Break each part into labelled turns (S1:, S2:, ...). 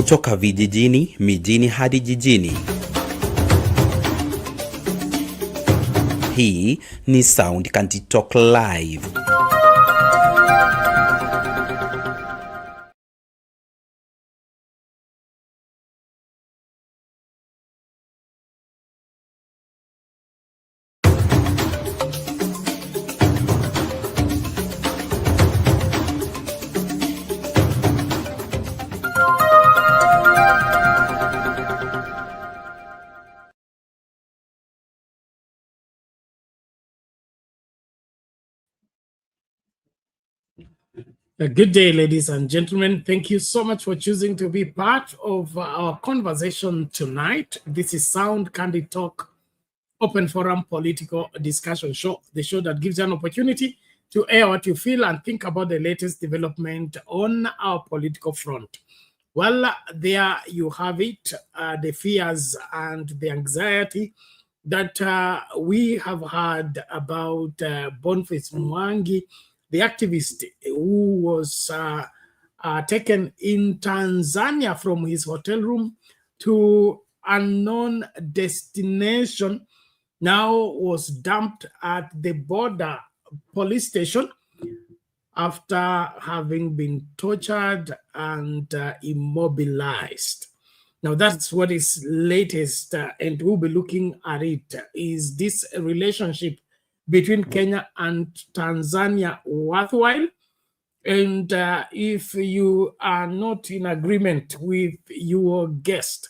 S1: Kutoka vijijini, mijini hadi jijini. Hii ni Sound Country Talk Live.
S2: Good day, ladies and gentlemen. Thank you so much for choosing to be part of our conversation tonight. This is Sound Candy Talk, open forum political discussion show, the show that gives you an opportunity to air what you feel and think about the latest development on our political front. Well, there you have it, the fears and the anxiety that we have heard about Boniface Mwangi, the activist who was taken in Tanzania from his hotel room to unknown destination, now was dumped at the border police station after having been tortured and immobilized. Now that's what is latest, and we'll be looking at it. Is this relationship between Kenya and Tanzania worthwhile? And if you are not in agreement with your guest,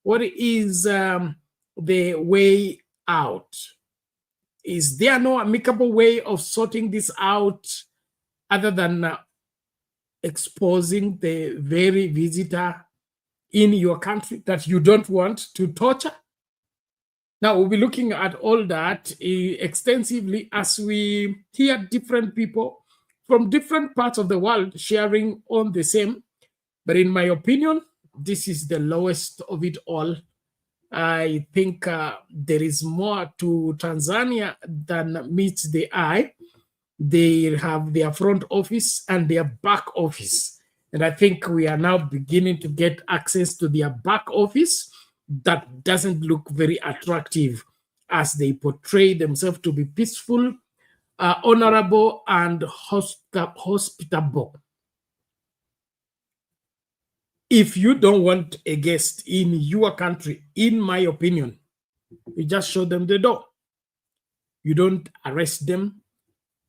S2: what is the way out? Is there no amicable way of sorting this out other than exposing the very visitor in your country that you don't want to torture? Now, we'll be looking at all that extensively as we hear different people from different parts of the world sharing on the same. But in my opinion, this is the lowest of it all. I think there is more to Tanzania than meets the eye. They have their front office and their back office. And I think we are now beginning to get access to their back office that doesn't look very attractive, as they portray themselves to be peaceful, honorable, and hospitable. If you don't want a guest in your country, in my opinion, you just show them the door. You don't arrest them,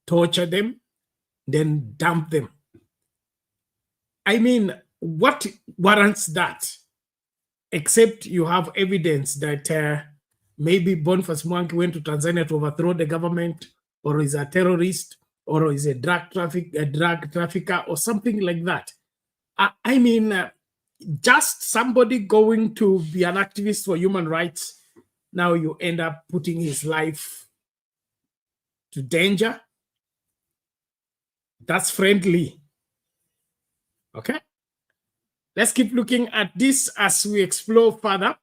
S2: torture them, then dump them. I mean, what warrants that? Except you have evidence that maybe Boniface Mwangi went to Tanzania to overthrow the government, or is a terrorist, or is a drug trafficker, or something like that. I mean, just somebody going to be an activist for human rights, now you end up putting his life to danger. That's friendly. Okay? Let's keep looking at this as we explore further.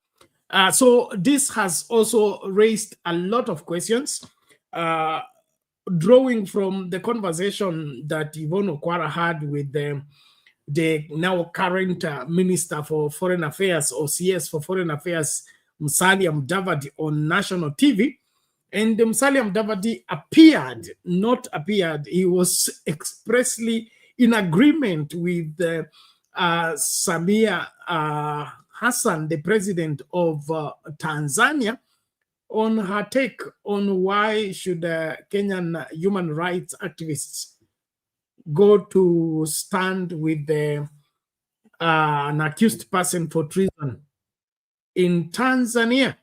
S2: So this has also raised a lot of questions, drawing from the conversation that Yvonne Okwara had with the now current Minister for Foreign Affairs, or CS for Foreign Affairs, Musalia Mudavadi, on national TV. And Musalia Mudavadi he was expressly in agreement with Samia Hassan, the president of Tanzania, on her take on why should Kenyan human rights activists go to stand with an accused person for treason in Tanzania.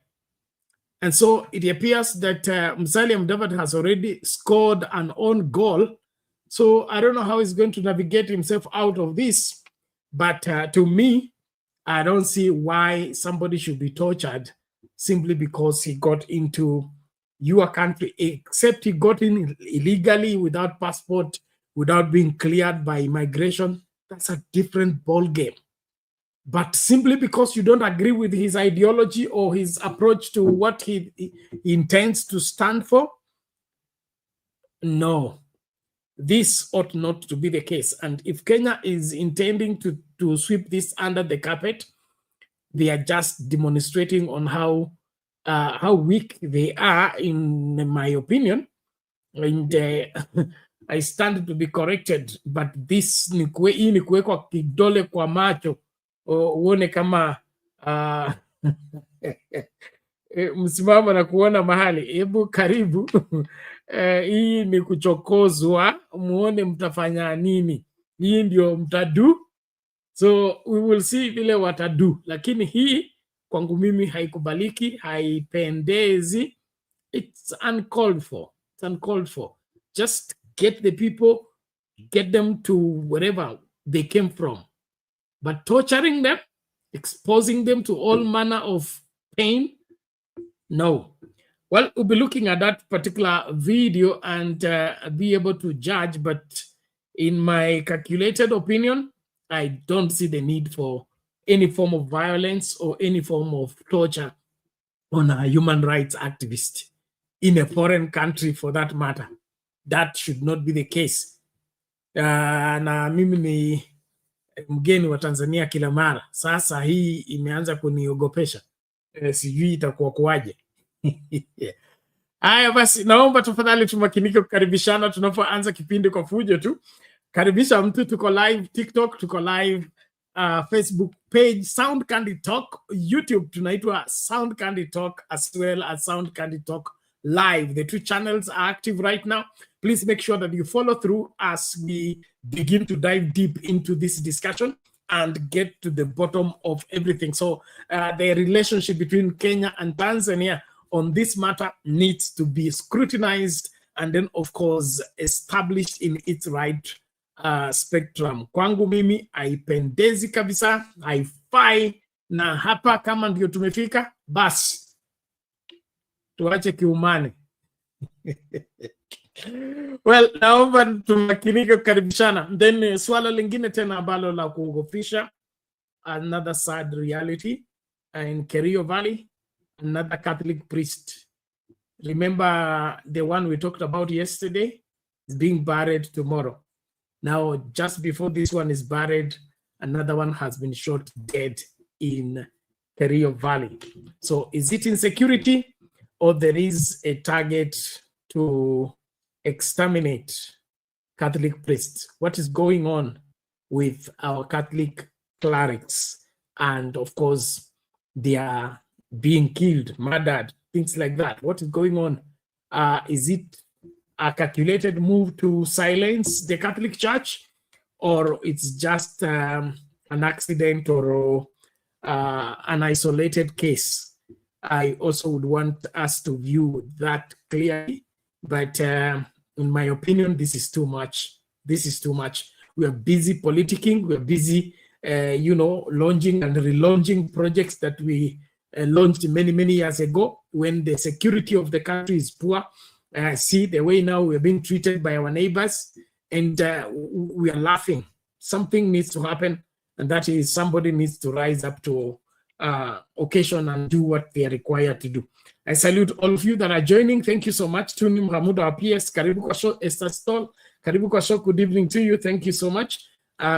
S2: And so it appears that Musalia Mudavadi has already scored an own goal. So I don't know how he's going to navigate himself out of this. But to me, I don't see why somebody should be tortured simply because he got into your country, except he got in illegally, without passport, without being cleared by immigration. That's a different ballgame. But simply because you don't agree with his ideology or his approach to what he intends to stand for, no. this ought not to be the case. And if Kenya is intending to sweep this under the carpet, they are just demonstrating on how weak they are, in my opinion. And I stand to be corrected, but this ni kuwekwa kidole kwa macho uone kama msimamo na kuona mahali. Hebu karibu. Hii ni kuchokozwa, muone mtafanya nini. Hii ndio mtadu. So we will see vile watadu, lakini hii kwangu mimi haikubaliki, haipendezi. It's uncalled for. It's uncalled for. Just get the people, get them to wherever they came from. But torturing them, exposing them to all manner of pain, no. Well, we'll be looking at that particular video and be able to judge, but in my calculated opinion, I don't see the need for any form of violence or any form of torture on a human rights activist in a foreign country, for that matter. That should not be the case. Na mimi ni mgeni wa Tanzania kila mara. Sasa hii imeanza kuniogopesha. Sijui itakuwa kuwaje. Haya basi, naomba tafadhali tumakinike kukaribishana tunapoanza kipindi kwa fujo tu. Karibisha mtu, tuko live TikTok, tuko live Facebook page Sound Candy Talk, YouTube tunaitwa Sound Candy Talk, as well as Sound Candy Talk Live. The two channels are active right now. Please make sure that you follow through as we begin to dive deep into this discussion and get to the bottom of everything. So the relationship between Kenya and Tanzania on this matter needs to be scrutinized and then, of course, established in its right spectrum. Kwangu mimi haipendezi kabisa, haifai, na hapa kama ndio tumefika, basi tuache kiumane. Well, naomba tumakinike kukaribishana. Then swala lingine tena ambalo la kuogofisha, another sad reality in Kerio Valley, another Catholic priest. Remember the one we talked about yesterday is being buried tomorrow. Now, just before this one is buried, another one has been shot dead in Kerio Valley. So is it insecurity, or there is a target to exterminate Catholic priests? What is going on with our Catholic clerics? And of course, they are being killed, murdered, things like that. What is going on? Is it a calculated move to silence the Catholic Church, or it's just an accident or an isolated case? I also would want us to view that clearly, but in my opinion, this is too much. This is too much. We are busy politicking. We are busy, launching and relaunching projects that we launched many, many years ago when the security of the country is poor. See the way now we're being treated by our neighbors, and we are laughing. Something needs to happen, and that is somebody needs to rise up to occasion and do what they are required to do. I salute all of you that are joining. Thank you so much. Tuni Mhamuda wa PS, karibu kwa show. Esther Stoll, karibu kwa show. Good evening to you. Thank you so much.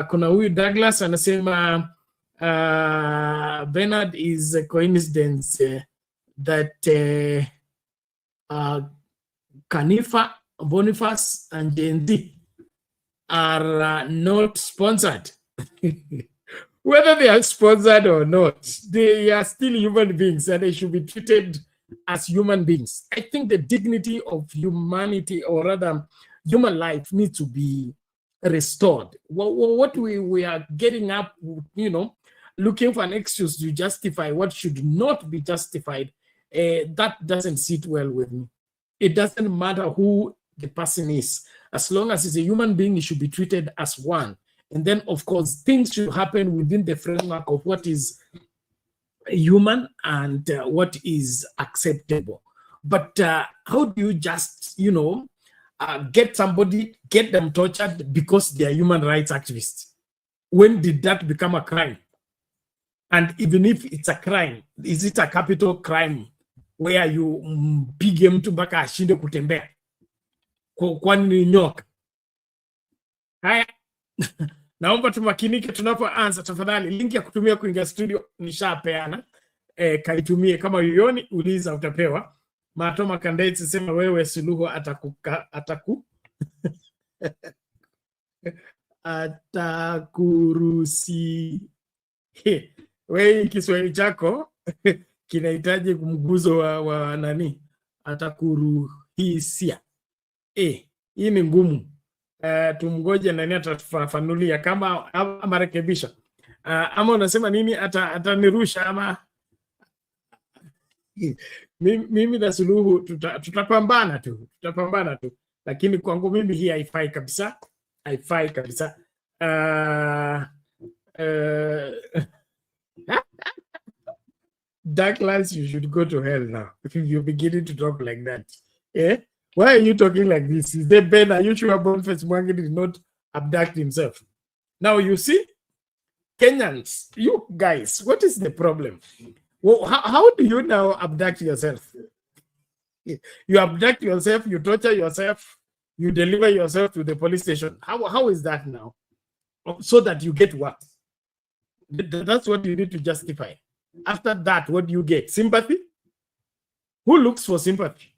S2: Kuna huyu Douglas anasema Bernard is a coincidence that Karua Boniface and JND are not sponsored. Whether they are sponsored or not, they are still human beings and they should be treated as human beings. I think the dignity of humanity, or rather human life, needs to be restored. What we are getting up, looking for an excuse to justify what should not be justified, that doesn't sit well with me. It doesn't matter who the person is. As long as he's a human being, he should be treated as one. And then, of course, things should happen within the framework of what is human and what is acceptable. But how do you just, get them tortured because they are human rights activists? When did that become a crime? And even if it's a crime, is it a capital crime where you mpige mtu mpaka ashinde kutembea? Kwani ni nyoka? Haya. Naomba tumakinike tunapoanza tafadhali. Link ya kutumia kuingia studio nishapeana. Kaitumie kama ulioni, uliza utapewa. Matoma Kandaitsi sema wewe Suluhu atakurusi. Wewe Kiswahili chako kinahitaji mguzo wa nani? Atakuruhisia. Hii ni ngumu. Tumgoje nani atatufafanulia kama amarekebisha. Ama unasema nini, atanirusha ama mimi na Suluhu tutapambana tu, lakini kwangu mimi hii haifai kabisa, Douglas, you should go to hell now if you're beginning to talk like that. Why are you talking like this? Is there Ben? Are you sure Boniface Mwangi did not abduct himself? Now you see, Kenyans, you guys, what is the problem? Well, how do you now abduct yourself? You abduct yourself, you torture yourself, you deliver yourself to the police station. How is that now? So that you get what? That's what you need to justify. After that, what do you get? Sympathy? Who looks for sympathy?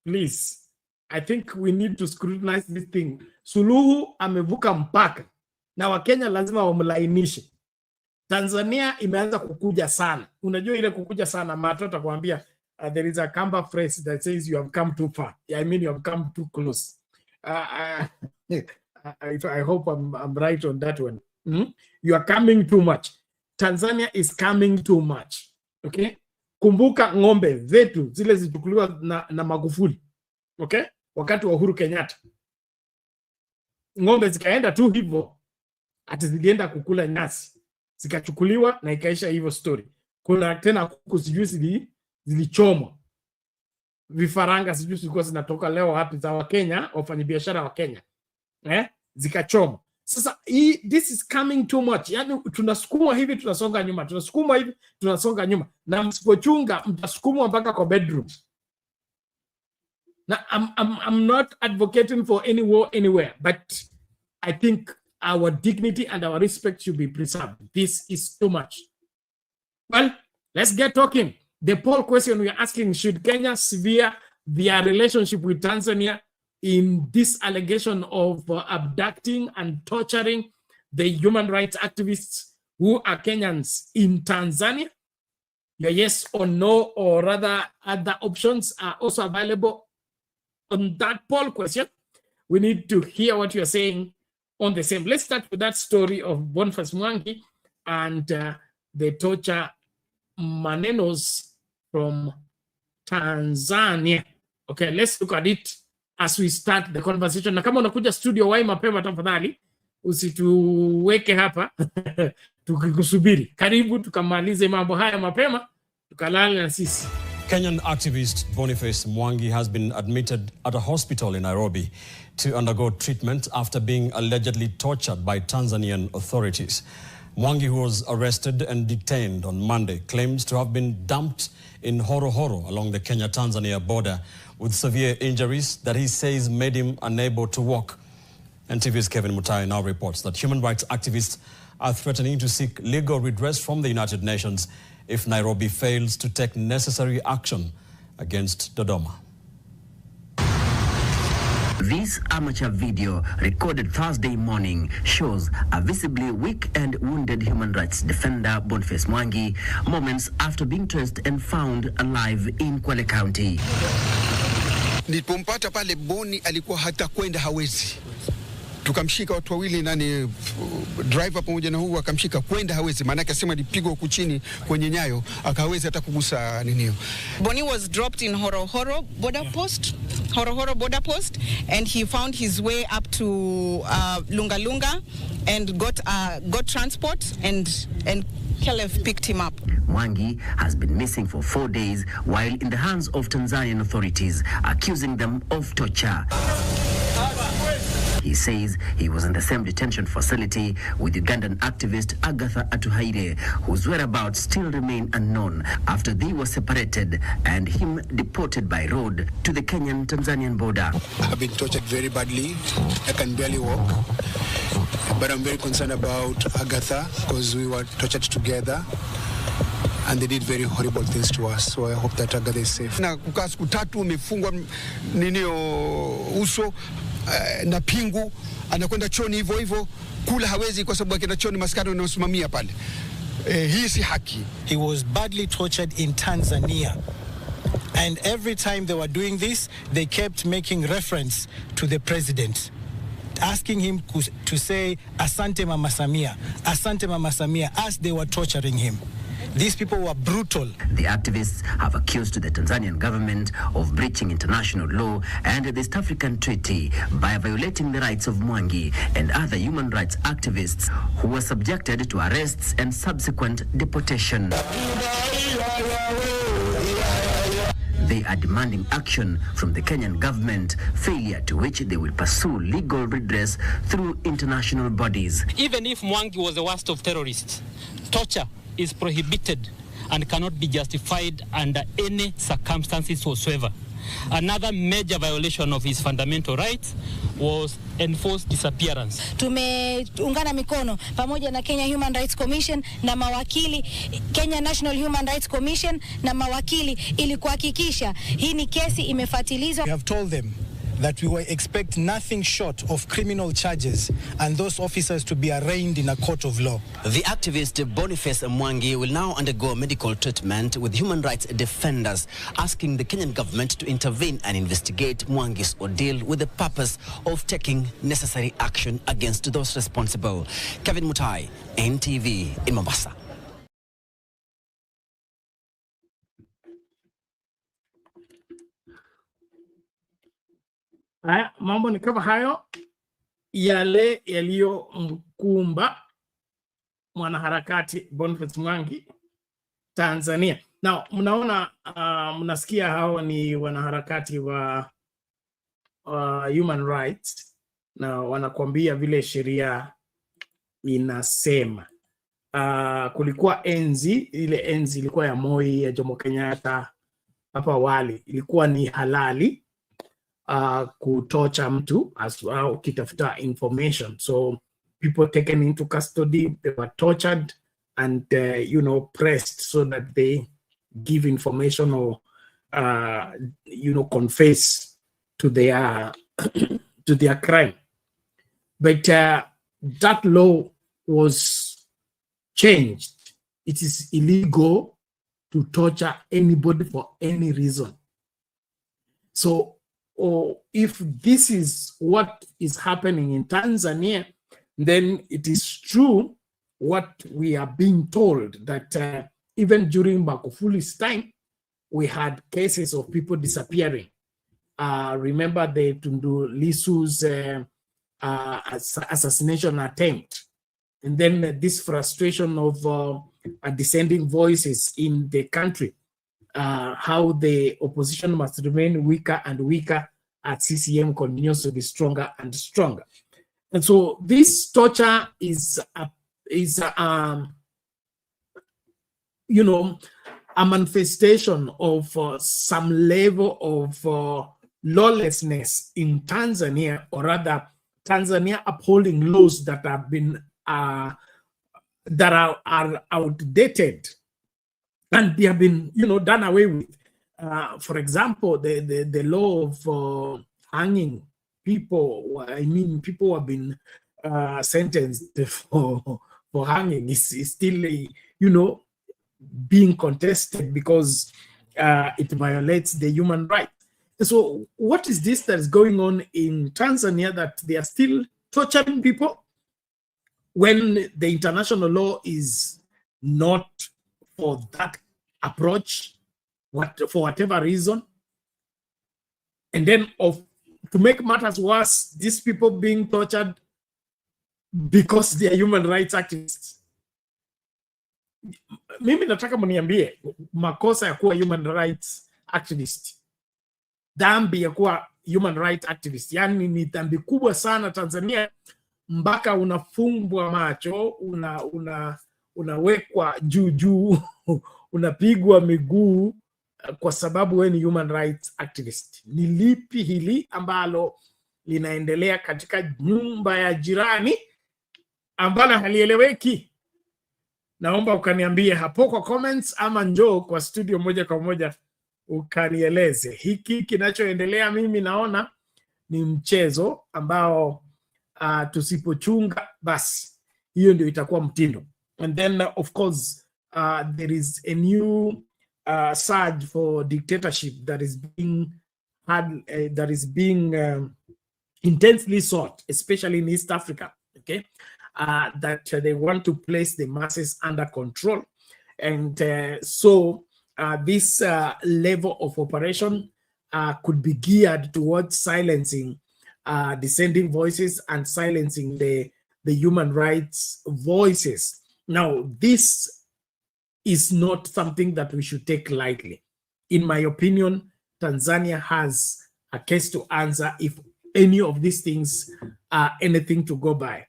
S2: Please, I think we need to scrutinize this thing. Suluhu amevuka mpaka na Wakenya lazima wamlainishe. Tanzania imeanza kukuja sana. Unajua ile kukuja sana, Mato atakwambia there is a Kamba phrase that says you have come too far. I mean you have come too close. I hope I'm right on that one. You are coming too much. Tanzania is coming too much. Okay? Kumbuka ng'ombe zetu zile zichukuliwa na Magufuli. Okay? Wakati wa Uhuru Kenyatta. Ng'ombe zikaenda tu hivyo, ati zilienda kukula nyasi. Zikachukuliwa na ikaisha hivyo story. Kuna tena kuku sijui zilichomwa. Vifaranga sijui zilikuwa zinatoka leo wapi za Wakenya, wafanyabiashara wa Kenya. Zikachomwa. Sasa this is coming too much. Yaani tunasukuma hivi tunasonga nyuma, tunasukuma hivi tunasonga nyuma. Na msipochunga mtasukumwa mpaka kwa bedroom. Now I'm not advocating for any war anywhere, but I think our dignity and our respect should be preserved. This is too much. Well, let's get talking. The poll question we are asking, should Kenya sever their relationship with Tanzania in this allegation of abducting and torturing the human rights activists who are Kenyans in Tanzania? Your yes or no, or rather other options are also available on that poll question. We need to hear what you're saying on the same. Let's start with that story of Boniface Mwangi and the torture manenos from Tanzania. Okay, let's look at it as we start the conversation. Na kama unakuja studio wai mapema tafadhali, usituweke hapa tukikusubiri. Karibu tukamalize mambo haya mapema, tukalale na sisi.
S3: Kenyan activist Boniface Mwangi has been admitted at a hospital in Nairobi to undergo treatment after being allegedly tortured by Tanzanian authorities. Mwangi, who was arrested and detained on Monday, claims to have been dumped in Horo Horo along the Kenya-Tanzania border with severe injuries that he says made him unable to walk. NTV's Kevin Mutai now reports that human rights activists are threatening to seek legal redress from the United Nations if Nairobi fails to take necessary action against Dodoma.
S4: This amateur video, recorded Thursday morning, shows a visibly weak and wounded human rights defender Boniface Mwangi moments after being traced and found alive in Kwale County.
S5: Nilipompata pale Boni alikuwa hata kwenda hawezi. Tukamshika watu wawili, nani driver pamoja na huyu akamshika, kwenda hawezi, maana yake asema alipigwa huku chini kwenye nyayo akaweza hata kugusa nini.
S6: Boni was dropped in Horo Horo border post, and he found his way up to Lunga Lunga and got transport and Kelev picked him up.
S4: Mwangi has been missing for 4 days while in the hands of Tanzanian authorities, accusing them of torture. He says he was in the same detention facility with Ugandan activist Agatha Atuhaire, whose whereabouts still remain unknown after they were separated and him deported by road to the Kenyan-Tanzanian border.
S7: I've been tortured very badly. I can barely walk. But I'm very concerned about Agatha because we were tortured together. And they did very horrible things to us. So I hope that Agatha is safe.
S5: Na kukaa siku 3 umefungwa uso na pingu, anakwenda choni hivyo kula hawezi kwa sababu akienda choni maskari wanaosimamia pale. Hii si haki.
S8: He was badly tortured in Tanzania. And every time they were doing this, they kept making reference to the president, asking him to say Asante Mama Samia, as they were torturing him. These people were brutal.
S4: The activists have accused the Tanzanian government of breaching international law and the East African Treaty by violating the rights of Mwangi and other human rights activists who were subjected to arrests and subsequent deportation. They are demanding action from the Kenyan government, failure to which they will pursue legal redress through international bodies.
S9: Even if Mwangi was the worst of terrorists, torture is prohibited and cannot be justified under any circumstances whatsoever. Another major violation of his fundamental rights was enforced disappearance.
S10: Tumeungana mikono pamoja na Kenya Human Rights Commission na mawakili, Kenya National Human Rights Commission na mawakili ili kuhakikisha hii ni kesi imefuatilizwa.
S8: We have told them that we will expect nothing short of criminal charges and those officers to be arraigned in a court of law.
S4: The activist Boniface Mwangi will now undergo medical treatment with human rights defenders, asking the Kenyan government to intervene and investigate Mwangi's ordeal with the purpose of taking necessary action against those responsible. Kevin Mutai, NTV in Mombasa.
S2: Haya, mambo ni kama hayo yale yaliyomkumba mwanaharakati Boniface Mwangi Tanzania. Now, mnaona mnasikia hao ni wanaharakati wa human rights na wanakuambia vile sheria inasema. Kulikuwa ile enzi ilikuwa ya Moi, ya Jomo Kenyatta hapa awali, ilikuwa ni halali kutocha mtu au kitafuta information. So people taken into custody, they were tortured and pressed so that they give information or confess to their to their crime. But that law was changed. It is illegal to torture anybody for any reason. So if this is what is happening in Tanzania, then it is true what we are being told, that even during Magufuli's time, we had cases of people disappearing. Remember the Tundu Lissu's assassination attempt. And then this frustration of dissenting voices in the country. How the opposition must remain weaker and weaker as CCM continues to be stronger and stronger. And so this torture is a manifestation of some level of lawlessness in Tanzania, or rather Tanzania upholding laws that have been that are outdated. And they have been, done away with. For example, the law of hanging people. I mean, people have been sentenced for hanging. Is still, being contested because it violates the human right. So, what is this that is going on in Tanzania, that they are still torturing people when the international law is not for that approach, for whatever reason? And then to make matters worse, these people being tortured because they are human rights activists. Mimi nataka mniambie makosa ya kuwa human rights activist, dhambi ya kuwa human rights activist. Yani ni dhambi kubwa sana Tanzania, mpaka unafumbwa macho, unawekwa juu unapigwa miguu kwa sababu wewe ni human rights activist. Ni lipi hili ambalo linaendelea katika nyumba ya jirani ambalo halieleweki? Naomba ukaniambie hapo kwa comments, ama njoo kwa studio moja kwa moja ukanieleze. Hiki kinachoendelea mimi naona ni mchezo ambao tusipochunga basi hiyo ndio itakuwa mtindo. And then of course there is a new surge for dictatorship that is being intensely sought, especially in East Africa, okay? That they want to place the masses under control. And so this level of operation could be geared towards silencing dissenting voices and silencing the human rights voices. Now, this is not something that we should take lightly. In my opinion, Tanzania has a case to answer if any of these things are anything to go by.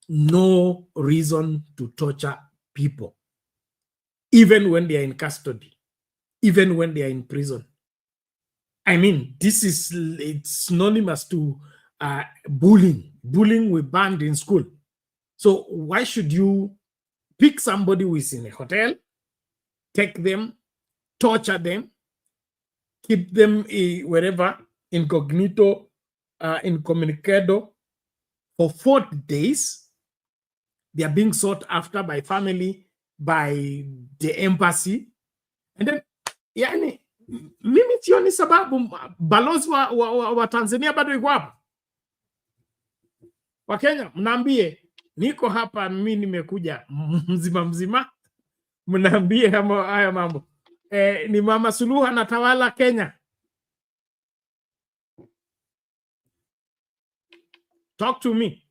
S2: No reason to torture people, even when they are in custody, even when they are in prison. I mean, it's synonymous to bullying. Bullying we banned in school. So why should you pick somebody who is in a hotel, take them, torture them, keep them wherever, incognito, incommunicado, for 40 days? They are being sought after by family, by the embassy. And then, yani, mimi sioni sababu balozi wa Tanzania bado yuko hapa. Wakenya, mnaambie niko hapa, mimi nimekuja mzima, mnaambie haya mambo. Ni Mama Suluhu anatawala Kenya. Talk to me.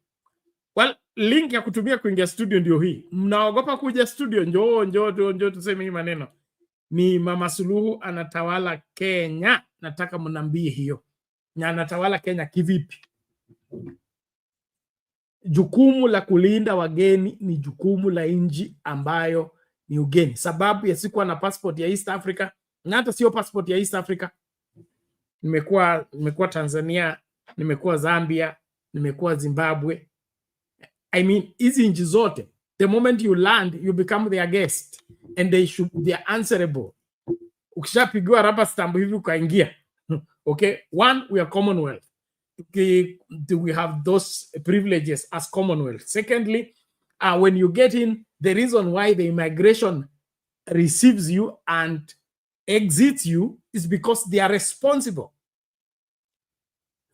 S2: Well, link ya kutumia kuingia studio ndio hii. Mnaogopa kuja studio? Njoo tuseme hii maneno. Ni Mama Suluhu anatawala Kenya. Nataka mnambie hiyo. Na anatawala Kenya kivipi? Jukumu la kulinda wageni ni jukumu la nchi ambayo ni ugeni. Sababu ya sikuwa na passport ya East Africa, na hata sio passport ya East Africa. Nimekuwa Tanzania, nimekuwa Zambia, nimekuwa Zimbabwe. I mean, hizi nchi zote, the moment you land, you become their guest and they are answerable. Ukishapigiwa rubber stamp hivi ukaingia. Okay, one, we are Commonwealth. We have those privileges as Commonwealth. Secondly, when you get in, the reason why the immigration receives you and exits you is because they are responsible.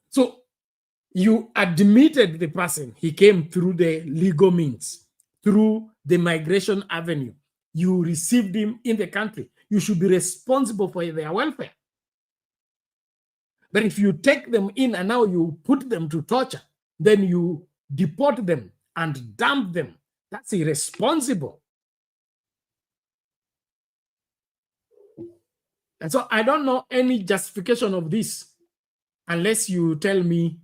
S2: So you admitted the person, he came through the legal means, through the migration avenue. You received him in the country. You should be responsible for their welfare. But if you take them in and now you put them to torture, then you deport them and dump them, that's irresponsible. And so I don't know any justification of this unless you tell me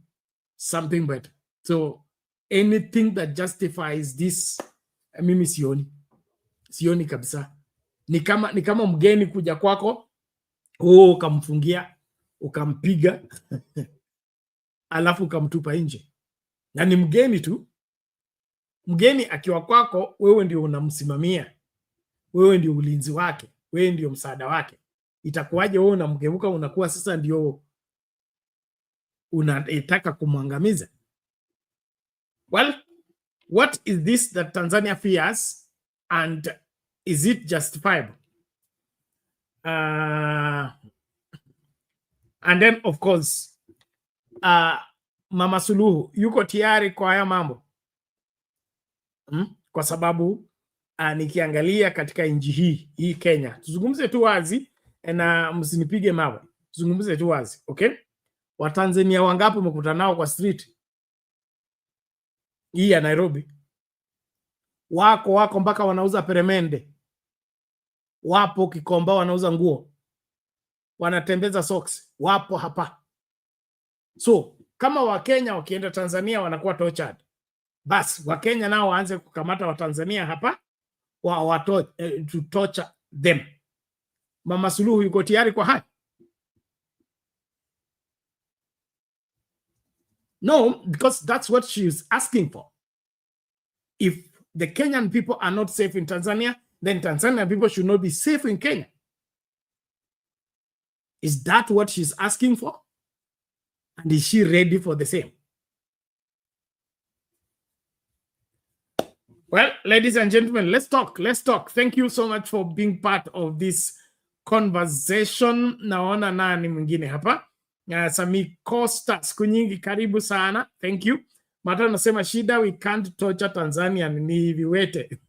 S2: something better. So anything that justifies this, mimi sioni kabisa. Ni kama mgeni kuja kwako, ukamfungia, ukampiga, alafu ukamtupa nje. Na ni mgeni tu. Mgeni akiwa kwako, wewe ndio unamsimamia. Wewe ndio ulinzi wake, wewe ndio msaada wake. Itakuwaje wewe unamgeuka unakuwa sasa ndio unataka kumwangamiza? Well, what is this that Tanzania fears, and is it justifiable? And then of course Mama Suluhu yuko tayari kwa haya mambo kwa sababu nikiangalia katika nchi hii Kenya, tuzungumze tu wazi na msinipige mawe, tuzungumze tu wazi, okay? Watanzania wangapi umekutana nao kwa street hii ya Nairobi? Wako mpaka wanauza peremende, wapo Kikomba wanauza nguo, wanatembeza socks, wapo hapa. So kama Wakenya wakienda Tanzania wanakuwa tortured, basi Wakenya nao waanze kukamata Watanzania hapa to torture them. Mama Suluhu yuko tayari kwa haya? No, because that's what she is asking for. If the Kenyan people are not safe in Tanzania, then Tanzanian people should not be safe in Kenya. Is that what she's asking for? And is she ready for the same? Well, ladies and gentlemen, let's talk. Let's talk. Thank you so much for being part of this conversation. Naona nani mwingine hapa? Sami Costa, siku nyingi, karibu sana. Thank you. Mata nasema shida, we can't torture Tanzania, ni viwete.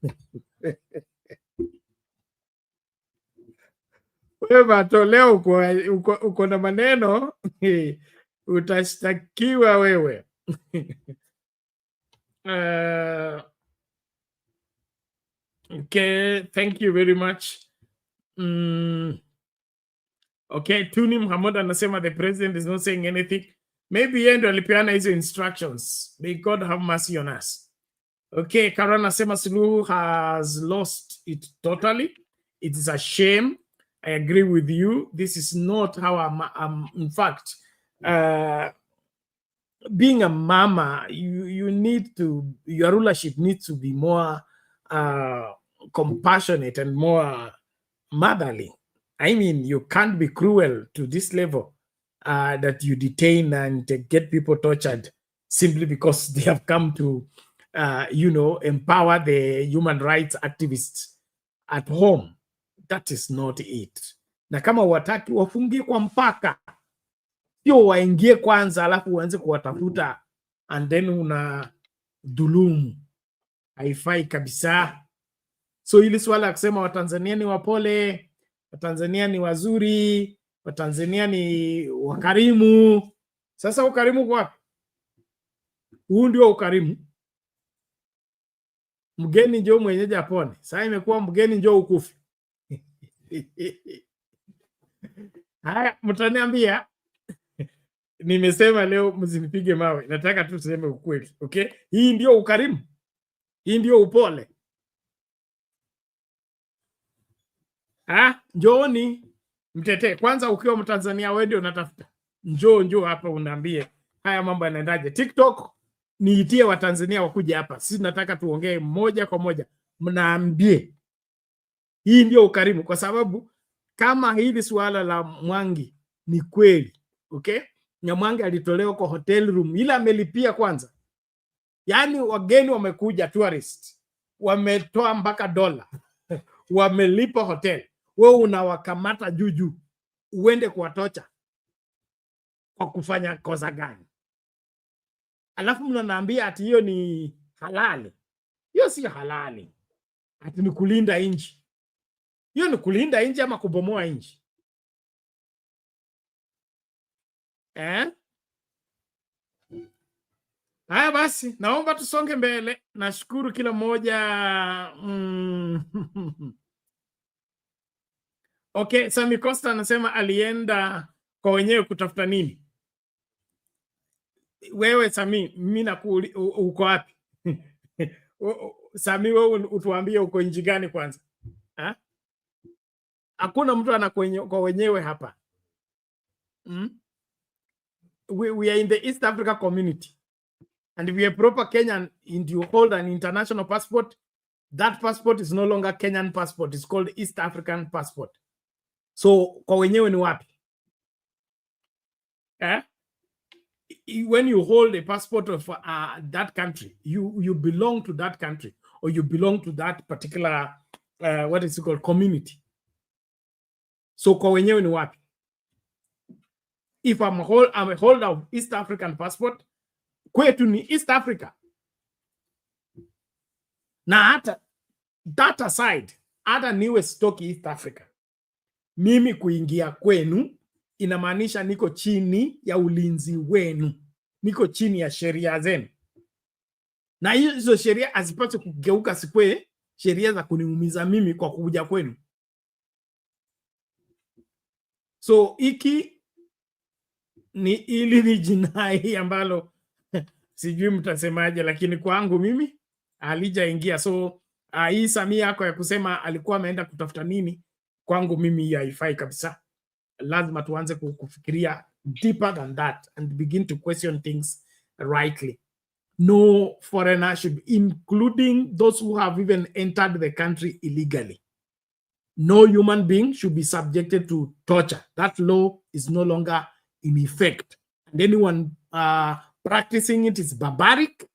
S2: Wewe Mato, leo uko na maneno, utashtakiwa wewe. Okay, thank you very much. Okay, Tuni Muhammad anasema the president is not saying anything. Maybe yeye ndo alipeana hizo instructions. May God have mercy on us. Okay, Karua anasema Suluhu has lost it totally. It is a shame. I agree with you. This is not how I'm in fact, being a mama, you need to, your rulership needs to be more compassionate and more motherly. I mean, you can't be cruel to this level that you detain and get people tortured simply because they have come to, empower the human rights activists at home. That is not it. Na kama wataki wafungie kwa mpaka, sio waingie kwanza alafu uanze kuwatafuta and then una dhulumu. Haifai kabisa. So hili swala kusema Watanzania ni wapole, Watanzania ni wazuri, Watanzania ni wakarimu. Sasa ukarimu kwa wapi? Huu ndio ukarimu. Mgeni njoo mwenyeji apone. Sasa imekuwa mgeni njoo ukufi. Haya, mtaniambia. Nimesema leo msinipige mawe. Nataka tu tuseme ukweli. Okay? Hii ndio ukarimu. Hii ndio upole. Njooni mtetee. Kwanza ukiwa Mtanzania wewe ndio unatafuta. Njoo hapa unaambie haya mambo yanaendaje. TikTok niitie Watanzania wakuje hapa. Sisi nataka tuongee moja kwa moja. Mnaambie. Hii ndio ukarimu, kwa sababu kama hili suala la Mwangi ni kweli, okay? Na Mwangi alitolewa kwa hotel room, ila amelipia kwanza. Yaani wageni wamekuja, tourist, wametoa mpaka dola, wamelipa hotel. Wewe unawakamata juu, uende kuwatocha kwa kufanya kosa gani? Alafu mnaniambia ati hiyo ni halali. Hiyo si halali. Ati ni kulinda nchi. Hiyo ni kulinda nchi ama kubomoa nchi? Haya basi, naomba tusonge mbele. Nashukuru kila mmoja. Okay, Sami Costa anasema alienda kwa wenyewe kutafuta nini? Wewe Sami, mimi nakuuliza uko wapi? Sami, wewe utuambie uko nchi gani kwanza? Hakuna mtu ana kwa wenyewe hapa. We are in the East Africa community. And if you are proper Kenyan and you hold an international passport, that passport is no longer Kenyan passport. It's called East African passport. So, kwa wenyewe ni wapi? When you hold a passport of that country, you belong to that country, or you belong to that particular, what is it called, community. So, kwa wenyewe ni wapi? If I'm a holder of East African passport, kwetu ni East Africa. Na hata, that aside, hata niwe stoki East Africa, mimi kuingia kwenu inamaanisha niko chini ya ulinzi wenu, niko chini ya sheria zenu, na hizo sheria hazipaswi kugeuka sikwe sheria za kuniumiza mimi kwa kuja kwenu. So iki ni jinai ambalo sijui mtasemaje, lakini kwangu mimi alijaingia. So hii Samia yako ya kusema alikuwa ameenda kutafuta nini, kwangu mimi haifai kabisa. Lazima tuanze kufikiria deeper than that and begin to question things rightly. No foreigner should, including those who have even entered the country illegally. No human being should be subjected to torture. That law is no longer in effect. And anyone practicing it is barbaric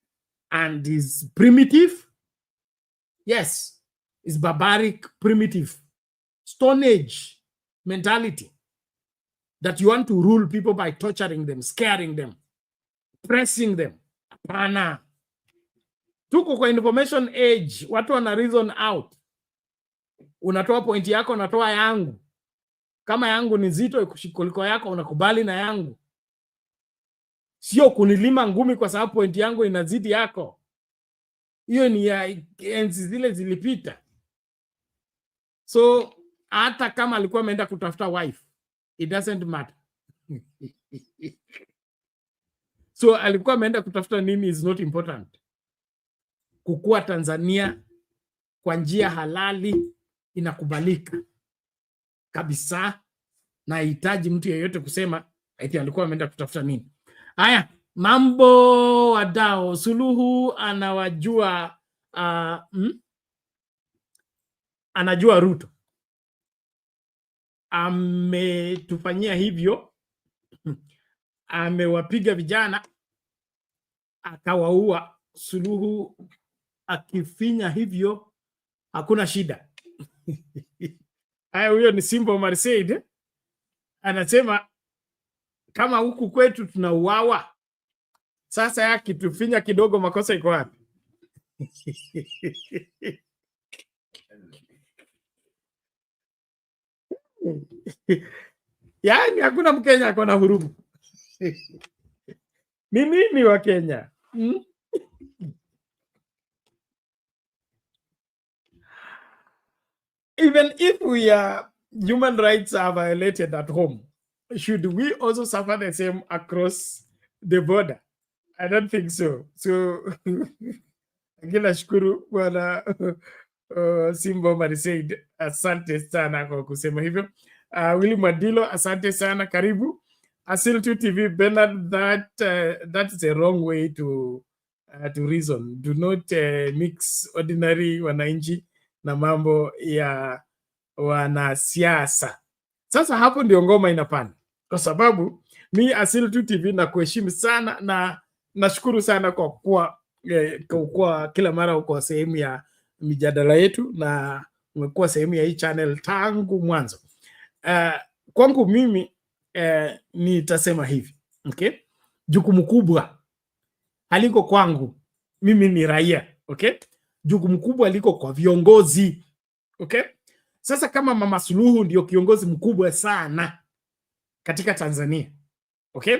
S2: and is primitive. Yes, it's barbaric, primitive, Stone Age mentality that you want to rule people by torturing them, scaring them, pressing them. Hapana. Tuko kwa information age, watu wana reason out. Unatoa point yako, unatoa yangu. Kama yangu ni zito kuliko yako, unakubali na yangu. Sio kunilima ngumi kwa sababu point yangu inazidi yako. Hiyo ni ya enzi zile zilipita. So hata kama alikuwa ameenda kutafuta wife, it doesn't matter. So alikuwa ameenda kutafuta nini is not important. Kukua Tanzania kwa njia halali inakubalika kabisa, na hitaji mtu yeyote kusema eti alikuwa ameenda kutafuta nini. Haya, mambo wadao. Suluhu anawajua anajua Ruto ametufanyia hivyo, amewapiga vijana akawaua. Suluhu akifinya hivyo hakuna shida. Haya, huyo ni Simba Marseille anasema kama huku kwetu tunauawa, sasa yake tufinya kidogo, makosa iko wapi? Yaani hakuna Mkenya ako na huruma. Ni nini wa Kenya? Even if human rights are violated at home, should we also suffer the same across the border? I don't think so. So, kila shukuru bwana Simba Marseille, asante sana kwa kusema hivyo. Willy Madilo, asante sana, karibu. Asil2 TV, Bernard, that is a wrong way to reason. Do not mix ordinary wananchi na mambo ya wanasiasa. Sasa hapo ndio ngoma inapanda, kwa sababu mi Asil2 TV na kuheshimu sana na nashukuru sana kwa kuwa kila mara uko sehemu ya mijadala yetu na umekuwa sehemu ya hii channel tangu mwanzo. Kwangu mimi nitasema hivi, okay? Jukumu kubwa haliko kwangu, mimi ni raia, okay? Jukumu kubwa liko kwa viongozi, okay? Sasa kama Mama Suluhu ndio kiongozi mkubwa sana katika Tanzania, okay?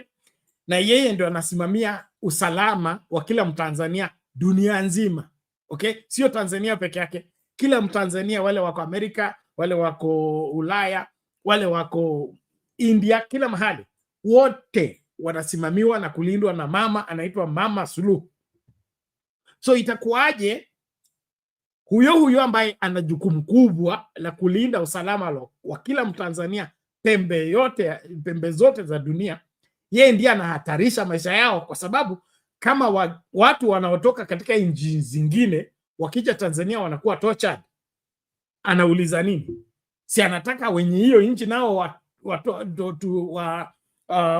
S2: Na yeye ndio anasimamia usalama wa kila Mtanzania dunia nzima, okay? Sio Tanzania peke yake, kila Mtanzania, wale wako Amerika, wale wako Ulaya, wale wako India, kila mahali, wote wanasimamiwa na kulindwa na mama anaitwa Mama Suluhu. So itakuwaje huyo ambaye ana jukumu kubwa la kulinda usalama wa kila Mtanzania pembe zote za dunia, yeye ndiye anahatarisha maisha yao? Kwa sababu kama watu wanaotoka katika nchi zingine wakija Tanzania wanakuwa tortured, anauliza nini? Si anataka wenye hiyo nchi nao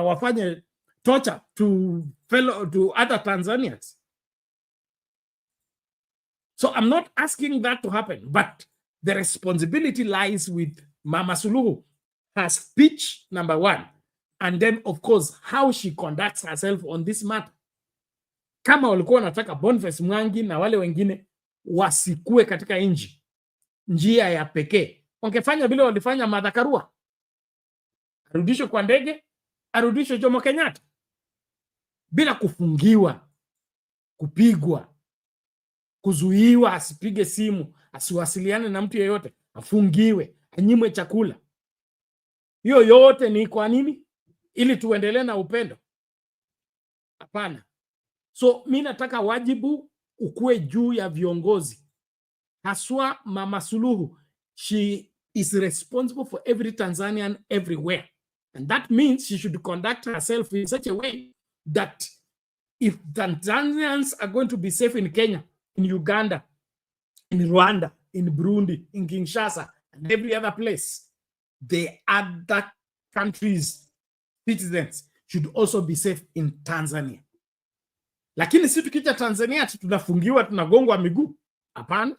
S2: wafanye torture to other Tanzanians? So I'm not asking that to happen, but the responsibility lies with Mama Suluhu, her speech, number one, and then of course how she conducts herself on this matter. Kama walikuwa wanataka Boniface Mwangi na wale wengine wasikue katika njia ya pekee, wangefanya vile walifanya Martha Karua, arudishwe kwa ndege, arudishwe Jomo Kenyatta bila kufungiwa, kupigwa, kuzuiwa, asipige simu, asiwasiliane na mtu yeyote, afungiwe, anyimwe chakula. Hiyo yote ni kwa nini? ili tuendelee na upendo? Hapana. So mimi nataka wajibu ukue juu ya viongozi, haswa Mama Suluhu. She is responsible for every Tanzanian everywhere, and that means she should conduct herself in such a way that if Tanzanians are going to be safe in Kenya, in Uganda, in Rwanda, in Burundi, in Kinshasa, and every other place, the other countries' citizens should also be safe in Tanzania. Lakini si tukija Tanzania tunafungiwa, tunagongwa miguu. Hapana.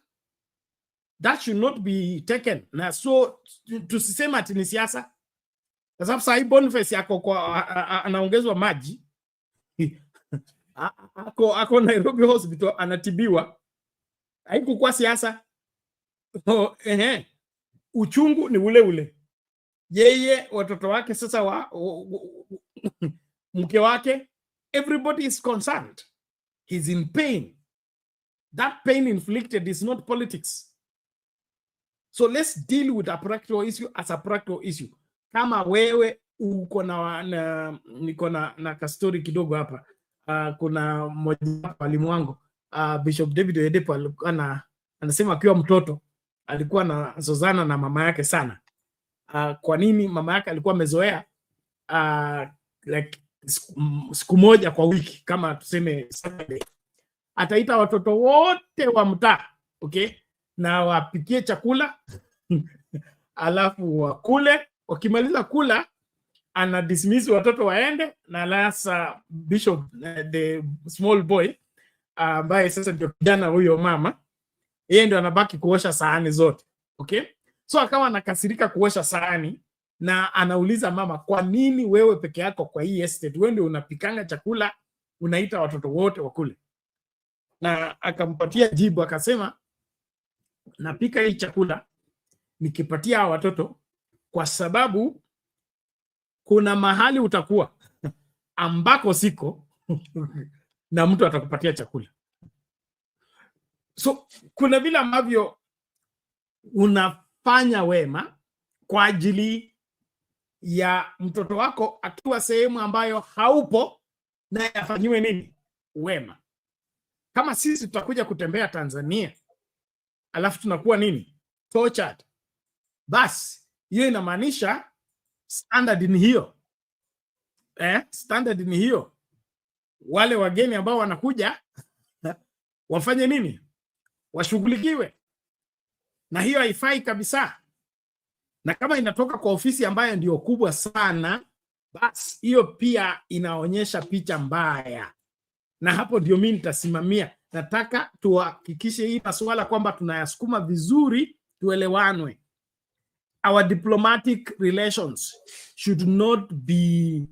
S2: That should not be taken. Na so tusisema ati ni siasa. Kwa sababu sasa Boniface yako kwa anaongezwa maji. Ako Nairobi Hospital anatibiwa. Haikuwa siasa. Uchungu ni ule ule. Yeye, watoto wake sasa mke wake, everybody is concerned. He's in pain. That pain inflicted is not politics. So let's deal with a practical issue as a practical issue. Kama wewe uko niko na kastori kidogo hapa. Kuna mmoja walimu wangu, Bishop David Oyedepo, alikuwa anasema akiwa mtoto alikuwa anazozana na mama yake sana. Kwa nini? Mama yake alikuwa amezoea like siku moja kwa wiki, kama tuseme Saturday, ataita watoto wote wa mtaa, okay, na wapikie chakula alafu wakule. Wakimaliza kula, ana dismiss watoto waende, na lasa Bishop, the small boy, ambaye sasa ndio kijana huyo mama, yeye ndio anabaki kuosha sahani zote, okay. So akawa anakasirika kuosha sahani, na anauliza mama, kwa nini wewe peke yako kwa hii estate? Wewe ndio unapikanga chakula, unaita watoto wote wakule. Na akampatia jibu, akasema, napika hii chakula nikipatia watoto kwa sababu kuna mahali utakuwa ambako siko na mtu atakupatia chakula. So kuna vile ambavyo unafanya wema kwa ajili ya mtoto wako akiwa sehemu ambayo haupo, na yafanyiwe nini? Wema. Kama sisi tutakuja kutembea Tanzania alafu tunakuwa nini? Tortured. Basi hiyo inamaanisha standard ni hiyo. Standard ni hiyo. Wale wageni ambao wanakuja wafanye nini? Washughulikiwe. Na hiyo haifai kabisa. Na kama inatoka kwa ofisi ambayo ndio kubwa sana, basi hiyo pia inaonyesha picha mbaya. Na hapo ndio mimi nitasimamia. Nataka tuhakikishe hii masuala kwamba tunayasukuma vizuri, tuelewanwe. Our diplomatic relations should not be,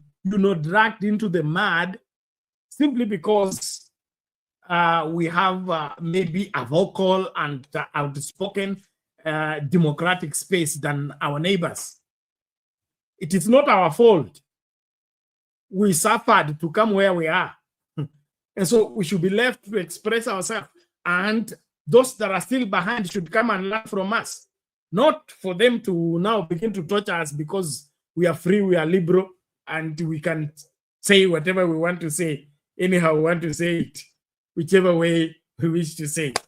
S2: dragged into the mud simply because we have maybe a vocal and outspoken democratic space than our neighbors. It is not our fault. We suffered to come where we are. And so we should be left to express ourselves. And those that are still behind should come and learn from us. Not for them to now begin to torture us because we are free, we are liberal, and we can say whatever we want to say, anyhow we want to say it, whichever way we wish to say it.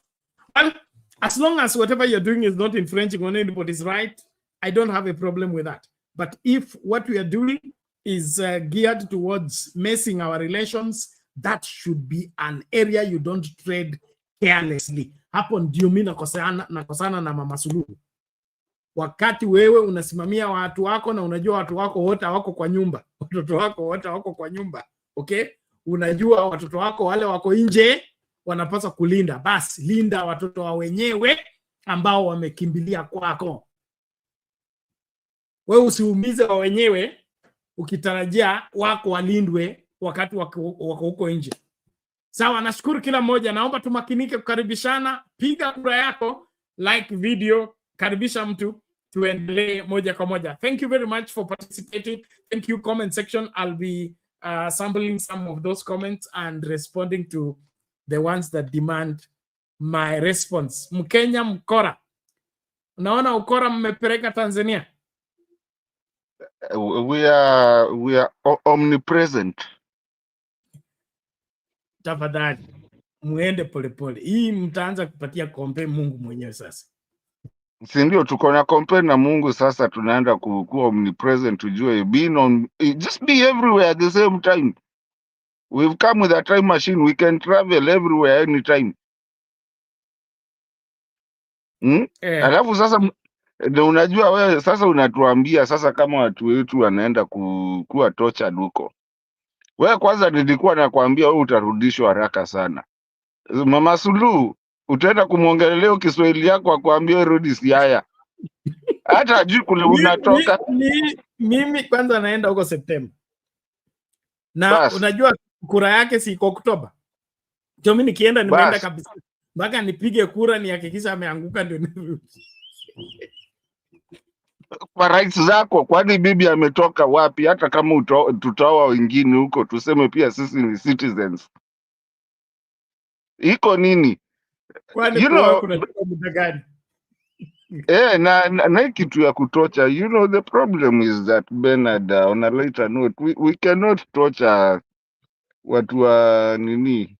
S2: Well, as long as whatever you're doing is not infringing on anybody's right, I don't have a problem with that. But if what we are doing is geared towards messing our relations, that should be an area you don't tread carelessly. Hapo ndio mimi nakosana na Mama Suluhu. Wakati wewe unasimamia watu wako na unajua watu wako wote wako kwa nyumba, watoto wako wote wako kwa nyumba, okay? Unajua watoto wako wale wako nje wanapaswa kulinda, basi linda watoto wa wenyewe ambao wamekimbilia kwako. Wewe usiumize wa wenyewe ukitarajia wako walindwe wakati wako huko nje. Sawa, nashukuru kila mmoja. Naomba tumakinike kukaribishana. Piga kura yako, like video, karibisha mtu, tuendelee moja kwa moja. Thank you very much for participating. Thank you, comment section. I'll be sampling some of those comments and responding to the ones that demand my response. Mkenya mkora. Unaona ukora mmepeleka Tanzania.
S11: We are omnipresent.
S2: Tafadhali muende polepole. Hii mtaanza kupatia kompe Mungu mwenyewe sasa.
S11: Si ndio tuko na compare na Mungu sasa, tunaenda kuwa omnipresent, tujue just be everywhere at the same time. We've come with a time machine, we can travel everywhere anytime. Alafu sasa ndio unajua wewe sasa unatuambia sasa kama watu wetu wanaenda kuwa tortured huko. Wewe kwanza nilikuwa nakwambia wewe utarudishwa haraka sana. Mama Suluhu utaenda kumwongelelea Kiswahili yako akwambia rudi Siaya. Hata ajui kule unatoka.
S2: Mimi kwanza naenda huko Septemba. Na unajua kura yake si iko Oktoba. Ndio mimi nikienda nimeenda kabisa. Mpaka nipige kura nihakikisha ameanguka ndio nirudi.
S11: Kwa rights zako, kwani bibi ametoka wapi? Hata kama tutaoa wengine huko tuseme pia sisi ni citizens. Iko nini?
S2: Kwani kuna muda gani?
S11: Na kitu ya kutocha, the problem is that Bernard, on a later note, we cannot torture watu wa nini.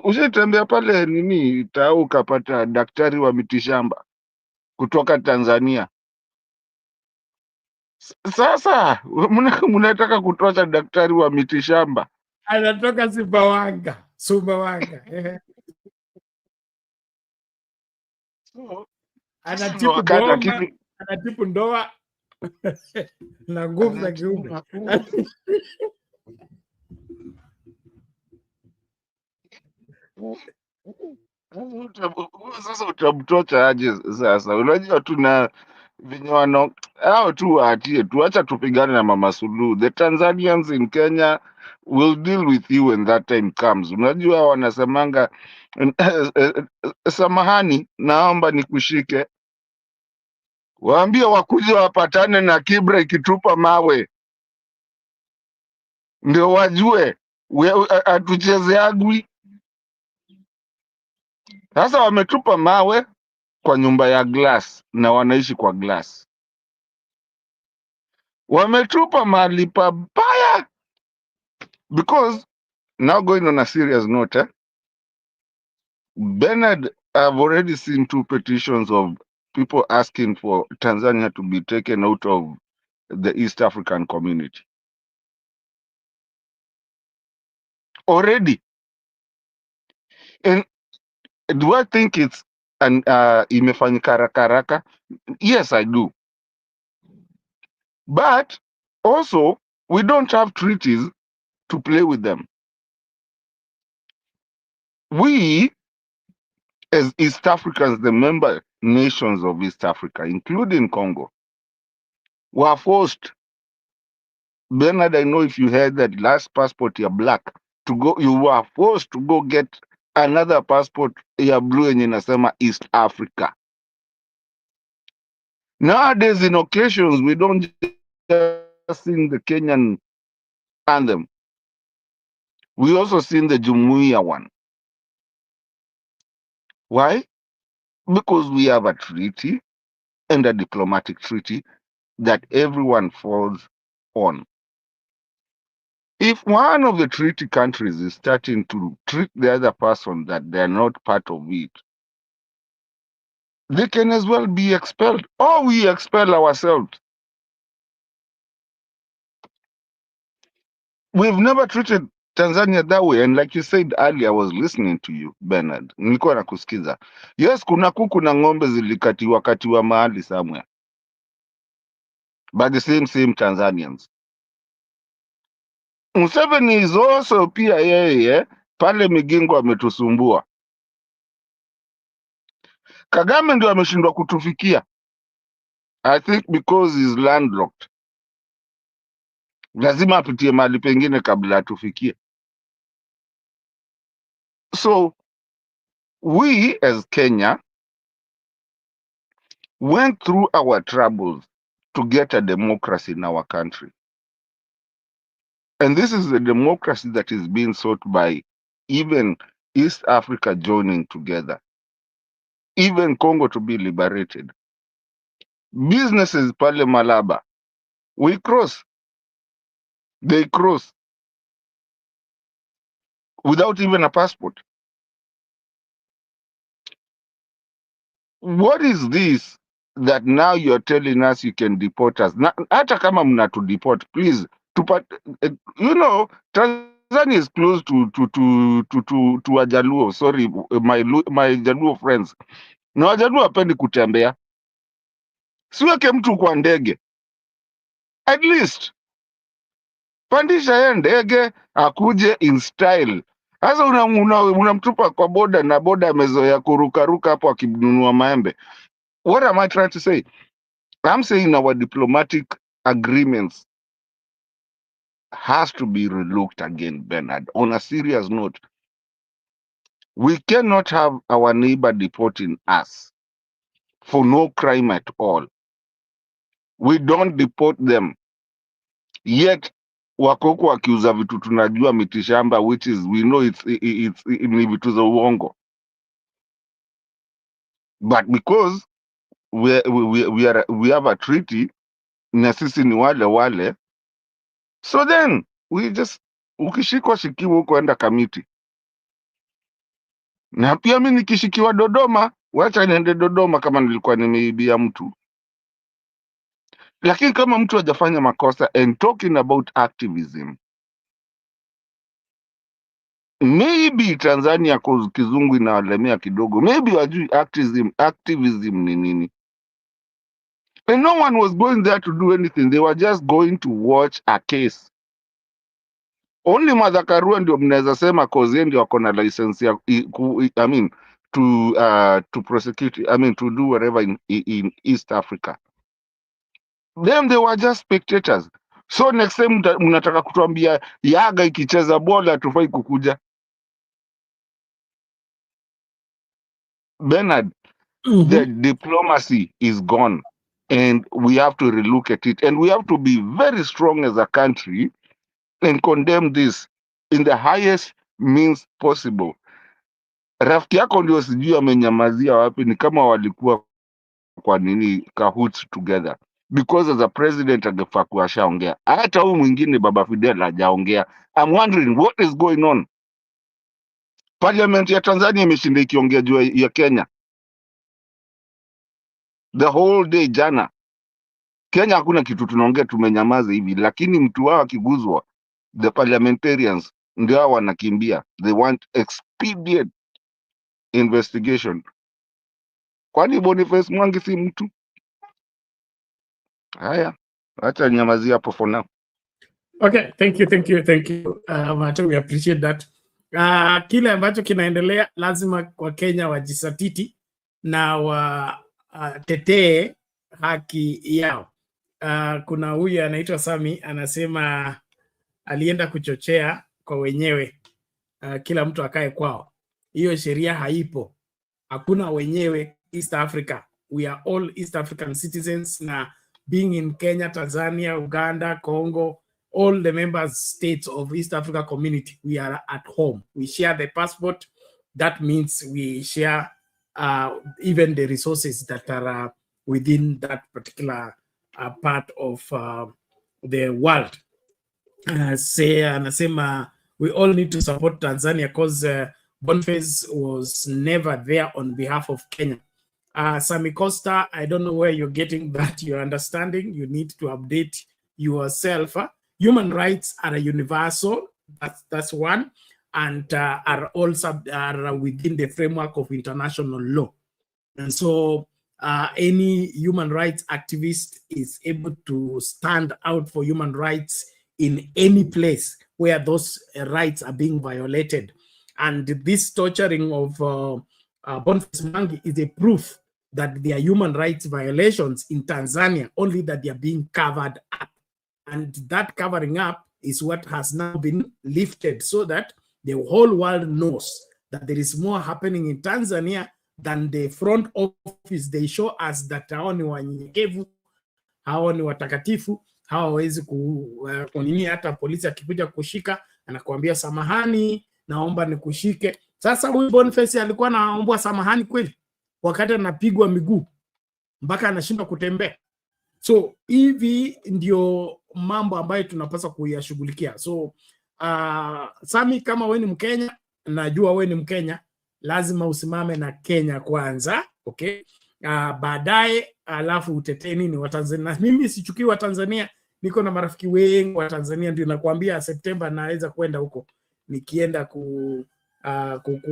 S11: Usitembea pale nini Tau ukapata daktari wa mitishamba kutoka Tanzania. Sasa mnataka kutocha daktari wa mitishamba,
S2: anatoka Sumbawanga. Anatibu bomba, anatibu ndoa na nguvu za kiume.
S11: Sasa utamtocha aje sasa? Unajua tuna vinyano hao tu waatie tu, acha tupigane na Mama Suluhu. The Tanzanians in Kenya will deal with you when that time comes. Unajua wanasemanga samahani, naomba nikushike. Waambie wakuje wapatane na Kibra ikitupa mawe, ndio wajue atuchezeagwi. Sasa wametupa mawe kwa nyumba ya glass na wanaishi kwa glass. Wametupa mahali pabaya. Because now going on a serious note, Bernard, I've already seen 2 petitions of people asking for Tanzania to be taken out of the East African community. Already. And do I think it's imefanyika haraka? Yes, I do. But also, we don't have treaties to play with them. We, as East Africans, the member nations of East Africa, including Congo, were forced. Bernard, I know if you had that last passport, you're black, you were forced to go get another passport, you're blue, and inasema East Africa. Nowadays, in occasions, we don't just sing the Kenyan anthem. We also sing the Jumuiya one. Why? Because we have a treaty and a diplomatic treaty that everyone falls on. If one of the treaty countries is starting to treat the other person that they're not part of it, they can as well be expelled, or we expel ourselves. We've never treated Tanzania that way, and like you said earlier, I was listening to you, Bernard. Nilikuwa nakusikiza. Yes, kuna kuku na ng'ombe zilikatiwa mahali somewhere. But the same Tanzanians. Museveni is also pia yeye pale Migingo ametusumbua. Kagame ndio ameshindwa kutufikia. I think because he's landlocked. Lazima apitie mahali pengine kabla atufikie. So we as Kenya went through our troubles to get a democracy in our country. And this is a democracy that is being sought by even East Africa joining together. Even Congo to be liberated. Businesses pale Malaba We cross. They cross without even a passport. What is this that now you're telling us you can deport us? Hata kama mna to deport, please. You know, Tanzania is close to Wajaluo. Sorry, my Jaluo friends. Na Wajaluo hapendi kutembea. Siweke mtu kwa ndege. At least pandisha yeye ndege akuje in style. Sasa unamtupa kwa boda na boda amezoea kurukaruka hapo akinunua maembe. What am I trying to say? I'm saying our diplomatic agreements has to be relooked again, Bernard. On a serious note, we cannot have our neighbor deporting us for no crime at all. We don't deport them. Yet wako huko wakiuza vitu tunajua mitishamba, which is we know it's ni vitu za uongo. But because we have a treaty na sisi ni wale, so then we just ukishikwa shikiwa huko enda Kamiti. Na pia mimi nikishikiwa Dodoma, wacha niende Dodoma kama nilikuwa nimeibia mtu. Lakini kama mtu hajafanya makosa, and talking about activism, maybe Tanzania cause kizungu inawalemea kidogo, maybe wajui activism ni nini. And no one was going there to do anything. They were just going to watch a case. Only Mother Karua ndio mnaweza sema cause yeye ndio ako na license ya to prosecute, to do whatever in East Africa. Them they were just spectators. So next time mnataka kutuambia Yaga ikicheza bola tufai kukuja. Bernard, the diplomacy is gone and we have to relook at it, and we have to be very strong as a country and condemn this in the highest means possible. Rafiki yako ndio sijui amenyamazia wapi, ni kama walikuwa kwa nini cahoots together, because as a president angefaa kuashaongea. Hata huyu mwingine Baba Fidel hajaongea. I'm wondering what is going on. Parliament ya Tanzania imeshinda ikiongea juu ya Kenya the whole day jana. Kenya hakuna kitu tunaongea, tumenyamaza hivi, lakini mtu wao akiguzwa, the parliamentarians ndio wanakimbia. They want expedient investigation. Kwani Boniface Mwangi si mtu? Haya, acha nyamazia hapo for now.
S2: Okay, thank you. We appreciate that. Kile ambacho kinaendelea, lazima kwa Kenya wajisatiti na watetee haki yao. Kuna huyu anaitwa Sami anasema alienda kuchochea kwa wenyewe, kila mtu akae kwao. Hiyo sheria haipo. Hakuna wenyewe East Africa. We are all East African citizens, na being in Kenya, Tanzania, Uganda, Congo, all the member states of East Africa community, we are at home. We share the passport. That means we share even the resources that are within that particular part of the world. Anasema we all need to support Tanzania because Boniface was never there on behalf of Kenya. Sami Costa, I don't know where you're getting that, your understanding. You need to update yourself. Human rights are universal, that's one, and are also within the framework of international law. And so any human rights activist is able to stand out for human rights in any place where those rights are being violated. And this torturing of Boniface Mwangi is a proof that there are human rights violations in Tanzania, only that they are being covered up. And that covering up is what has now been lifted, so that the whole world knows that there is more happening in Tanzania than the front office. They show us that hao ni wanyenyekevu, hao ni watakatifu, hawawezi kunini. Hata polisi akikuja kushika anakuambia samahani, naomba nikushike. Sasa huyu Boniface alikuwa anaomba samahani kweli wakati anapigwa miguu mpaka anashindwa kutembea? So hivi ndio mambo ambayo tunapaswa kuyashughulikia. So Sami, kama we ni Mkenya, najua we ni Mkenya, lazima usimame na Kenya kwanza, okay? Baadaye alafu utetee nini Watanzania. Mimi sichukii Watanzania, niko na marafiki wengi wa Tanzania, ndio nakwambia Septemba naweza kwenda huko nikienda ku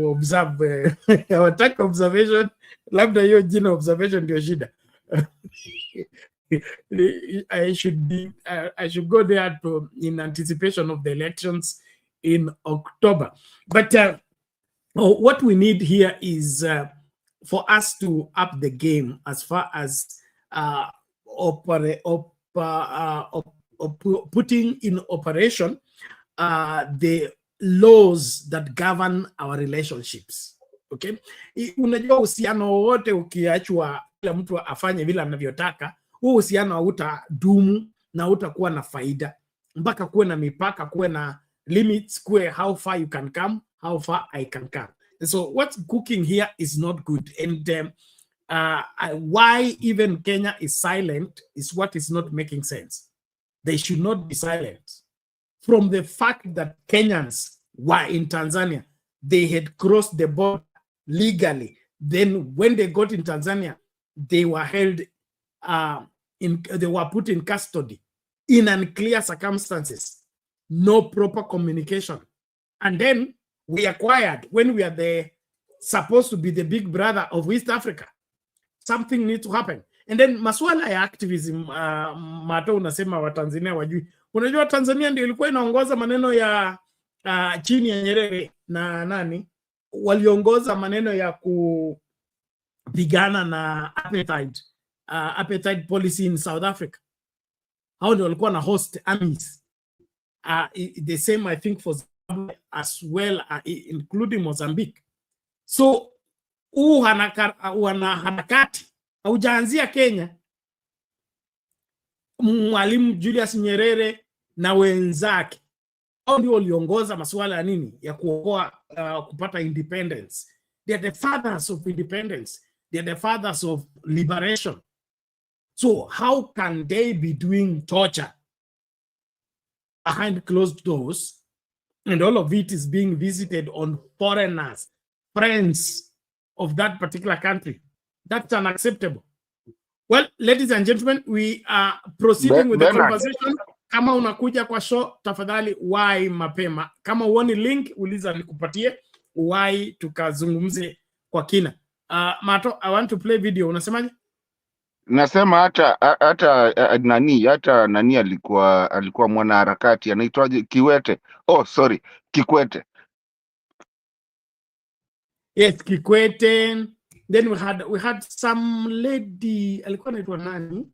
S2: observe wataka observation, labda hiyo jina observation ndio shida. I should go there in anticipation of the elections in October. But what we need here is for us to up the game as far as putting in operation the laws that govern our relationships. Okay, unajua uhusiano wote ukiachwa kila mtu afanye vile anavyotaka, huo uhusiano hautadumu na hautakuwa na faida, mpaka kuwe na mipaka, kuwe na limits, kuwe how far you can come, how far I can come. So what's cooking here is not good, and why even Kenya is silent is what is not making sense. They should not be silent. From the fact that Kenyans were in Tanzania, they had crossed the border legally. Then when they got in Tanzania, they were held, they were put in custody in unclear circumstances, no proper communication. And then we acquired, when we are supposed to be the big brother of East Africa, something needs to happen. And then masuala ya activism, Mato unasema wa Tanzania wajui. Unajua Tanzania ndio ilikuwa inaongoza maneno ya chini ya Nyerere na nani waliongoza maneno ya kupigana na apartheid policy in South Africa. Hao ndio walikuwa na host armies. The same I think for Zimbabwe as well, including Mozambique. So harakati haujaanzia Kenya. Mwalimu Julius Nyerere na wenzake hao ndio waliongoza masuala ya nini ya kuokoa kupata independence. They are the fathers of independence. They are the fathers of liberation. So how can they be doing torture behind closed doors, and all of it is being visited on foreigners, friends of that particular country? That's unacceptable. Well, ladies and gentlemen, we are proceeding with the conversation. Kama unakuja kwa show, tafadhali wai mapema. Kama uoni link, uliza nikupatie wai tukazungumze kwa kina. Mato, I want to play video. Unasemaje?
S11: Nasema hata nani alikuwa mwanaharakati anaitwaje Kiwete. Oh, sorry, Kikwete.
S2: Yes, Kikwete. Then we had some lady, alikuwa anaitwa nani?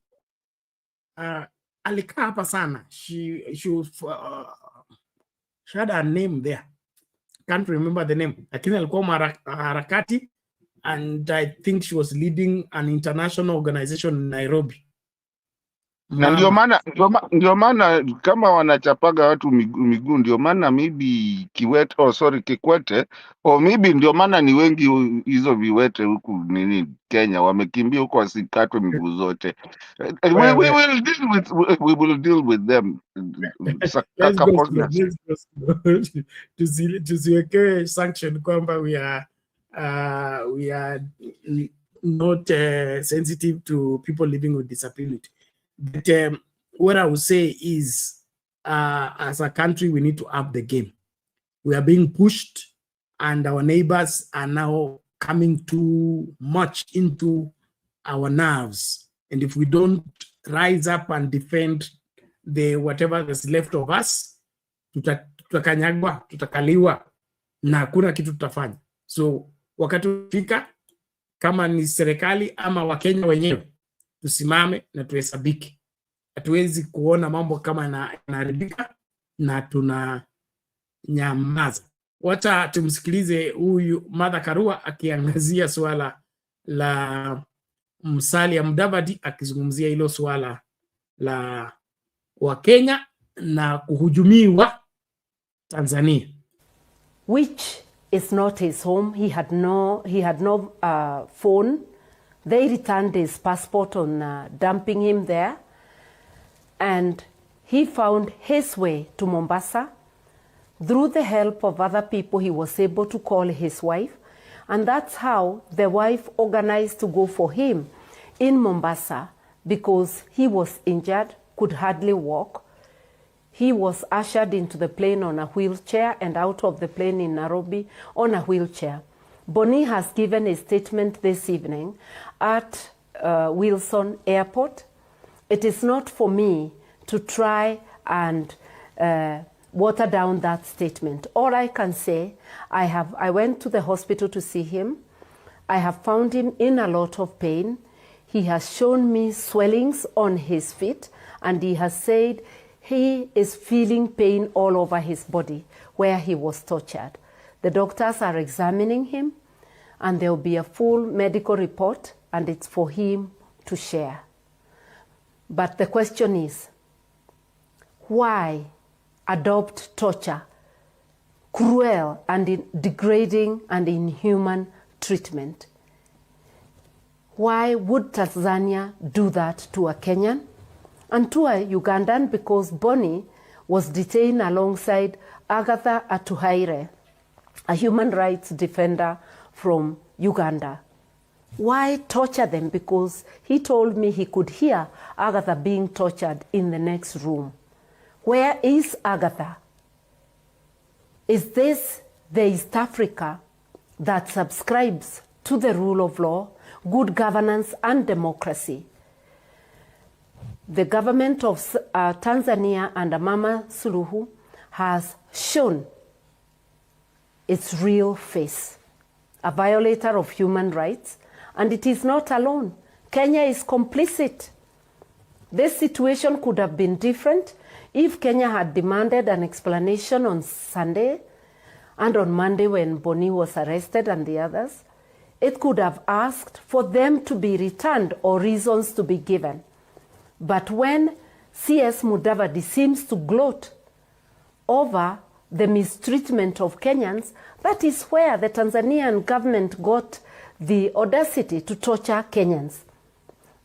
S2: Alikaa hapa sana. She had a name there. Can't remember the name. Lakini alikuwa mwanaharakati, and I think she was leading an international organization in Nairobi.
S11: Na ndio maana kama wanachapaga watu miguu, ndio maana maybe Kikwete, or maybe ndio maana ni wengi hizo viwete huku nini Kenya wamekimbia huko wasikatwe miguu zote. We will deal with them.
S2: Let's go. Tusiweke sanction kwamba we are not sensitive to people living with disability. But what I would say is, as a country, we need to up the game. We are being pushed, and our neighbors are now coming too much into our nerves. And if we don't rise up and defend the whatever is left of us, tutakanyagwa, tutakaliwa, na hakuna kitu tutafanya. So wakati ufika, kama ni serikali ama Wakenya wenyewe, tusimame na tuhesabiki. Hatuwezi kuona mambo kama yanaharibika na tunanyamaza. Wacha tumsikilize huyu Martha Karua akiangazia swala la Musalia Mudavadi, akizungumzia hilo swala la Wakenya na kuhujumiwa Tanzania.
S12: Which is not his home. He had no phone. They returned his passport on dumping him there. and he found his way to Mombasa. Through the help of other people, he was able to call his wife, and that's how the wife organized to go for him in Mombasa because he was injured, could hardly walk. He was ushered into the plane on a wheelchair and out of the plane in Nairobi on a wheelchair. Boni has given a statement this evening at Wilson Airport. It is not for me to try and water down that statement. All I can say, I went to the hospital to see him. I have found him in a lot of pain. He has shown me swellings on his feet, and he has said he is feeling pain all over his body where he was tortured. The doctors are examining him, and there will be a full medical report, and it's for him to share. But the question is, why adopt torture, cruel and degrading and inhuman treatment? Why would Tanzania do that to a Kenyan and to a Ugandan? Because Boni was detained alongside Agatha Atuhaire, a human rights defender from Uganda. Why torture them? Because he told me he could hear Agatha being tortured in the next room. Where is Agatha? Is this the East Africa that subscribes to the rule of law, good governance and democracy? The government of Tanzania under Mama Suluhu has shown its real face, a violator of human rights, and it is not alone. Kenya is complicit. This situation could have been different if Kenya had demanded an explanation on Sunday and on Monday when Boni was arrested and the others. It could have asked for them to be returned or reasons to be given. But when CS Mudavadi seems to gloat over the mistreatment of Kenyans, that is where the Tanzanian government got the audacity to torture Kenyans.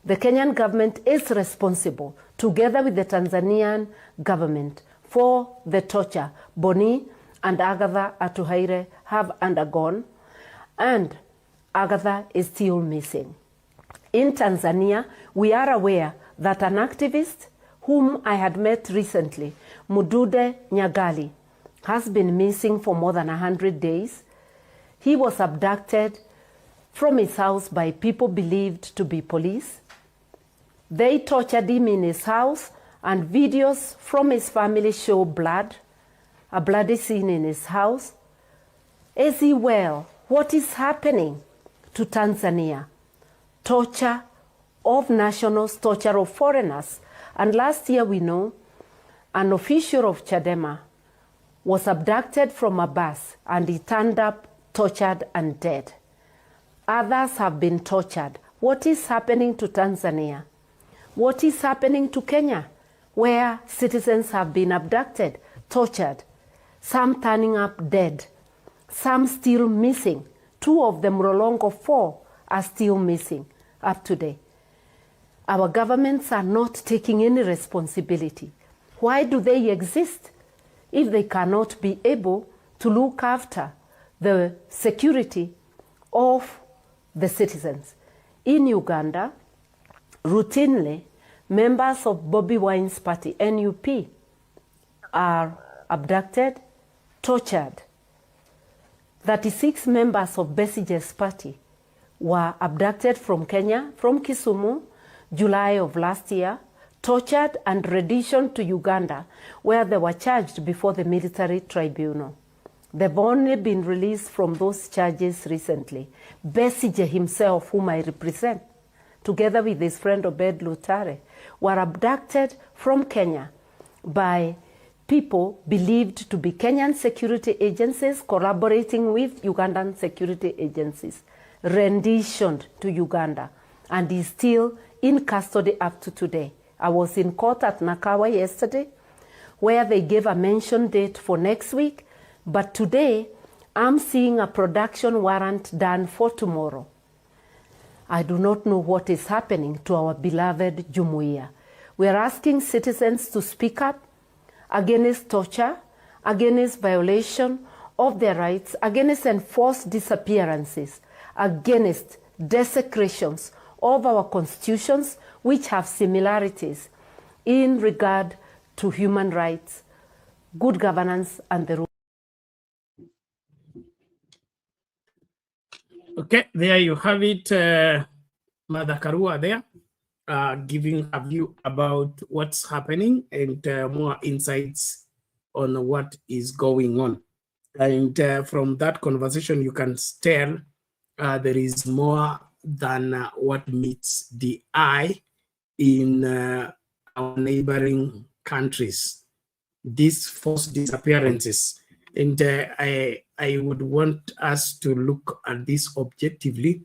S12: The Kenyan government is responsible, together with the Tanzanian government, for the torture Boni and Agatha Atuhaire have undergone, and Agatha is still missing. In Tanzania, we are aware that an activist whom I had met recently, Mudude Nyagali, has been missing for more than 100 days. He was abducted from his house by people believed to be police. They tortured him in his house, and videos from his family show blood, a bloody scene in his house. Is he well? What is happening to Tanzania? Torture of nationals, torture of foreigners. And last year, we know, an official of Chadema was abducted from a bus, and he turned up tortured and dead. Others have been tortured. What is happening to Tanzania? What is happening to Kenya, where citizens have been abducted, tortured, some turning up dead, some still missing? 2 of the Mlolongo 4 are still missing up today. Our governments are not taking any responsibility. Why do they exist if they cannot be able to look after the security of the citizens? In Uganda, routinely, members of Bobi Wine's party, NUP, are abducted, tortured. 36 members of Besige's party were abducted from Kenya, from Kisumu, July of last year, tortured and renditioned to Uganda, where they were charged before the military tribunal. They've only been released from those charges recently. Besige himself, whom I represent, together with his friend Obed Lutare, were abducted from Kenya by people believed to be Kenyan security agencies collaborating with Ugandan security agencies, renditioned to Uganda, and is still in custody up to today. I was in court at Nakawa yesterday, where they gave a mention date for next week, but today I'm seeing a production warrant done for tomorrow. I do not know what is happening to our beloved Jumuiya. We are asking citizens to speak up against torture, against violation of their rights, against enforced disappearances, against desecrations of our constitutions, which have similarities in regard to human rights, good governance, and the rule.
S2: Okay, there you have it, Mother Karua there, giving a view about what's happening and more insights on what is going on. And from that conversation, you can tell there is more than what meets the eye in our neighboring countries. These forced disappearances. And I would want us to look at this objectively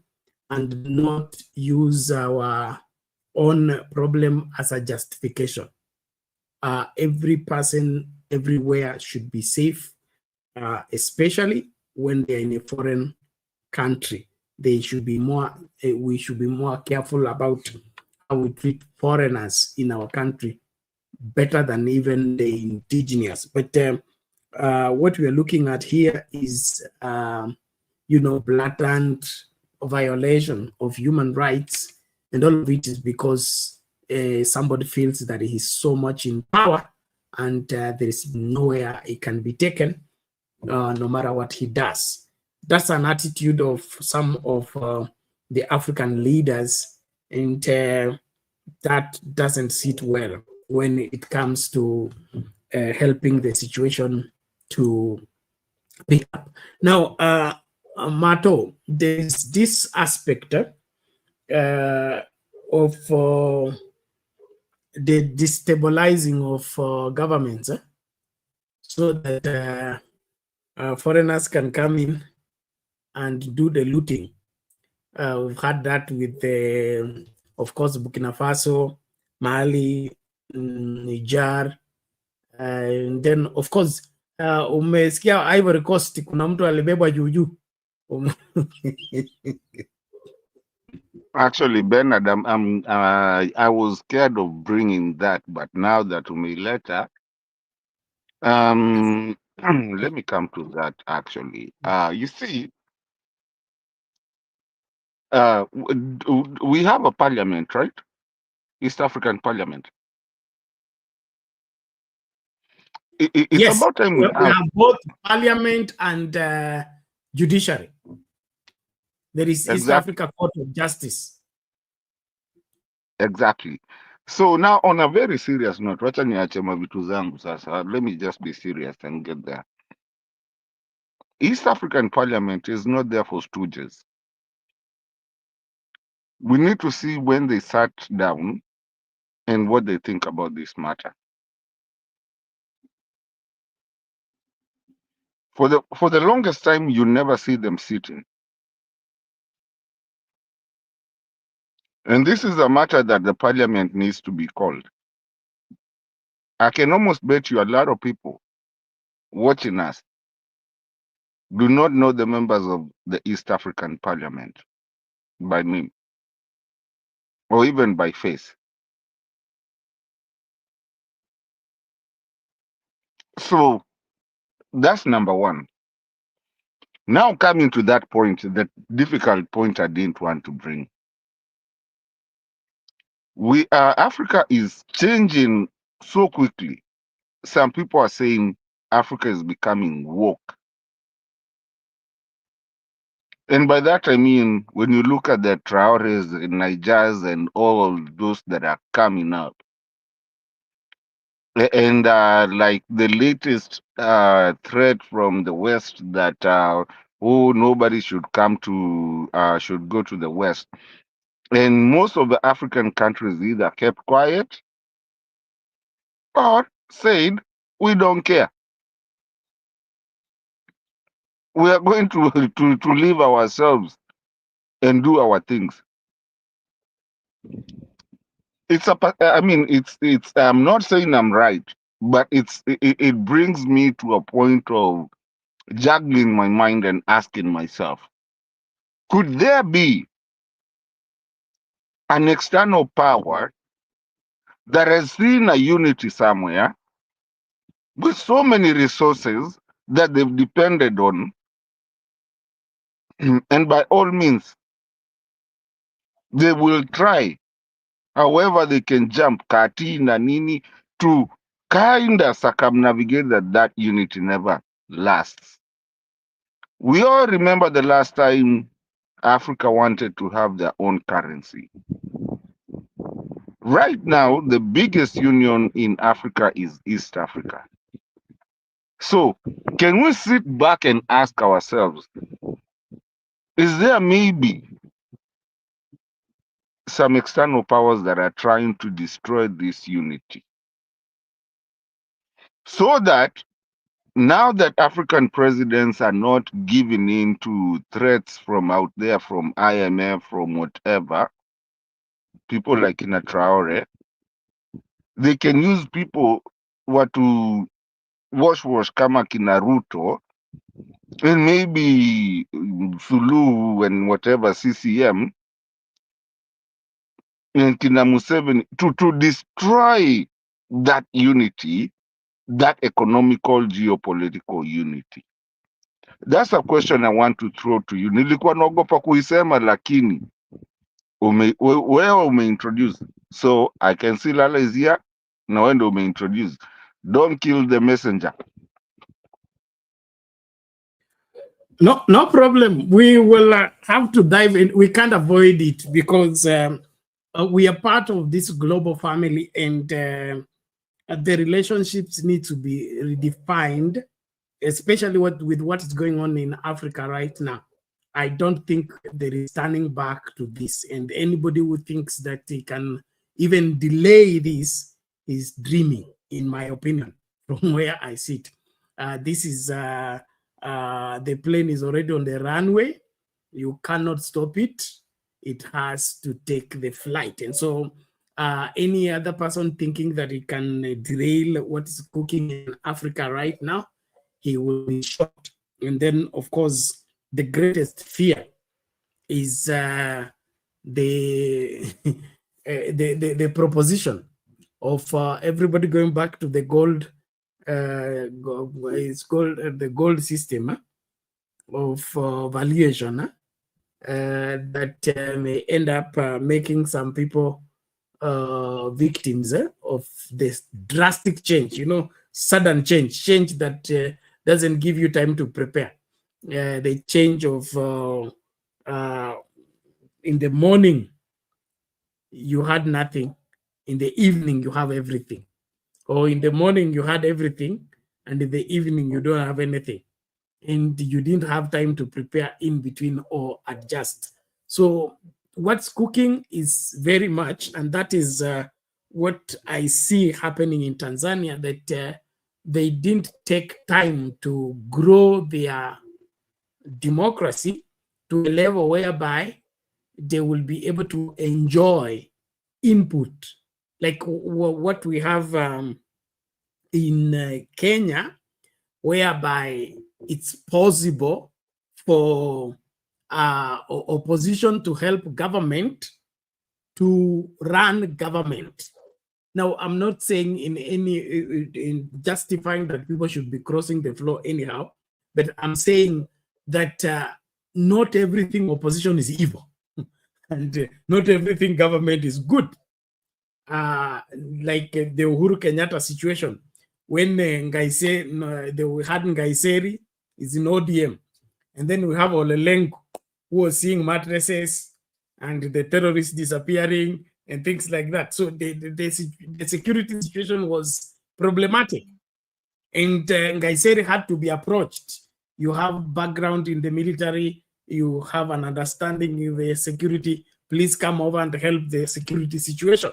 S2: and not use our own problem as a justification. Every person everywhere should be safe, especially when they're in a foreign country. They should be more, we should be more careful about how we treat foreigners in our country, better than even the indigenous. But what we are looking at here is, blatant violation of human rights, and all of it is because somebody feels that he's so much in power and there is nowhere he can be taken, no matter what he does. That's an attitude of some of the African leaders, and that doesn't sit well when it comes to helping the situation to pick up. Now, Mato, there's this aspect of the destabilizing of governments, so that foreigners can come in and do the looting. We've had that with, of course, Burkina Faso, Mali, Niger, and then, of course, umesikia Ivory Coast kuna mtu alibebwa juju.
S11: Actually, Bernard, I was scared of bringing that, but now that umeileta, let me come to that actually. You see, we have a parliament, right? East African Parliament. It's
S2: yes,
S11: about time
S2: we have both parliament and judiciary. There is East Africa Court of Justice.
S11: Exactly. So now, on a very serious note, wacha niache mavitu zangu sasa. Let me just be serious and get there. East African Parliament is not there for stooges. We need to see when they sat down and what they think about this matter. For the longest time, you never see them sitting. And this is a matter that the parliament needs to be called. I can almost bet you a lot of people watching us do not know the members of the East African Parliament by name or even by face. So that's number one. Now coming to that point, the difficult point I didn't want to bring. Africa is changing so quickly. Some people are saying Africa is becoming woke. And by that I mean, when you look at the Traores, Nigers, and all those that are coming up, and like the latest threat from the West that nobody should come to should go to the West, and most of the African countries either kept quiet or said we don't care. We are going to live ourselves and do our things. I'm not saying I'm right, but it brings me to a point of juggling my mind and asking myself, could there be an external power that has seen a unity somewhere with so many resources that they've depended on, and by all means, they will try however they can jump kati na nini to kind of circumnavigate that unity never lasts. We all remember the last time Africa wanted to have their own currency. Right now, the biggest union in Africa is East Africa. So, can we sit back and ask ourselves, is there maybe some external powers that are trying to destroy this unity? So that now that African presidents are not giving in to threats from out there, from IMF, from whatever, people like Ina Traore, they can use people watu wash kama kina Ruto and maybe Suluhu and whatever CCM and kina Museveni to destroy that unity, that economical geopolitical unity. That's a question I want to throw to you. Nilikuwa naogopa kuisema lakini wewe umeintroduce. So I can see Lala is here. Na wewe ndio umeintroduce. Don't kill the messenger.
S2: No problem. We will have to dive in. We can't avoid it because we are part of this global family, and the relationships need to be redefined, especially with what is going on in Africa right now. I don't think there is turning back to this, and anybody who thinks that he can even delay this is dreaming, in my opinion, from where I sit. This is the plane is already on the runway. You cannot stop it. It has to take the flight. And so any other person thinking that he can derail what is cooking in Africa right now, he will be shot. And then, of course, the greatest fear is the proposition of everybody going back to the gold. It's called the gold system of valuation that may end up making some people victims of this drastic change, sudden change that doesn't give you time to prepare. The change of in the morning you had nothing, in the evening you have everything. Or in the morning you had everything, and in the evening you don't have anything. And you didn't have time to prepare in between or adjust. So what's cooking is very much, and that is what I see happening in Tanzania, that they didn't take time to grow their democracy to a level whereby they will be able to enjoy input like what we have in Kenya, whereby it's possible for opposition to help government to run government. Now, I'm not saying in justifying that people should be crossing the floor anyhow, but I'm saying that not everything opposition is evil, and not everything government is good. Like the Uhuru Kenyatta situation, when they had Ngaiseri is in ODM, and then we have Olelengu who was seeing mattresses and the terrorists disappearing and things like that. So the security situation was problematic, and Ngaiseri had to be approached. You have background in the military, you have an understanding in the security, please come over and help the security situation.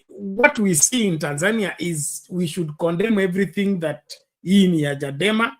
S2: What we see in Tanzania is we should condemn everything that hii ni ya Chadema,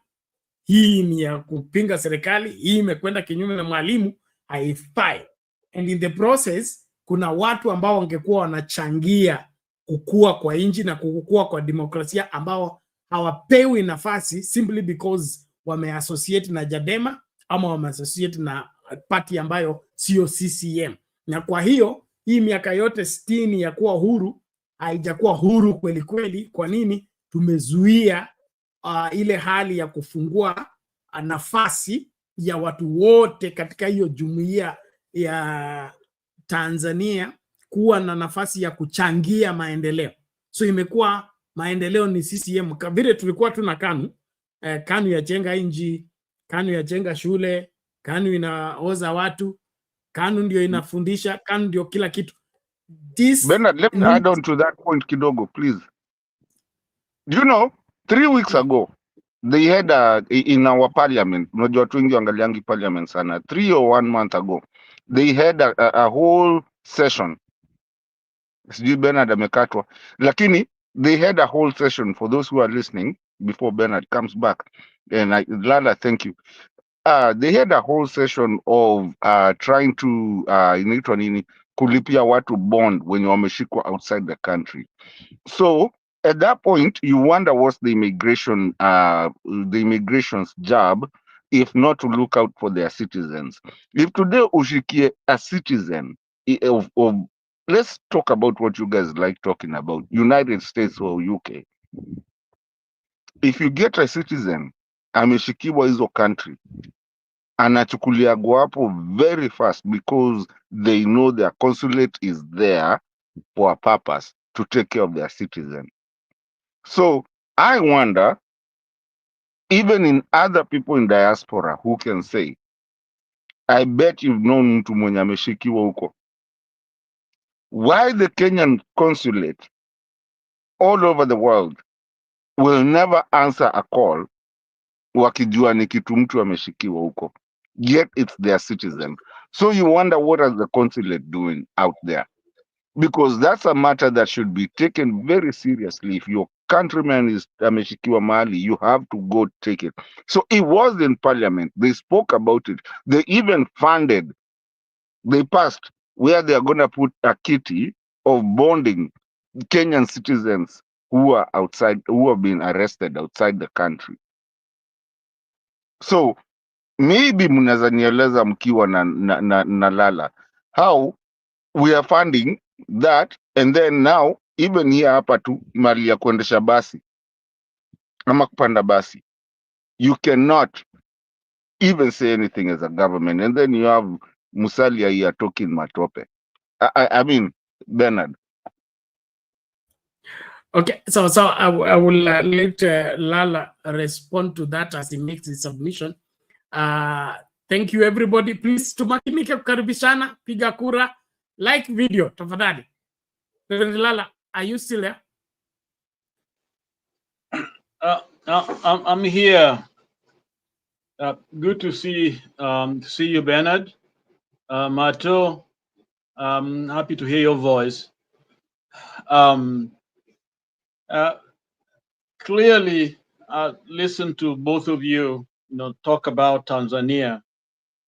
S2: hii ni ya kupinga serikali, hii imekwenda kinyume na mwalimu, haifai. And in the process, kuna watu ambao wangekuwa wanachangia kukua kwa nchi na kukua kwa demokrasia ambao hawapewi nafasi simply because wameassociate na Chadema ama wameassociate na party ambayo sio CCM. Na kwa hiyo hii miaka yote 60 ya kuwa huru haijakuwa huru kweli kweli. Kwa nini? Tumezuia ile hali ya kufungua nafasi ya watu wote katika hiyo jumuiya ya Tanzania kuwa na nafasi ya kuchangia maendeleo. So imekuwa maendeleo ni CCM. Vile tulikuwa tuna KANU, KANU yajenga inji, KANU yajenga shule, KANU inaoza watu, KANU ndio inafundisha, KANU ndio kila kitu.
S11: Bernard, let me add on to that point kidogo, please. You know, 3 weeks ago, they had in our parliament, unajua watu wengi waangaliangi parliament sana, 3 or 1 month ago, they had a whole session. Sijui Bernard amekatwa, lakini they had a whole session for those who are listening before Bernard comes back. And Lala, thank you. They had a whole session of trying to inaitwa nini, kulipia watu bond when wameshikwa outside the country. So at that point, you wonder what's the immigration's job, if not to look out for their citizens. If today ushikie a citizen of let's talk about what you guys like talking about, United States or UK. If you get a citizen ameshikiwa hizo country, anachukuliagwa hapo very fast because they know their consulate is there for a purpose, to take care of their citizen. So I wonder, even in other people in diaspora who can say, I bet you've known mtu mwenye ameshikiwa huko. Why the Kenyan consulate all over the world will never answer a call wakijua ni kitu mtu ameshikiwa huko, yet it's their citizen. So you wonder, what are the consulate doing out there? Because that's a matter that should be taken very seriously. If your countryman is ameshikiwa mahali, you have to go take it. So it was in parliament. They spoke about it. They even funded, they passed where they are going to put a kitty of bonding Kenyan citizens who are outside, who have been arrested outside the country. So maybe mnaweza nieleza mkiwa na Lala, how we are funding that, and then now even here hapa tu mali ya kuendesha basi ama kupanda basi, you cannot even say anything as a government, and then you have Musalia here talking matope. I mean, Bernard.
S2: Okay, so I will let Lala respond to that as he makes his submission. Thank you everybody. Please tumakinike kukaribishana, piga kura, like video tafadhali. Reverend Lala, are you still there?
S13: I'm here. Good to see you, Bernard. Mato, happy to hear your voice. Clearly, listen to both of you, talk about Tanzania.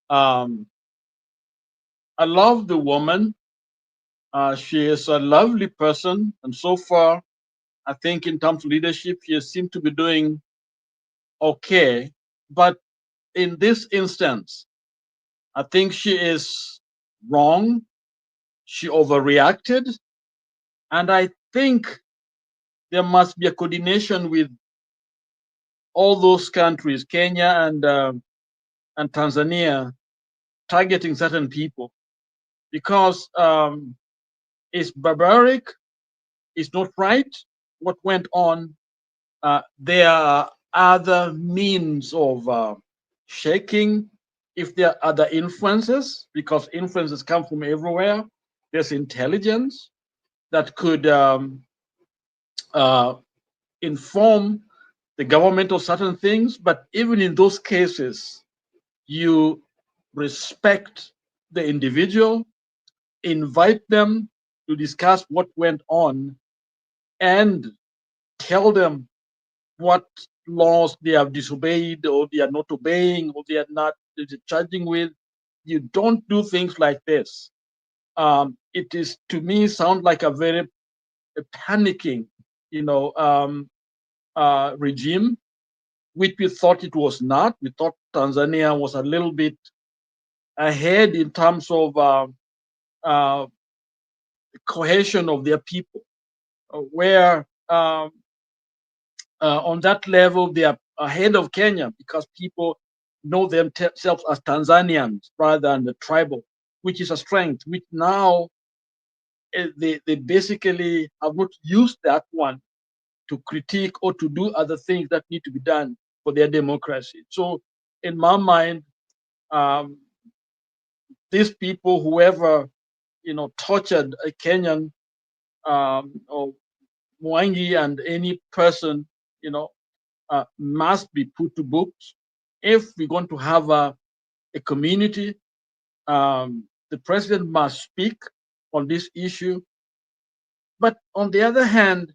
S13: I love the woman. She is a lovely person, and so far, I think in terms of leadership, she seems to be doing okay. But in this instance, I think she is wrong. She overreacted, and I think there must be a coordination with all those countries, Kenya and Tanzania, targeting certain people, because it's barbaric, it's not right what went on. There are other means of shaking, if there are other influences, because influences come from everywhere. There's intelligence that could inform the government of certain things, but even in those cases, you respect the individual, invite them to discuss what went on, and tell them what laws they have disobeyed, or they are not obeying, or they are not charging with. You don't do things like this. It is, to me, sound like a very panicking, regime, which we thought it was not. We thought Tanzania was a little bit ahead in terms of cohesion of their people. where on that level they are ahead of Kenya because people know themselves as Tanzanians rather than the tribal, which is a strength, which now they basically have not used that one to critique or to do other things that need to be done for their democracy. So in my mind, these people, whoever, tortured a Kenyan or Mwangi and any person, must be put to books. If we're going to have a community, the president must speak on this issue. But on the other hand,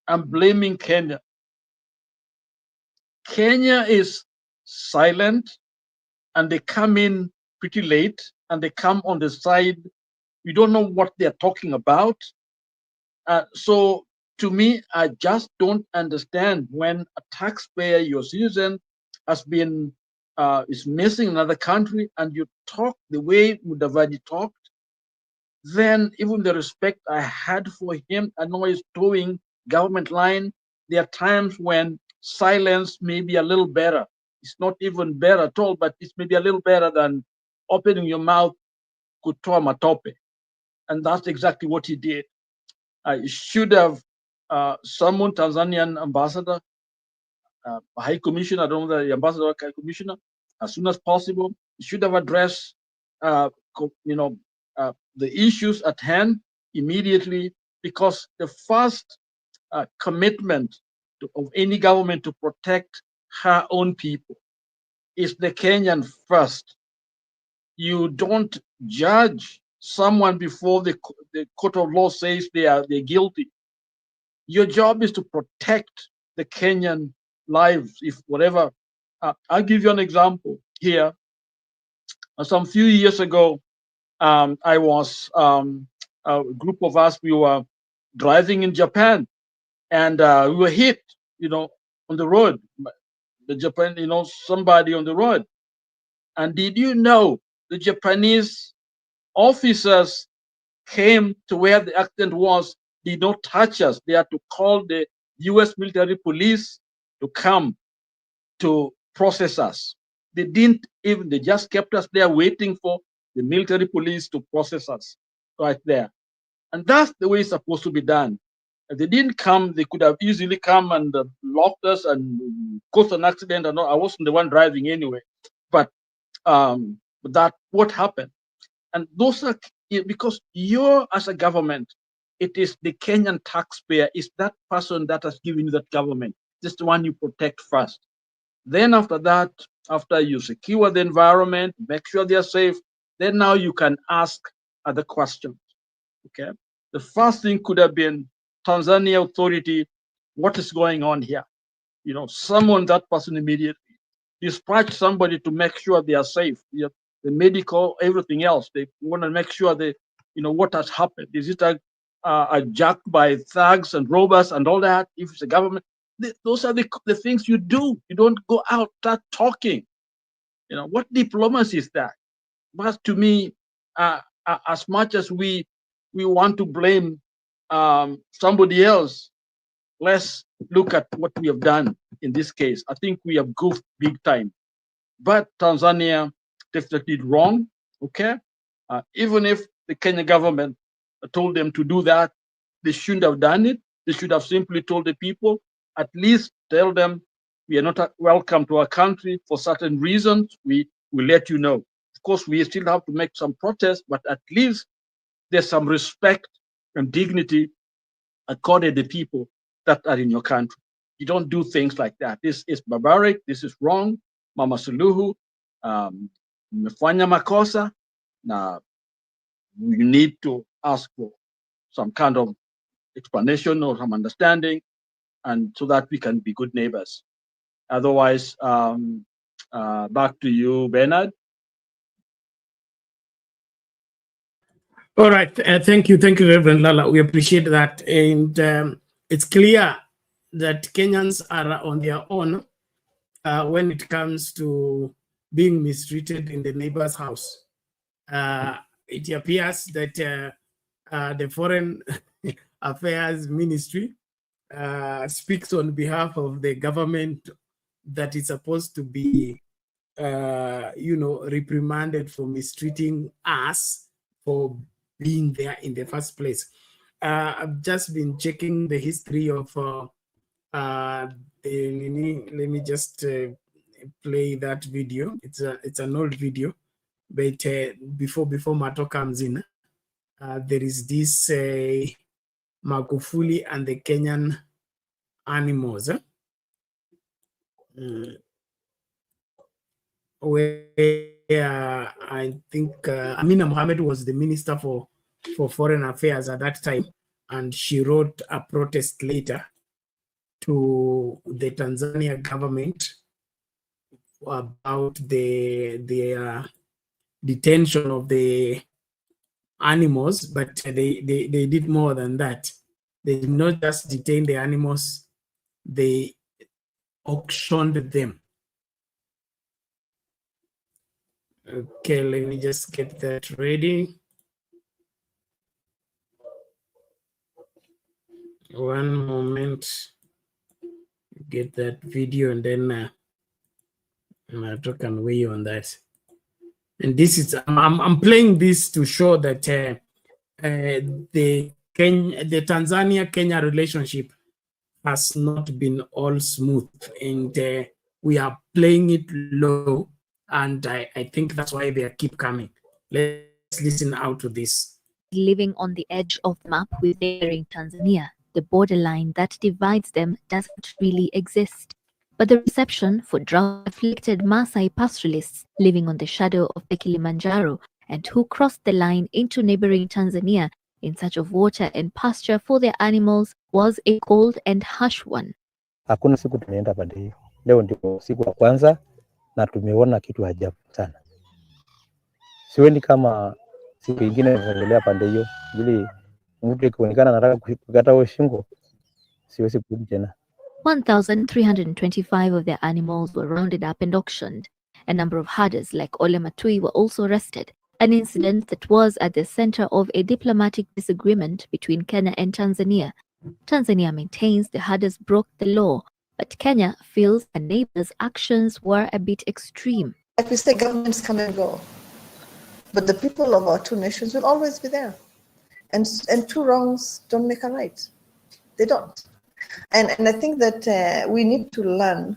S13: I'm blaming Kenya. Kenya is silent and they come in pretty late and they come on the side. We don't know what they're talking about. So to me, I just don't understand when a taxpayer, your citizen, has been is missing in another country, and you talk the way Mudavadi talked. Then even the respect I had for him, I know he's towing government line. There are times when silence may be a little better. It's not even better at all, but it's maybe a little better than opening your mouth kutoa matope. And that's exactly what he did. I should have summoned Tanzanian ambassador, High Commissioner, I don't know the ambassador or High Commissioner, as soon as possible. He should have addressed, the issues at hand immediately, because the first commitment of any government to protect her own people is the Kenyan first. You don't judge someone before the court of law says they're guilty. Your job is to protect the Kenyan lives, if whatever. I'll give you an example here. Some few years ago, I was, a group of us, we were driving in Japan, and we were hit, on the road. The Japan, somebody on the road. And did you know the Japanese officers came to where the accident was, did not touch us. They had to call the US military police to come to process us. They didn't even, they just kept us there waiting for the military police to process us right there. And that's the way it's supposed to be done. If they didn't come, they could have easily come and locked us and caused an accident. And I wasn't the one driving anyway. But that what happened. And those are because you're, as a government, it is the Kenyan taxpayer, is that person that has given you that government. Just the one you protect first. Then after that, after you secure the environment, make sure they're safe, then now you can ask other questions. Okay. The first thing could have been Tanzania authority, what is going on here? Summon that person immediately. Dispatch somebody to make sure they are safe. The medical, everything else. They want to make sure they, what has happened. Is it a jack by thugs and robbers and all that? If it's a government, those are the things you do. You don't go out, start talking. What diplomacy is that? But to me, as much as we want to blame somebody else, let's look at what we have done in this case. I think we have goofed big time. But Tanzania definitely did wrong, okay? Even if the Kenya government told them to do that, they shouldn't have done it. They should have simply told the people, at least tell them, we are not welcome to our country for certain reasons. We will let you know. Of course, we still have to make some protests, but at least there's some respect and dignity accorded to the people that are in your country. You don't do things like that. This is barbaric. This is wrong. Mama Suluhu, mmefanya makosa, na you need to ask for some kind of explanation or some understanding, and so that we can be good neighbors. Otherwise, back to you, Bernard.
S2: All right. Thank you, Reverend Lala. We appreciate that. And it's clear that Kenyans are on their own when it comes to being mistreated in the neighbor's house. It appears that the foreign Affairs Ministry speaks on behalf of the government that is supposed to be, reprimanded for mistreating us for being there in the first place. I've just been checking the history of let me just play that video. It's an old video, but before Mato comes in, there is this Magufuli and the Kenyan animals, where I think Amina Mohammed was the Minister for Foreign Affairs at that time, and she wrote a protest letter to the Tanzania government about the detention of the animals, but they did more than that. They did not just detain the animals, they auctioned them. Okay, let me just get that ready. One moment. Get that video, and then I'll talk and weigh on that. And this is I'm playing this to show that the Tanzania-Kenya relationship has not been all smooth, and we are playing it low, and I think that's why they keep coming. Let's listen out to this.
S14: Living on the edge of the map with neighboring Tanzania, the borderline that divides them doesn't really exist. But the reception for drought-afflicted Maasai pastoralists living on the shadow of the Kilimanjaro and who crossed the line into neighboring Tanzania in search of water and pasture for their animals was a cold and harsh one.
S15: Hakuna siku tumeenda pande hiyo. Leo ndio siku ya kwanza na tumeona kitu ajabu sana. Siweni kama siku nyingine naendelea pande hiyo ili mtu ikionekana anataka kukata shingo siwezi kurudi tena.
S14: 1,325 of their animals were rounded up and auctioned. A number of herders like Ole Matui were also arrested, an incident that was at the center of a diplomatic disagreement between Kenya and Tanzania. Tanzania maintains the herders broke the law, but Kenya feels her neighbors' actions were a bit extreme.
S16: Like we say, governments come and go, but the people of our two nations will always be there. And two wrongs don't make a right. They don't. And I think that we need to learn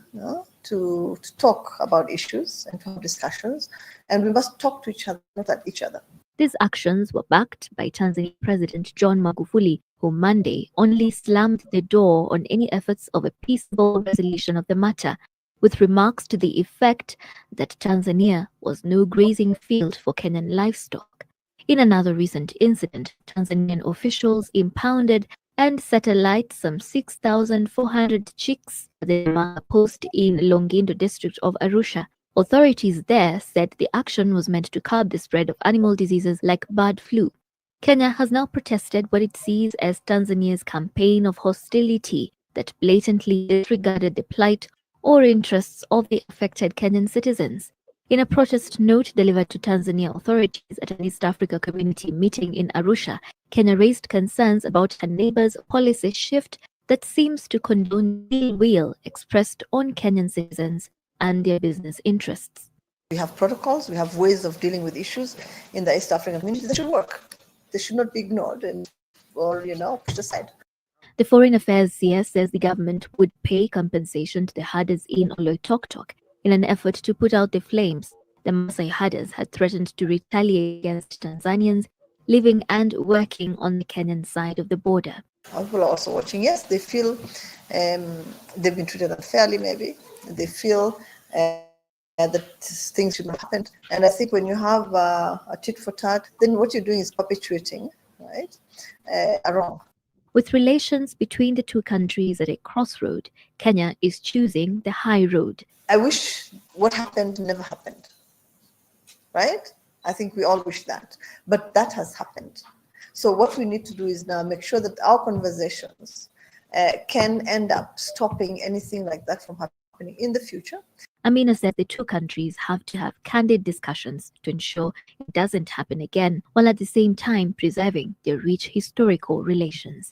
S16: to talk about issues and to have discussions, and we must talk to each other, not at each other.
S14: These actions were backed by Tanzania President John Magufuli, who Monday only slammed the door on any efforts of a peaceable resolution of the matter, with remarks to the effect that Tanzania was no grazing field for Kenyan livestock. In another recent incident, Tanzanian officials impounded and set alight some 6,400 chicks at the Manga post in Longindo district of Arusha. Authorities there said the action was meant to curb the spread of animal diseases like bird flu. Kenya has now protested what it sees as Tanzania's campaign of hostility that blatantly disregarded the plight or interests of the affected Kenyan citizens. In a protest note delivered to Tanzania authorities at an East Africa community meeting in Arusha, Kenya raised concerns about her neighbor's policy shift that seems to condone ill will expressed on Kenyan citizens and their business interests.
S16: We have protocols, we have ways of dealing with issues in the East African community that should work. They should not be ignored or pushed aside.
S14: The Foreign Affairs CS says the government would pay compensation to the herders in Oloitoktok in an effort to put out the flames. The Maasai herders had threatened to retaliate against Tanzanians living and working on the Kenyan side of the border.
S16: People are also watching. Yes, they feel they've been treated unfairly, maybe. They feel that things should not happen. And I think when you have a tit for tat, then what you're doing is perpetuating, right, a wrong.
S14: With relations between the two countries at a crossroad, Kenya is choosing the high road.
S16: I wish what happened never happened, right? I think we all wish that, but that has happened. So what we need to do is now make sure that our conversations can end up stopping anything like that from happening in the future.
S14: Amina said the two countries have to have candid discussions to ensure it doesn't happen again, while at the same time preserving their rich historical relations.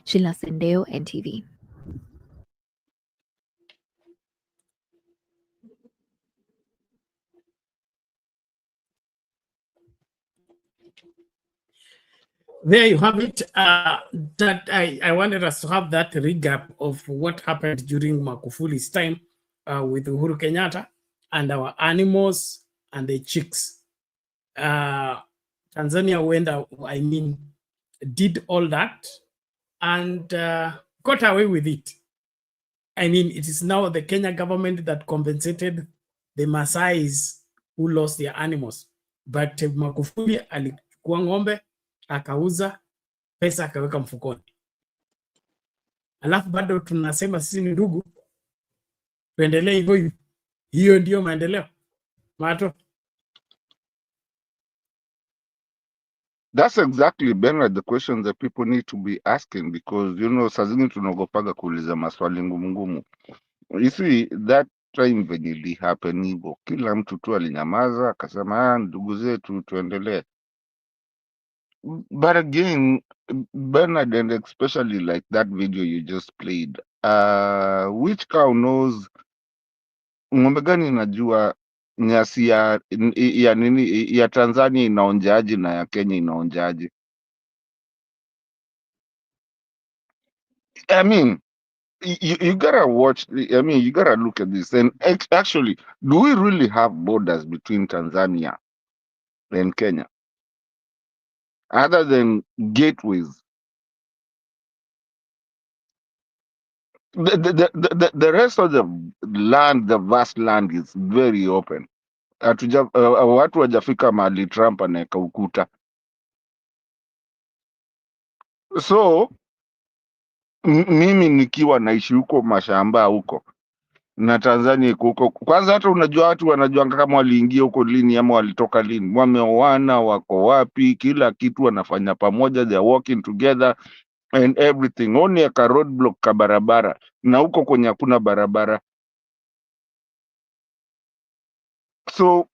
S14: Sheila Sendeo, NTV.
S2: There you have it. That I wanted us to have that recap of what happened during Magufuli's time with Uhuru Kenyatta and our animals and the chicks. Tanzania did all that and got away with it. It is now the Kenya government that compensated the Maasais who lost their animals. But Magufuli alichukua ng'ombe, akauza, pesa akaweka mfukoni. Alafu bado tunasema sisi ni ndugu, tuendelee hivyo hivyo. Hiyo ndio maendeleo. Mato.
S11: That's exactly, Bernard, the questions that people need to be asking because, saa zingine tunaogopaga kuuliza maswali ngumu. You see, that time venye ili happen hivyo, kila mtu tu alinyamaza, akasema, ndugu zetu tuendelee. But again, Bernard, and especially like that video you just played, which cow knows, ng'ombe gani inajua nyasi ya Tanzania inaonjaje na ya Kenya inaonjaje? You gotta watch, you gotta look at this. And actually, do we really have borders between Tanzania and Kenya? Other than gateways? The rest of the land, the vast land is very open. Watu wajafika mahali Trump anaweka ukuta. So, mimi nikiwa naishi huko mashamba huko na Tanzania iko huko. Kwanza hata unajua watu wanajuanga kama waliingia huko lini ama walitoka lini, wameoana, wako wapi, kila kitu wanafanya pamoja, they are working together and everything. Only a roadblock ka barabara na huko kwenye hakuna barabara. So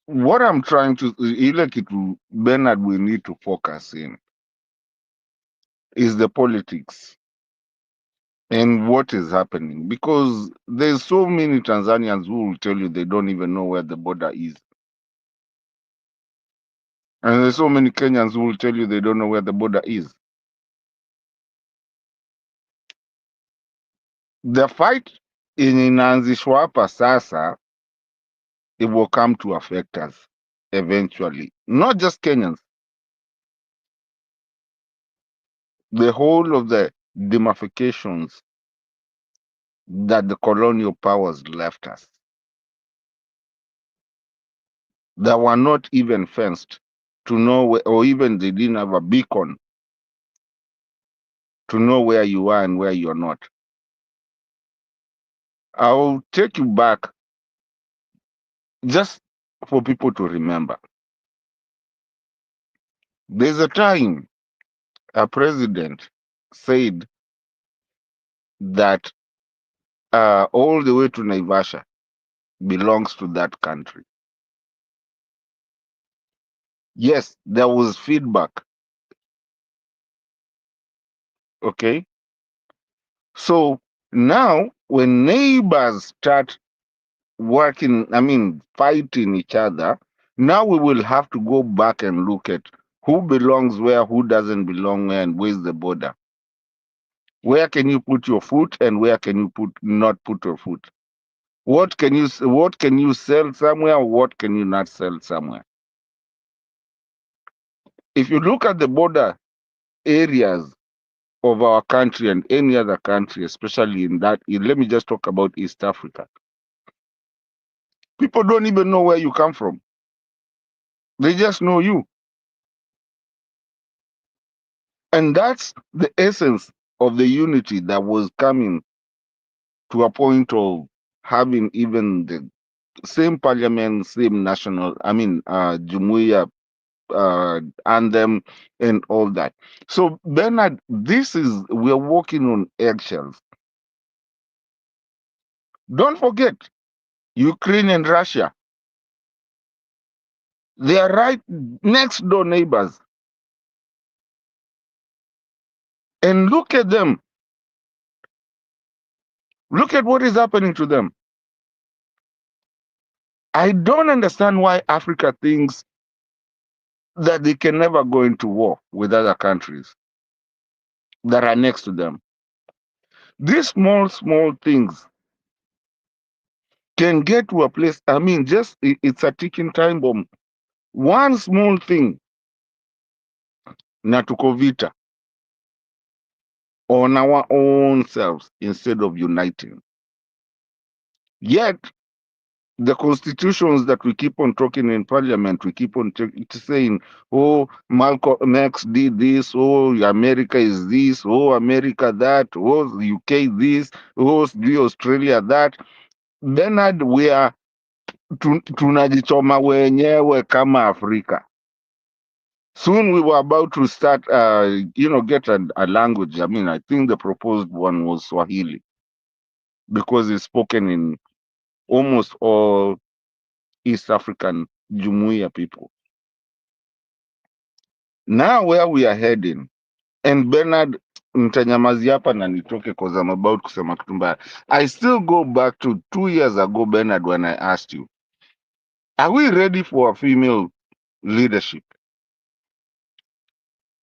S11: what I'm trying to, ile kitu Bernard, we need to focus in is the politics and what is happening, because there's so many Tanzanians who will tell you they don't even know where the border is. And there's so many Kenyans who will tell you they don't know where the border is. The fight inaanzishwa hapa sasa, it will come to affect us eventually. Not just Kenyans. The whole of the demarcations that the colonial powers left us, that were not even fenced to know where, or even they didn't have a beacon to know where you are and where you're not. I'll take you back just for people to remember. There's a time a president said that all the way to Naivasha belongs to that country. Yes, there was feedback. Okay. So now when neighbors start fighting each other, now we will have to go back and look at who belongs where, who doesn't belong where, and where's the border. Where can you put your foot and where can you not put your foot? What can you sell somewhere, or what can you not sell somewhere? If you look at the border areas of our country and any other country, especially let me just talk about East Africa. People don't even know where you come from. They just know you. And that's the essence of the unity that was coming to a point of having even the same parliament, same national, Jumuiya anthem and all that. So Bernard, we're walking on eggshells. Don't forget, Ukraine and Russia, they are right next door neighbors. And look at them. Look at what is happening to them. I don't understand why Africa thinks that they can never go into war with other countries that are next to them. These small things can get to a place. I mean, it's a ticking time bomb. One small thing, na tuko vita on our own selves instead of uniting. Yet, the constitutions that we keep on talking in parliament, we keep on saying, oh, Malcolm X did this, oh, America is this, oh, America that, oh, UK this, oh, Australia that. Bernard, we are tunajichoma wenyewe kama Africa. Soon we were about to start, get a language. I mean, I think the proposed one was Swahili because it's spoken in almost all East African Jumuiya people. Now where we are heading, and Bernard, mtanyamazi hapa na nitoke because I'm about kusema kitu mbaya. I still go back to 2 years ago, Bernard, when I asked you, are we ready for a female leadership?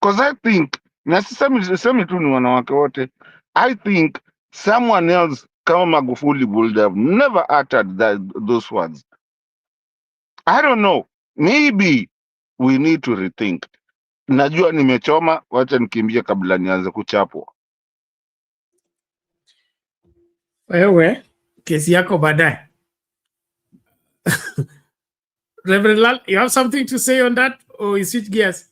S11: Because I think, na sisemi tu ni wanawake wote, I think someone else kama Magufuli would have never uttered those words. I don't know. Maybe we need to rethink. Najua nimechoma, wacha nikimbie kabla nianze kuchapwa.
S2: Wewe kesi yako baadaye. Reverend Lal, you have something to say on that, or you switch gears?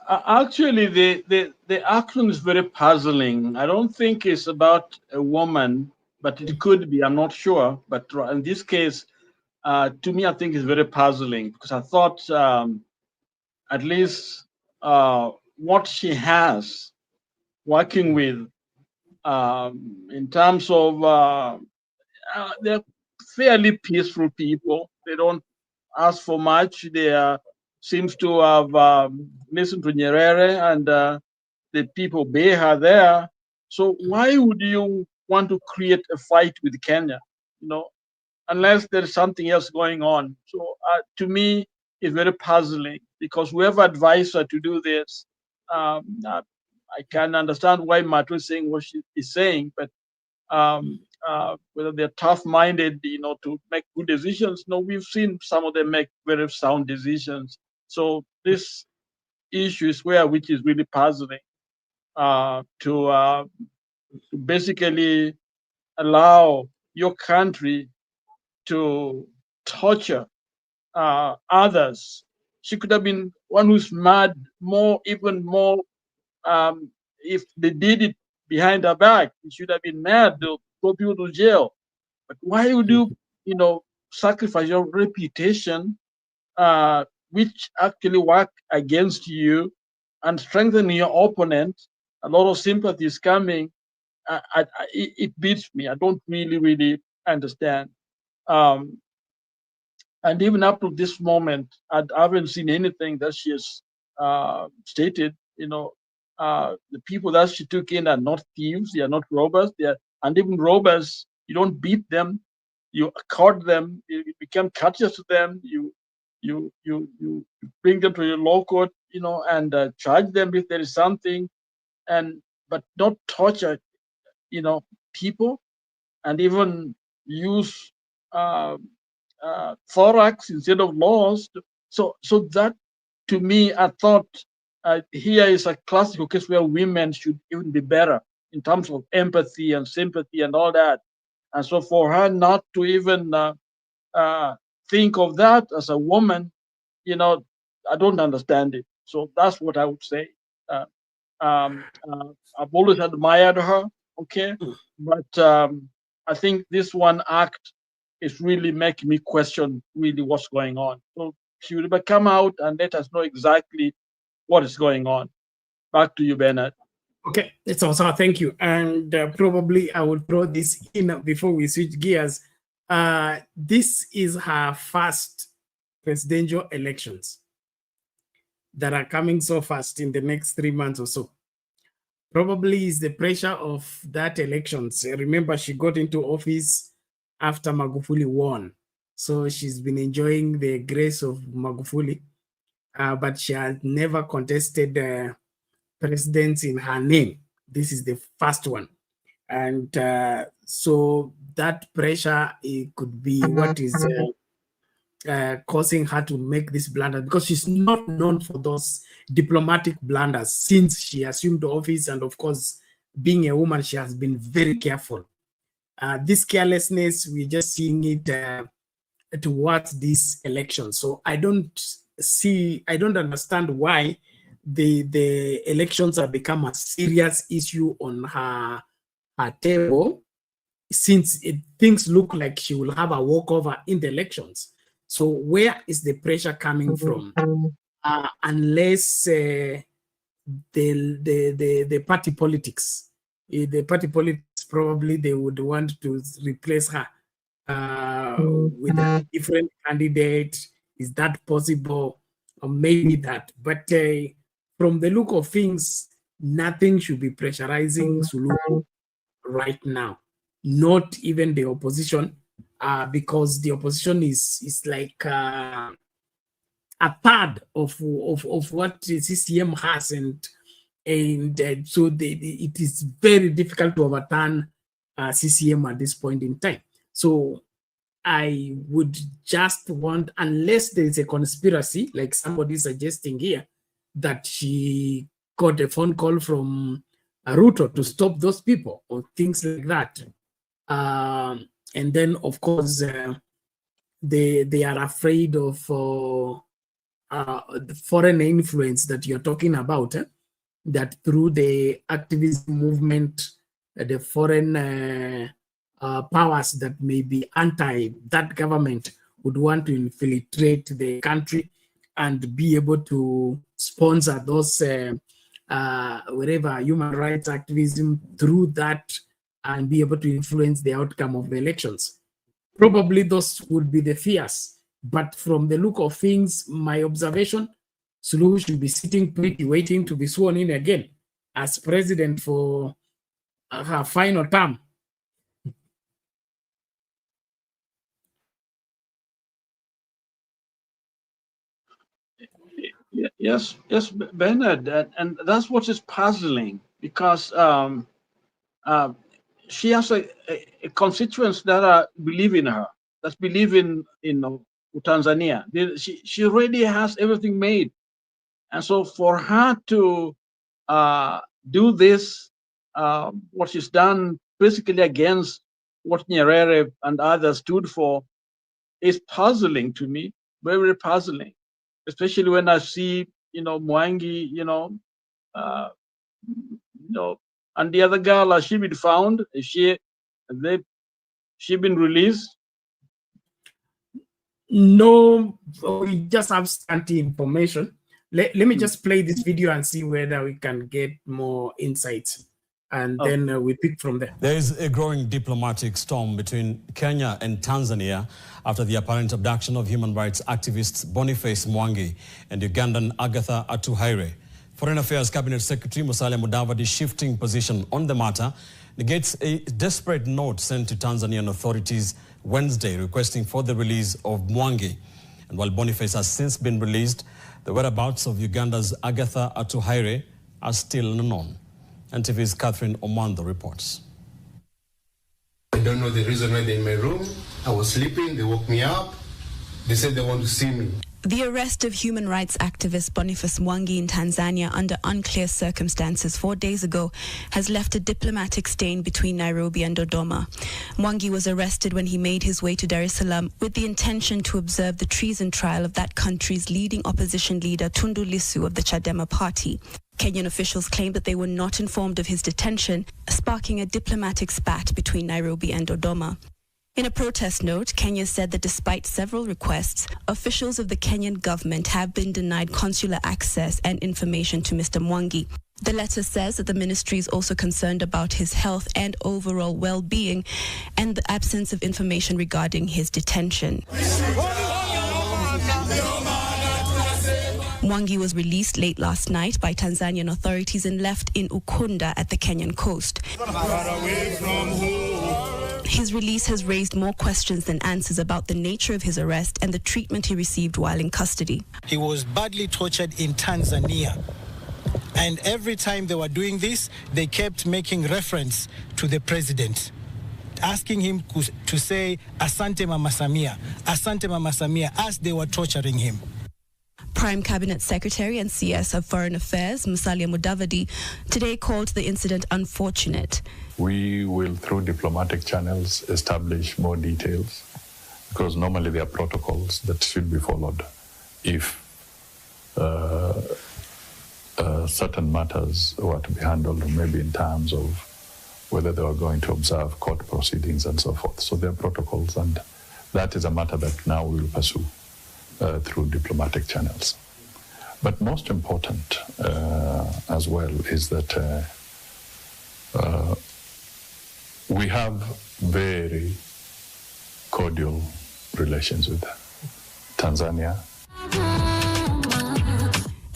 S13: Actually, the action is very puzzling. I don't think it's about a woman, but it could be. I'm not sure. But in this case, to me, I think it's very puzzling because I thought at least what she has working with in terms of they're fairly peaceful people. They don't ask for much. They seems to have listened to Nyerere and the people obey her there. So why would you want to create a fight with Kenya? Unless there's something else going on. So to me, it's very puzzling because whoever advised her to do this, I can understand why Matu is saying what she is saying, but whether they're tough-minded, to make good decisions. No, we've seen some of them make very sound decisions. So this issue is which is really puzzling to basically allow your country to torture others. She could have been one who's mad, even more. If they did it behind her back, she should have been mad to go people to jail. But why would you, sacrifice your reputation, which actually work against you, and strengthen your opponent? A lot of sympathy is coming. It beats me. I don't really understand. And even up to this moment, I haven't seen anything that she has stated. The people that she took in are not thieves. They are not robbers. And even robbers, you don't beat them. You accord them. You become courteous to them. You bring them to your law court, and charge them if there is something, but not torture, people, and even use thorax instead of laws. So that, to me, I thought here is a classical case where women should even be better in terms of empathy and sympathy and all that. And so for her not to even think of that as a woman, I don't understand it. So that's what I would say. I've always admired her, okay, but I think this one act is really making me question really what's going on. So she will come out and let us know exactly what is going on. Back to you, Bernard.
S2: Okay, it's also thank you. And probably I will throw this in before we switch gears. This is her first presidential elections. that are coming so fast in the next 3 months or so. Probably is the pressure of that elections. Remember, she got into office after Magufuli won. So she's been enjoying the grace of Magufuli, but she has never contested presidents in her name. This is the first one. And so that pressure, it could be what is causing her to make this blunder, because she's not known for those diplomatic blunders since she assumed office. And of course, being a woman, she has been very careful. This carelessness, we're just seeing it towards this election. So I don't understand why the elections have become a serious issue on her table, since things look like she will have a walkover in the elections. So where is the pressure coming from? Unless the party politics. The party politics, probably they would want to replace her with a different candidate. Is that possible? Or maybe that. But from the look of things, nothing should be pressurizing Suluhu right now. Not even the opposition, because the opposition is like a third of what CCM has, and so it is very difficult to overturn CCM at this point in time. So I would just want, unless there is a conspiracy, like somebody suggesting here, that she got a phone call from Ruto to stop those people or things like that. And then, of course, they are afraid of the foreign influence that you're talking about, that through the activism movement, the foreign powers that may be anti that government would want to infiltrate the country and be able to sponsor those whatever human rights activism through that, and be able to influence the outcome of the elections. Probably those would be the fears. But from the look of things, my observation, Suluhu should be sitting pretty, waiting to be sworn in again as president for her final term.
S13: Yes, Bernard, and that's what is puzzling, because she has a constituents that believe in her, that believe in Tanzania. She already has everything made, and so for her to do this, what she's done, basically against what Nyerere and others stood for, is puzzling to me, very, very puzzling. Especially when I see, Mwangi, and the other girl, has she been found? Has she been released?
S2: No, we just have scanty information. Let me just play this video and see whether we can get more insights, and then we pick from there.
S3: There is a growing diplomatic storm between Kenya and Tanzania after the apparent abduction of human rights activists Boniface Mwangi and Ugandan Agatha Atuhaire. Foreign Affairs Cabinet Secretary Musalia Mudavadi, shifting position on the matter, negates a desperate note sent to Tanzanian authorities Wednesday requesting for the release of Mwangi. And while Boniface has since been released, the whereabouts of Uganda's Agatha Atuhaire are still unknown. NTV's Catherine Omando reports.
S17: I don't know the reason why they're in my room. I was sleeping, they woke me up. They said they want to see me.
S18: The arrest of human rights activist Boniface Mwangi in Tanzania under unclear circumstances 4 days ago has left a diplomatic stain between Nairobi and Dodoma. Mwangi was arrested when he made his way to Dar es Salaam with the intention to observe the treason trial of that country's leading opposition leader Tundu Lissu of the Chadema party. Kenyan officials claim that they were not informed of his detention, sparking a diplomatic spat between Nairobi and Dodoma. In a protest note, Kenya said that despite several requests, officials of the Kenyan government have been denied consular access and information to Mr. Mwangi. The letter says that the ministry is also concerned about his health and overall well-being and the absence of information regarding his detention. Mwangi was released late last night by Tanzanian authorities and left in Ukunda at the Kenyan coast. His release has raised more questions than answers about the nature of his arrest and the treatment he received while in custody.
S8: He was badly tortured in Tanzania. And every time they were doing this, they kept making reference to the president, asking him to say, Asante Mama Samia, as they were torturing him.
S18: Prime Cabinet Secretary and CS of Foreign Affairs, Musalia Mudavadi, today called the incident unfortunate.
S19: We will, through diplomatic channels, establish more details, because normally there are protocols that should be followed if certain matters were to be handled, maybe in terms of whether they were going to observe court proceedings and so forth. So there are protocols, and that is a matter that now we will pursue through diplomatic channels. But most important as well is that we have very cordial relations with Tanzania.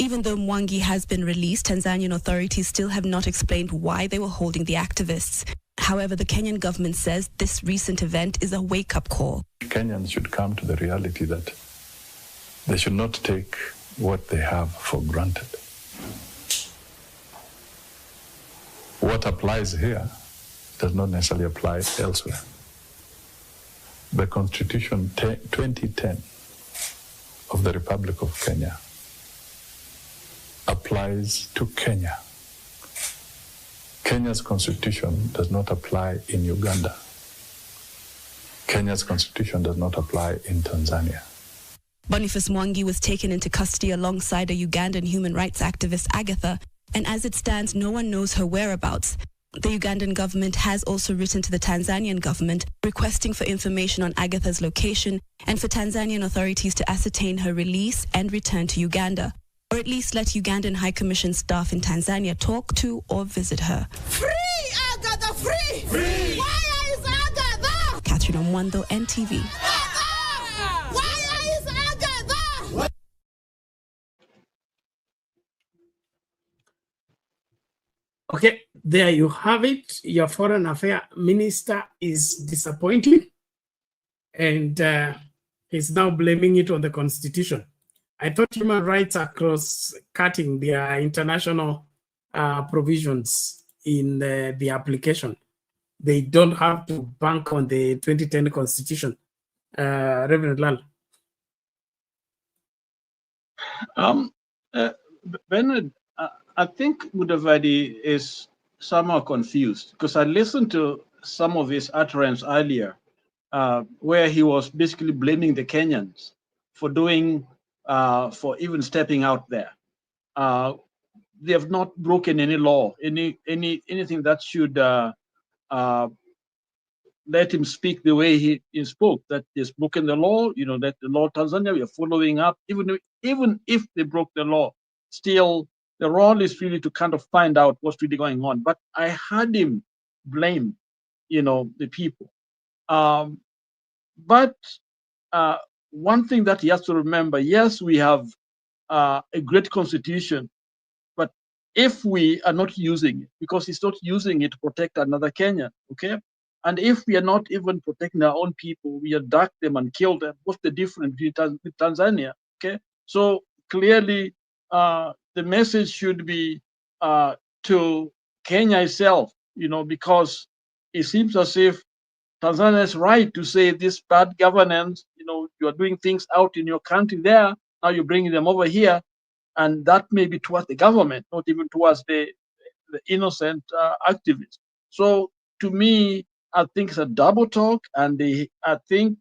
S18: Even though Mwangi has been released, Tanzanian authorities still have not explained why they were holding the activists. However, the Kenyan government says this recent event is a wake-up call.
S19: Kenyans should come to the reality that they should not take what they have for granted. What applies here does not necessarily apply elsewhere. The Constitution 2010 of the Republic of Kenya applies to Kenya. Kenya's constitution does not apply in Uganda. Kenya's constitution does not apply in Tanzania.
S18: Boniface Mwangi was taken into custody alongside a Ugandan human rights activist, Agatha, and as it stands, no one knows her whereabouts. The Ugandan government has also written to the Tanzanian government requesting for information on Agatha's location and for Tanzanian authorities to ascertain her release and return to Uganda, or at least let Ugandan High Commission staff in Tanzania talk to or visit her.
S20: Free Agatha, free! Free! Why is Agatha?
S18: Catherine Omwando, NTV.
S20: Why is Agatha?
S2: Okay, there you have it. Your foreign affairs minister is disappointed, and he's now blaming it on the constitution. I thought human rights are cross-cutting their international provisions in the application. They don't have to bank on the 2010 constitution. Reverend Lal.
S13: Bernard, I think Mudavadi is somehow confused, because I listened to some of his utterance earlier, where he was basically blaming the Kenyans for doing, for even stepping out there. They have not broken any law, anything that should let him speak the way he spoke. That he's broken the law, that the law of Tanzania, we are following up. Even if they broke the law, still the role is really to kind of find out what's really going on. But I heard him blame, the people. But one thing that he has to remember, yes, we have a great constitution, but if we are not using it, because he's not using it to protect another Kenya, okay? And if we are not even protecting our own people, we abduct them and kill them, what's the difference between Tanzania, okay? So clearly, the message should be to Kenya itself, because it seems as if Tanzania is right to say this bad governance, you are doing things out in your country there, now you're bringing them over here, and that may be towards the government, not even towards the innocent activists. So to me, I think it's a double talk, and I think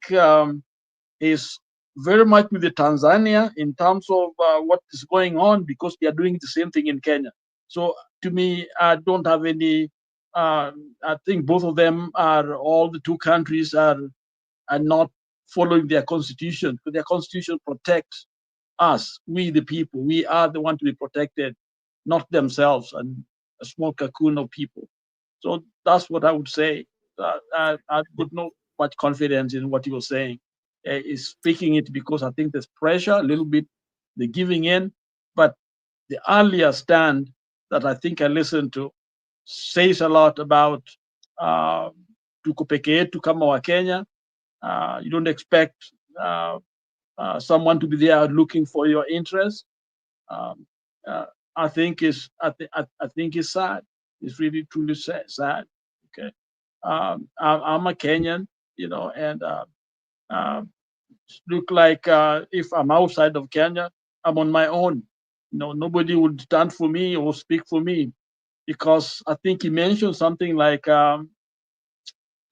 S13: is very much with the Tanzania in terms of what is going on, because they are doing the same thing in Kenya. So to me, I don't have any, I think both of them all the two countries are not following their constitution, because their constitution protects us, we the people. We are the one to be protected, not themselves and a small cocoon of people. So that's what I would say. I would not much confidence in what he was saying. He's speaking it because I think there's pressure, a little bit, the giving in, the earlier stand that I think I listened to says a lot about tuko peke yetu kama wa Kenya. You don't expect someone to be there looking for your interest. I think it's sad. It's really truly sad. Okay, I'm a Kenyan, you know, and look like if I'm outside of Kenya, I'm on my own. You know, nobody would stand for me or speak for me, because I think he mentioned something like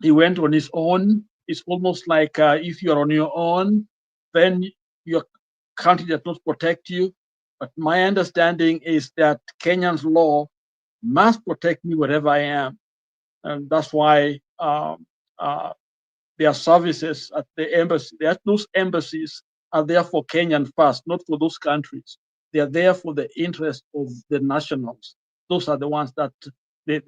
S13: he went on his own. It's almost like if you're on your own, then your country does not protect you. But my understanding is that Kenyan's law must protect me wherever I am. And that's why their services at the embassy, those embassies are there for Kenyan first, not for those countries. They are there for the interest of the nationals. Those are the ones that they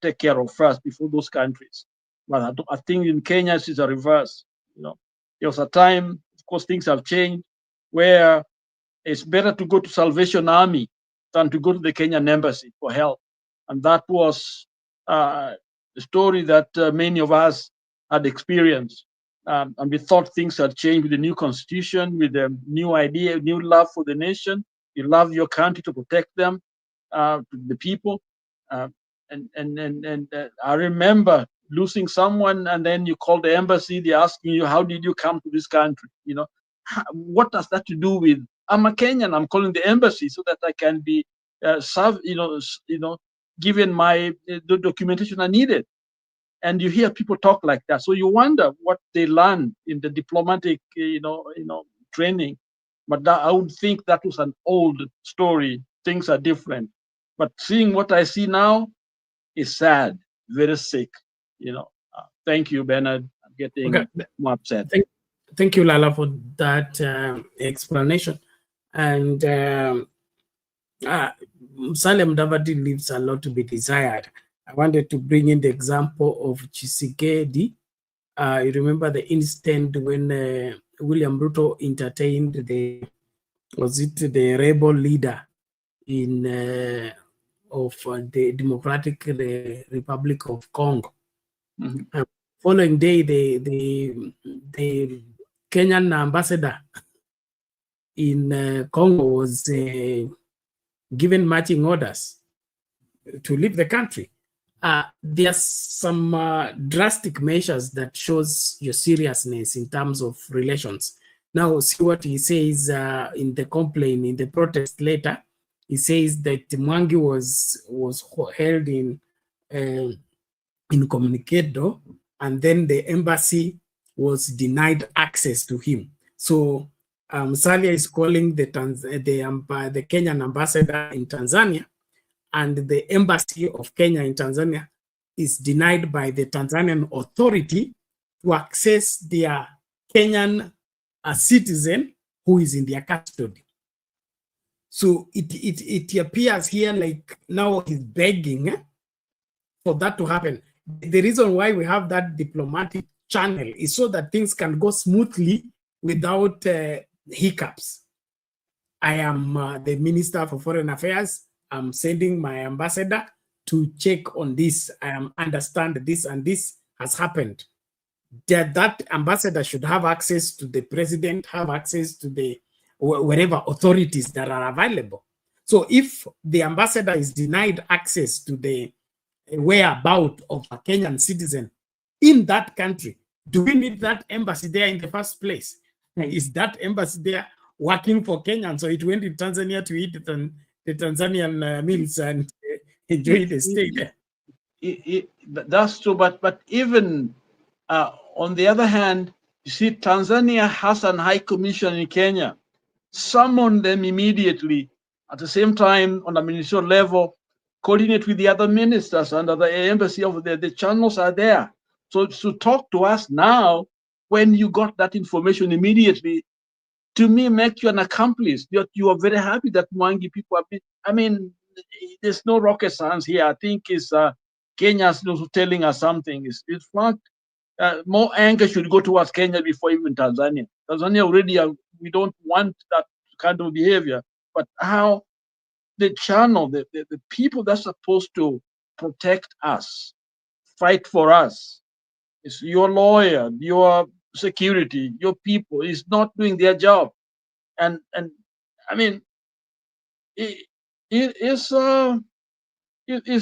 S13: take care of first before those countries. But I think in Kenya it's a reverse. You know, there was a time, of course, things have changed, where it's better to go to Salvation Army than to go to the Kenyan embassy for help. And that was the story that many of us had experienced. And we thought things had changed with the new constitution, with the new idea, new love for the nation. You love your country to protect them, to the people. And I remember losing someone, and then you call the embassy, they're asking you, how did you come to this country? You know, what does that to do with, I'm a Kenyan, I'm calling the embassy so that I can be served, given my the documentation I needed. And you hear people talk like that, so you wonder what they learned in the diplomatic, training. But that, I would think that was an old story. Things are different. But seeing what I see now is sad, very sick. Thank you, Bernard. I'm getting more upset.
S2: Thank you, Lala, for that explanation. And Musalia Mudavadi leaves a lot to be desired. I wanted to bring in the example of Chisekedi. You remember the incident when William Ruto entertained the rebel leader in of the Democratic Republic of Congo. Mm-hmm. Following day, the Kenyan ambassador in Congo was given marching orders to leave the country. There are some drastic measures that shows your seriousness in terms of relations. Now, see what he says in the complaint, in the protest letter. He says that Mwangi was held in Communicado, and then the embassy was denied access to him. So Musalia is calling the Kenyan ambassador in Tanzania, and the embassy of Kenya in Tanzania is denied by the Tanzanian authority to access their Kenyan citizen who is in their custody. So it appears here like now he's begging for that to happen. The reason why we have that diplomatic channel is so that things can go smoothly without hiccups. I am the Minister for Foreign Affairs. I'm sending my ambassador to check on this. I understand this and this has happened. That ambassador should have access to the president, have access to the wherever authorities that are available. So if the ambassador is denied access to the whereabouts of a Kenyan citizen in that country, do we need that embassy there in the first place? Is that embassy there working for Kenyans, so it went to Tanzania to eat the Tanzanian meals and enjoy the stay there?
S13: That's true, but even on the other hand, you see, Tanzania has an high commission in Kenya. Summon them immediately. At the same time, on a ministerial level, coordinate with the other ministers under the embassy of the channels are there. So to talk to us now, when you got that information immediately, to me, make you an accomplice. You are very happy that Mwangi people have been. I mean, there's no rocket science here. I think it's Kenya's telling us something. It's fact. More anger should go towards Kenya before even Tanzania. Tanzania already, we don't want that kind of behavior. But how the channel, the people that's supposed to protect us, fight for us. It's your lawyer, your security, your people is not doing their job. And I mean, it is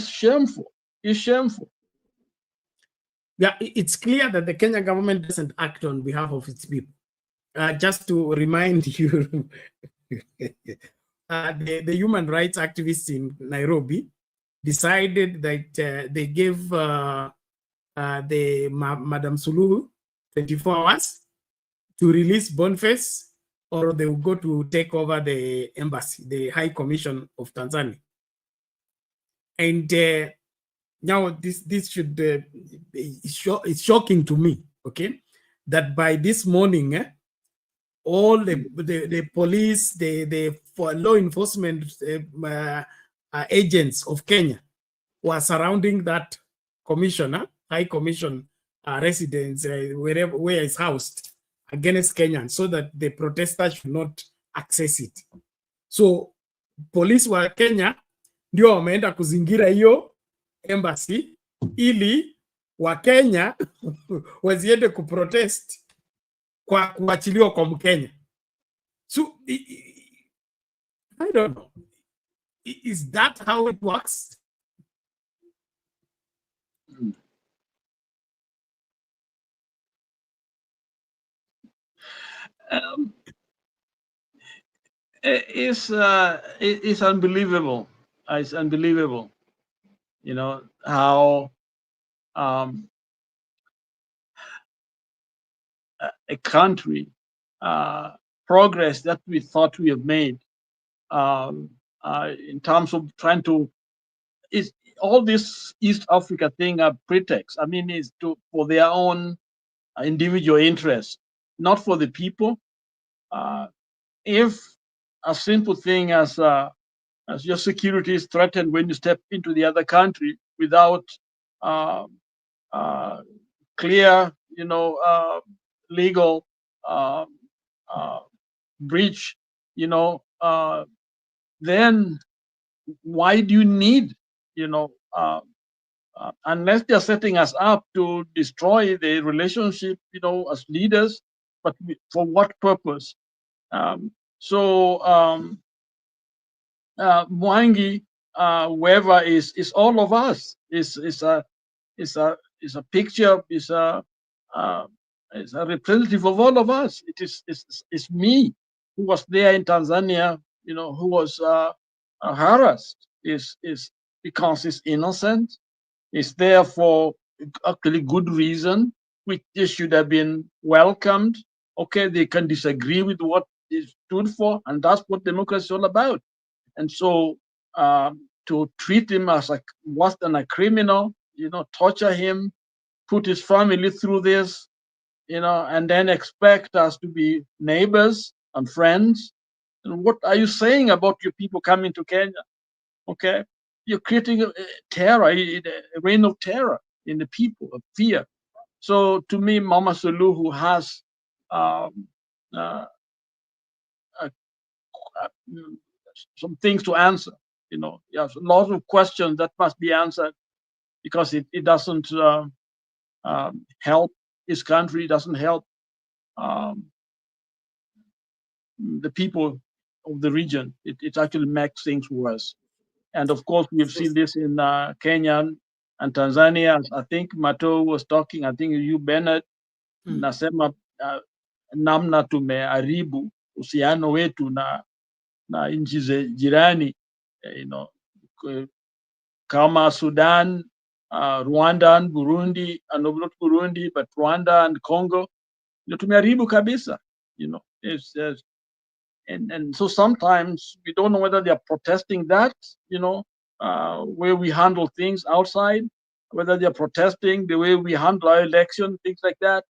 S13: shameful. It's shameful.
S2: Yeah, it's clear that the Kenyan government doesn't act on behalf of its people. Just to remind you, the human rights activists in Nairobi decided that they gave Madam Suluhu 24 hours to release Boniface, or they will go to take over the embassy, the High Commission of Tanzania. And now this should it's shocking to me, okay, that by this morning, all the police, the law enforcement agents of Kenya were surrounding that commissioner, High Commission residence, where it's housed, against Kenyans, so that the protesters should not access it. So police wa Kenya ndio wameenda kuzingira hiyo embassy ili wa Kenya waziende kuprotest kwa kuachiliwa kwa Mkenya. So I don't know. Is that how it works?
S13: It's unbelievable. It's unbelievable. You know how a country progress that we thought we have made in terms of trying to, is all this East Africa thing a pretext? I mean, is for their own individual interest, not for the people. If a simple thing as your security is threatened when you step into the other country without clear, legal breach, then why do you need, unless they're setting us up to destroy the relationship, as leaders, but for what purpose? Mwangi, whoever is all of us. Is a picture. Is a representative of all of us. It's me who was there in Tanzania, who was harassed. Is because he's innocent. Is there for actually good reason, which they should have been welcomed. Okay, they can disagree with what it stood for, and that's what democracy is all about. And so to treat him as worse than a criminal, torture him, put his family through this, and then expect us to be neighbors and friends. And what are you saying about your people coming to Kenya? Okay, you're creating a terror, a reign of terror in the people, of fear. So to me, Mama Suluhu has some things to answer. There's a lot of questions that must be answered, because it doesn't help his country, doesn't help the people of the region. It actually makes things worse. And of course, we've seen this in Kenya and Tanzania. I think Mato was talking, I think you, Bernard, nasema namna tumeharibu uhusiano wetu na nchi jirani, kama Sudan, Rwanda and Burundi, and not Burundi, but Rwanda and Congo. Tumeharibu kabisa. And so sometimes we don't know whether they are protesting that, where we handle things outside, whether they are protesting the way we handle our election, things like that,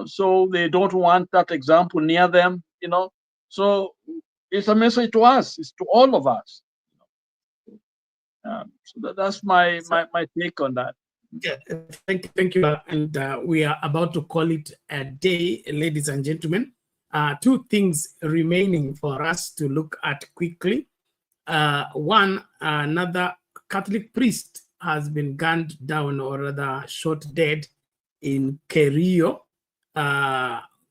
S13: so they don't want that example near them, So it's a message to us, it's to all of us. So that's my take on that.
S2: Yeah, thank you. And we are about to call it a day, ladies and gentlemen. Two things remaining for us to look at quickly. Another Catholic priest has been gunned down, or rather shot dead, in Kerio.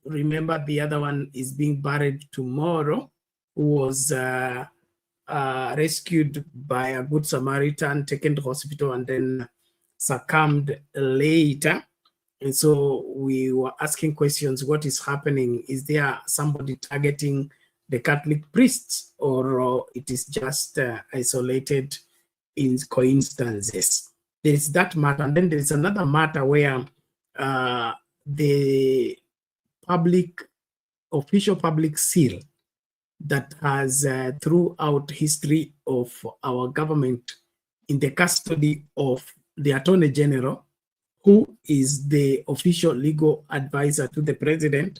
S2: Remember, the other one is being buried tomorrow, who was rescued by a good Samaritan, taken to hospital, and then succumbed later. And so we were asking questions: what is happening? Is there somebody targeting the Catholic priests, or it is just isolated in coincidences? There is that matter. And then there is another matter where the official public seal that has throughout history of our government in the custody of the Attorney General, who is the official legal advisor to the president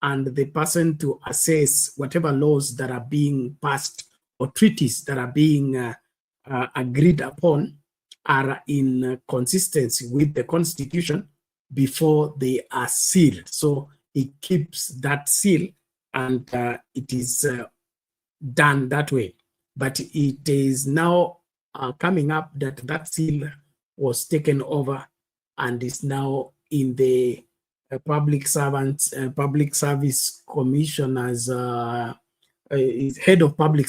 S2: and the person to assess whatever laws that are being passed or treaties that are being agreed upon are in consistency with the Constitution before they are sealed. So he keeps that seal, and it is done that way. But it is now coming up that that seal was taken over and is now in the Public Service Commissioner's head of public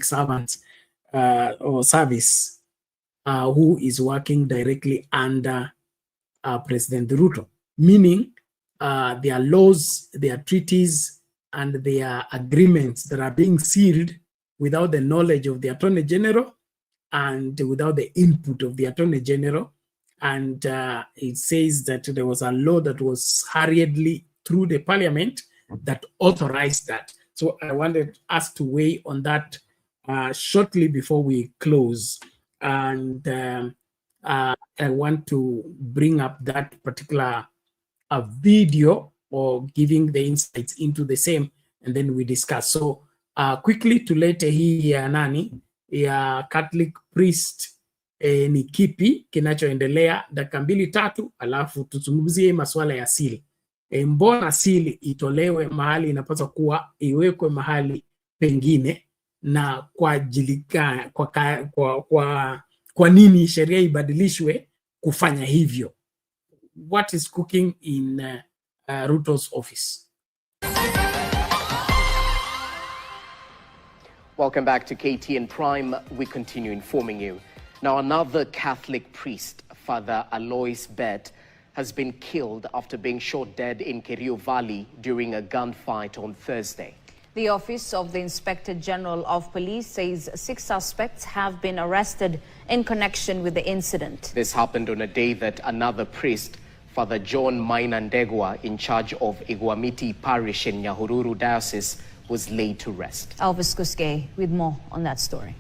S2: servants, or service, who is working directly under President Ruto, meaning their laws, their treaties, and their agreements that are being sealed without the knowledge of the Attorney General and without the input of the Attorney General. And it says that there was a law that was hurriedly through the parliament that authorized that. So I wanted us to weigh on that shortly before we close. And I want to bring up that particular video, or giving the insights into the same, and then we discuss. So quickly tulete hii ya nani ya Catholic priest ni kipi kinachoendelea, dakika 2-3, alafu tuzungumzie masuala ya siri. Mbona siri itolewe mahali inapaswa kuwa iwekwe mahali pengine, na kwa nini sheria ibadilishwe kufanya hivyo? What is cooking in Ruto's office?
S21: Welcome back to KTN Prime. We continue informing you. Now, another Catholic priest, Father Alois Bett, has been killed after being shot dead in Kerio Valley during a gunfight on Thursday.
S22: The Office of the Inspector General of Police says 6 suspects have been arrested in connection with the incident.
S21: This happened on a day that another priest, Father John Mainandegwa, in charge of Igwamiti Parish in Nyahururu Diocese, was laid to rest.
S22: Elvis Kuske with more on that story.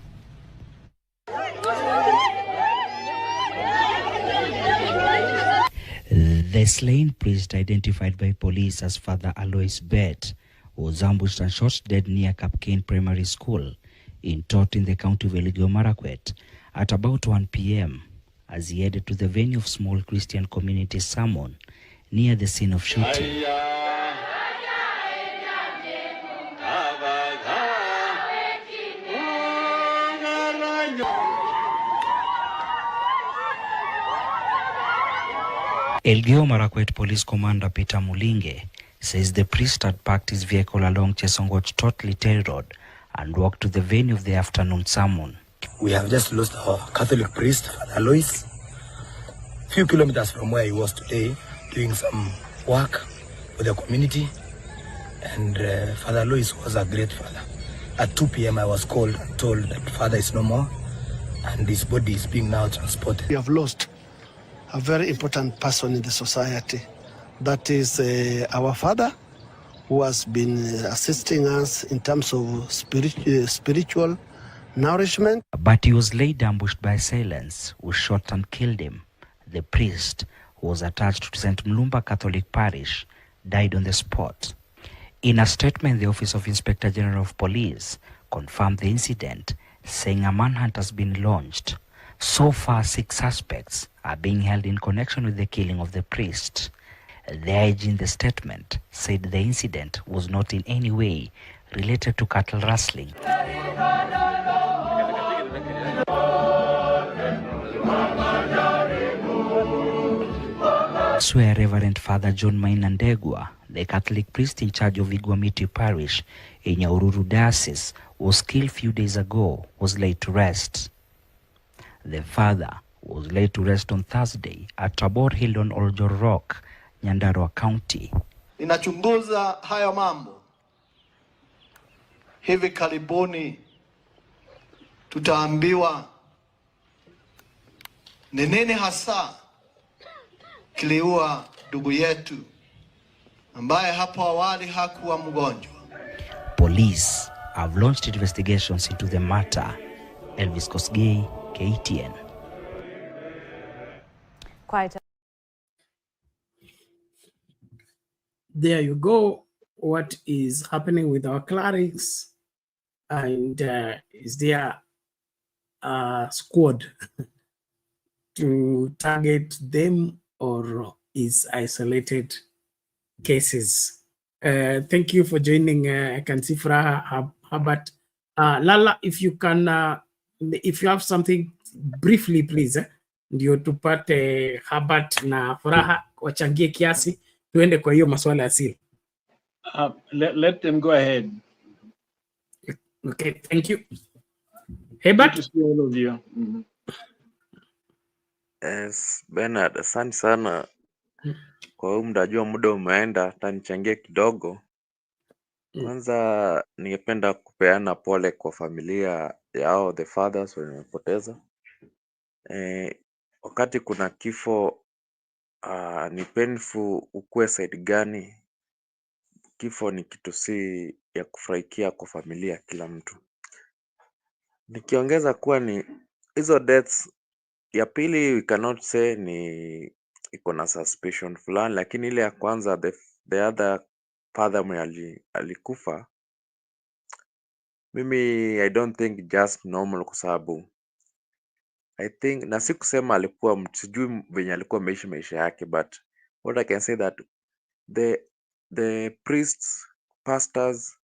S23: The slain priest, identified by police as Father Alois Bett, was ambushed and shot dead near Kapkane Primary School in Tot in the county of Elgeyo Marakwet at about 1 p.m. as he headed to the venue of small Christian community sermon near the scene of shooting. Elgeyo Marakwet Police Commander Peter Mulinge says the priest had parked his vehicle along Chesongoch Totli Terry Road and walked to the venue of the afternoon sermon.
S24: We have just lost our Catholic priest, Father Alois, a few kilometers from where he was today, doing some work with the community. And Father Alois was a great father. At 2 p.m. I was called and told that Father is no more and his body is being now transported.
S25: We have lost a very important person in the society. That is our father, who has been assisting us in terms of spiritual nourishment.
S23: But he was laid ambushed by assailants who shot and killed him. The priest, who was attached to St. Mlumba Catholic Parish, died on the spot. In a statement, the Office of Inspector General of Police confirmed the incident, saying a manhunt has been launched. So far, 6 suspects are being held in connection with the killing of the priest. The IG in the statement said the incident was not in any way related to cattle rustling. Swear Reverend Father John Maina Ndegwa, the Catholic priest in charge of Igwamiti Parish in Nyahururu Diocese, was killed few days ago, was laid to rest. The father was laid to rest on Thursday at Tabor Hill on Oljor Rock, Nyandarua County.
S1: Ninachunguza haya mambo. Hivi karibuni tutaambiwa ni nini hasa kiliua ndugu yetu ambaye hapo awali hakuwa mgonjwa.
S23: Police have launched investigations into the matter. Elvis Kosgei, KTN.
S22: Quite.
S2: There you go. What is happening with our clerics? And is there a squad to target them, or is isolated cases? Thank you for joining. I can see Furaha Habat. Lala, if you can, if you have something briefly, please, ndio tupate Habat na Furaha wachangie kiasi tuende kwa hiyo maswala asili.
S13: Let them go ahead.
S2: Okay, thank you. Habat?
S13: Good to see all of you.
S5: Yes, Bernard, asante sana kwa huu muda, najua muda umeenda, hata nichangie kidogo. Kwanza ningependa kupeana pole kwa familia yao, the fathers wamepoteza. Wakati kuna kifo ni painful, ukue side gani, kifo ni kitu si ya kufurahikia kwa familia kila mtu. Nikiongeza kuwa ni hizo deaths, ya pili we cannot say ni iko na suspicion fulani, lakini ile ya kwanza the other father mwenye alikufa, mimi I don't think just normal, kwa sababu I think, na si kusema alikuwa sijui venye alikuwa ameishi maisha yake, but what I can say that the priests, pastors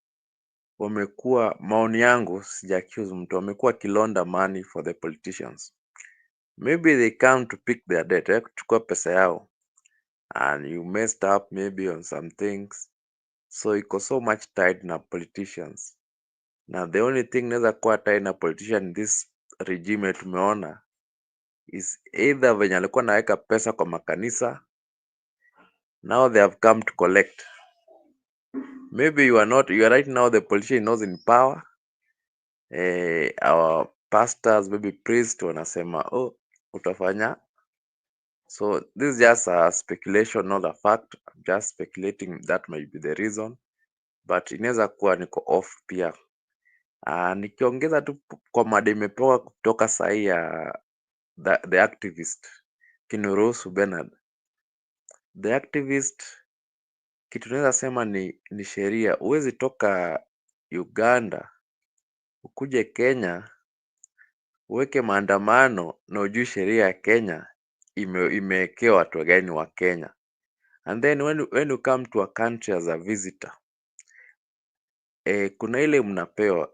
S5: wamekuwa, maoni yangu, sija accuse mtu, wamekuwa kilonda money for the politicians. Maybe they come to pick their debt, kuchukua pesa yao, and you messed up maybe on some things, so iko so much tied na politicians. Now the only thing naweza kuwa tied na politician in this regime tumeona is either venye alikuwa naweka pesa kwa makanisa, now they have come to collect. Maybe you are right now the politician knows in power. Our pastors, maybe priests wanasema utafanya. So this is just a speculation, not a fact. I'm just speculating that might be the reason, but inaweza kuwa niko off pia. Nikiongeza tu kwa mada imepewa kutoka sahi ya the activist Kinuruhusu Bernard. The activist, kitu naweza sema ni sheria. Huwezi toka Uganda ukuje Kenya uweke maandamano na ujui sheria ya Kenya imewekewa watu gani wa Kenya. And then when you come to a country as a visitor, kuna ile mnapewa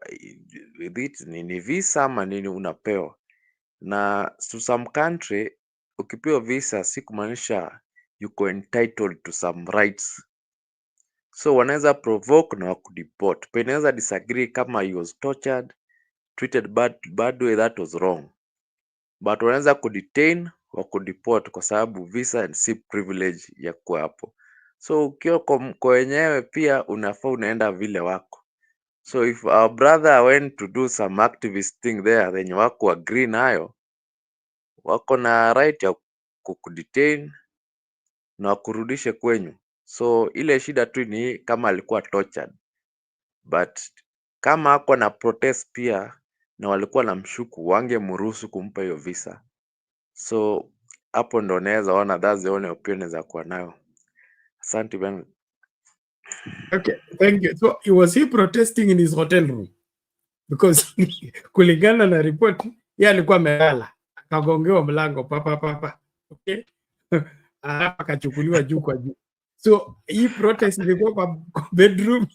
S5: with it ni visa ama nini unapewa, na to some country ukipewa visa si kumaanisha yuko entitled to some rights. So wanaweza provoke na wakudeport. Penaweza disagree kama he was tortured, treated bad way, that was wrong. But wanaweza kudetain, wakudeport kwa sababu visa si privilege ya kuwa hapo. So ukiwa kwa wenyewe pia unafaa unaenda vile wako. So if our brother went to do some activist thing there, then wako agree nayo, wako na right ya kukudetain na wakurudishe kwenyu. So ile shida tu ni kama alikuwa tortured, but kama hako na protest pia na walikuwa na mshuku, wangemruhusu kumpa hiyo visa. So hapo ndo naweza ona that's the only opinion za kuwa nayo. Asante bwana.
S2: Okay, thank you. So was he protesting in his hotel room? Because kulingana na report, yeye alikuwa amelala, akagongewa mlango papa. Okay? Akachukuliwa juu kwa juu. So hii protest ilikuwa kwa bedroom.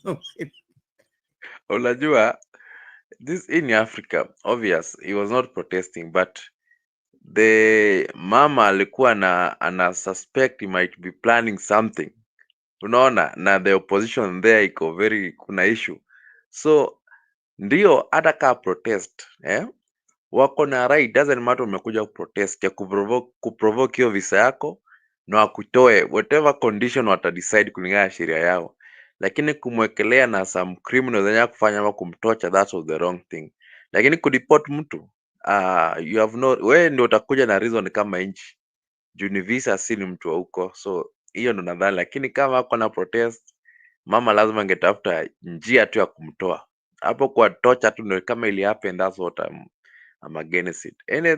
S5: Unajua, this in Africa, obvious, he was not protesting, but the mama alikuwa ana suspect he might be planning something. Unaona, na the opposition there iko very, kuna issue. So ndio hata ka protest wako na right, doesn't matter umekuja kuprotest ya kuprovoke hiyo visa yako na wakutoe whatever condition watadecide kulingana na sheria yao, lakini kumwekelea na some criminal zenye kufanya ama kumtocha, that was the wrong thing. Lakini kudeport mtu you have no, wewe ndio utakuja na reason kama nchi juu ni visa, si ni mtu wa huko, so hiyo ndo nadhani. Lakini kama ako na protest, mama lazima angetafuta njia tu ya kumtoa hapo, kwa tocha tu ndio kama ili happen. That's what I'm against it.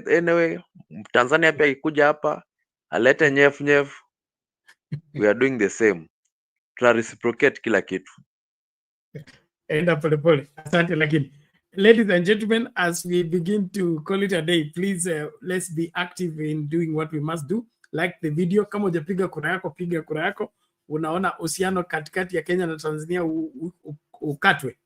S5: Anyway, Tanzania pia ikuja hapa alete nyef, we are doing the same, tuna reciprocate kila kitu.
S2: Enda pole pole. Asante. Lakini ladies and gentlemen, as we begin to call it a day, please let's be active in doing what we must do. Like the video. Kama hujapiga kura yako, piga kura yako. Unaona uhusiano katikati ya Kenya na Tanzania ukatwe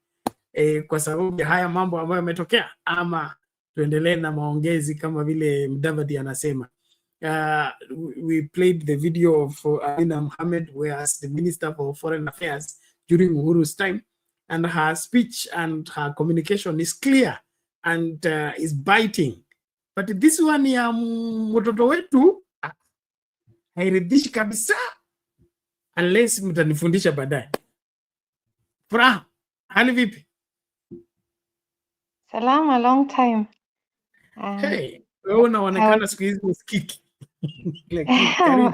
S2: kwa sababu ya haya mambo ambayo yametokea, ama tuendelee na maongezi kama vile Mudavadi anasema. We played the video of Amina Mohamed, whereas the Minister for Foreign Affairs during Uhuru's time, and her speech and her communication is clear and is biting. But this one ya mtoto wetu hairidhishi kabisa, unless mtanifundisha baadaye. Furaha, hali vipi?
S4: Salama, long time.
S2: Hey, wewe unaonekana siku hizi usikiki.
S4: I'm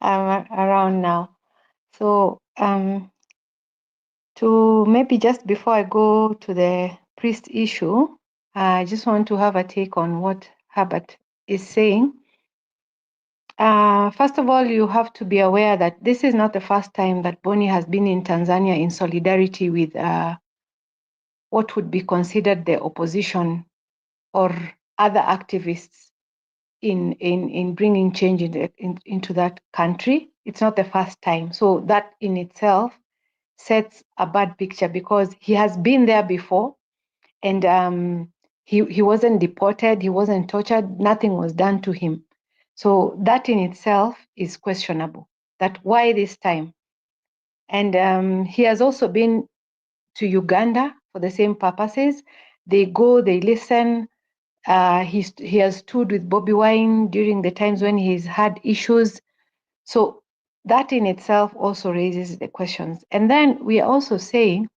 S4: around now. So, to maybe just before I go to the priest issue, I just want to have a take on what Herbert is saying. First of all, you have to be aware that this is not the first time that Boni has been in Tanzania in solidarity with what would be considered the opposition or other activists in bringing change into that country. It's not the first time. So that in itself sets a bad picture, because he has been there before, and he wasn't deported, he wasn't tortured, nothing was done to him. So that in itself is questionable, that why this time? And he has also been to Uganda for the same purposes. They go, they listen. He has stood with Bobby Wine during the times when he's had issues. So that in itself also raises the questions. And then we are also saying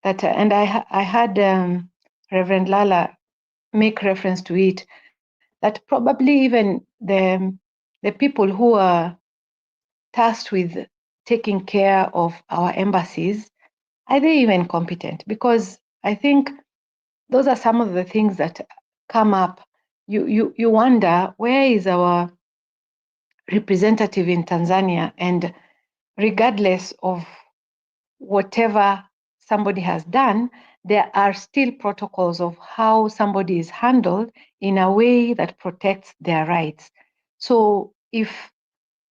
S4: that, and I had Reverend Lala make reference to it, that probably even the people who are tasked with taking care of our embassies, are they even competent? Because I think those are some of the things that come up. You wonder, where is our representative in Tanzania? And regardless of whatever somebody has done, there are still protocols of how somebody is handled in a way that protects their rights. So if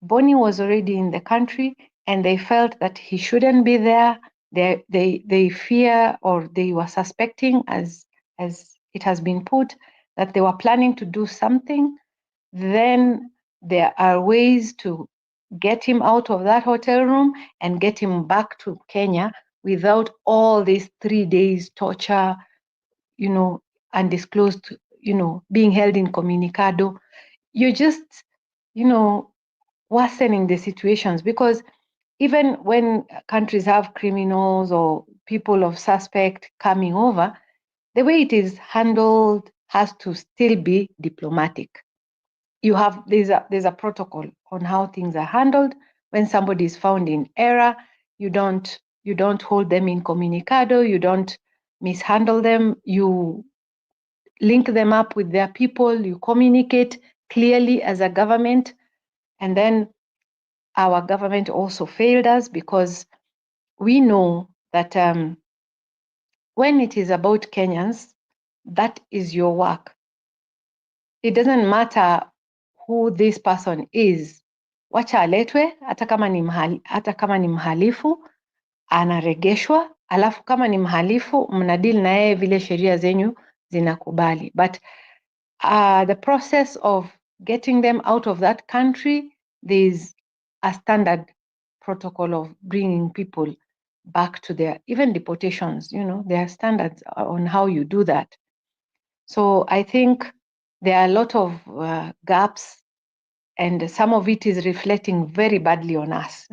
S4: Boni was already in the country and they felt that he shouldn't be there, they fear, or they were suspecting, as it has been put, that they were planning to do something, then there are ways to get him out of that hotel room and get him back to Kenya without all these 3 days torture, undisclosed, being held incommunicado. You're just, worsening the situations, because even when countries have criminals or people of suspect coming over, the way it is handled has to still be diplomatic. There's a protocol on how things are handled. When somebody is found in error, you don't hold them incommunicado, you don't mishandle them, you link them up with their people, you communicate clearly as a government. And then our government also failed us, because we know that when it is about Kenyans, that is your work. It doesn't matter who this person is. Wacha aletwe, hata kama ni mhalifu, anaregeshwa, alafu kama ni mhalifu mnadili na yeye vile sheria zenyu zinakubali. But the process of getting them out of that country, there's a standard protocol of bringing people back to their, even deportations, you know, there are standards on how you do that. So I think there are a lot of gaps, and some of it is reflecting very badly on us.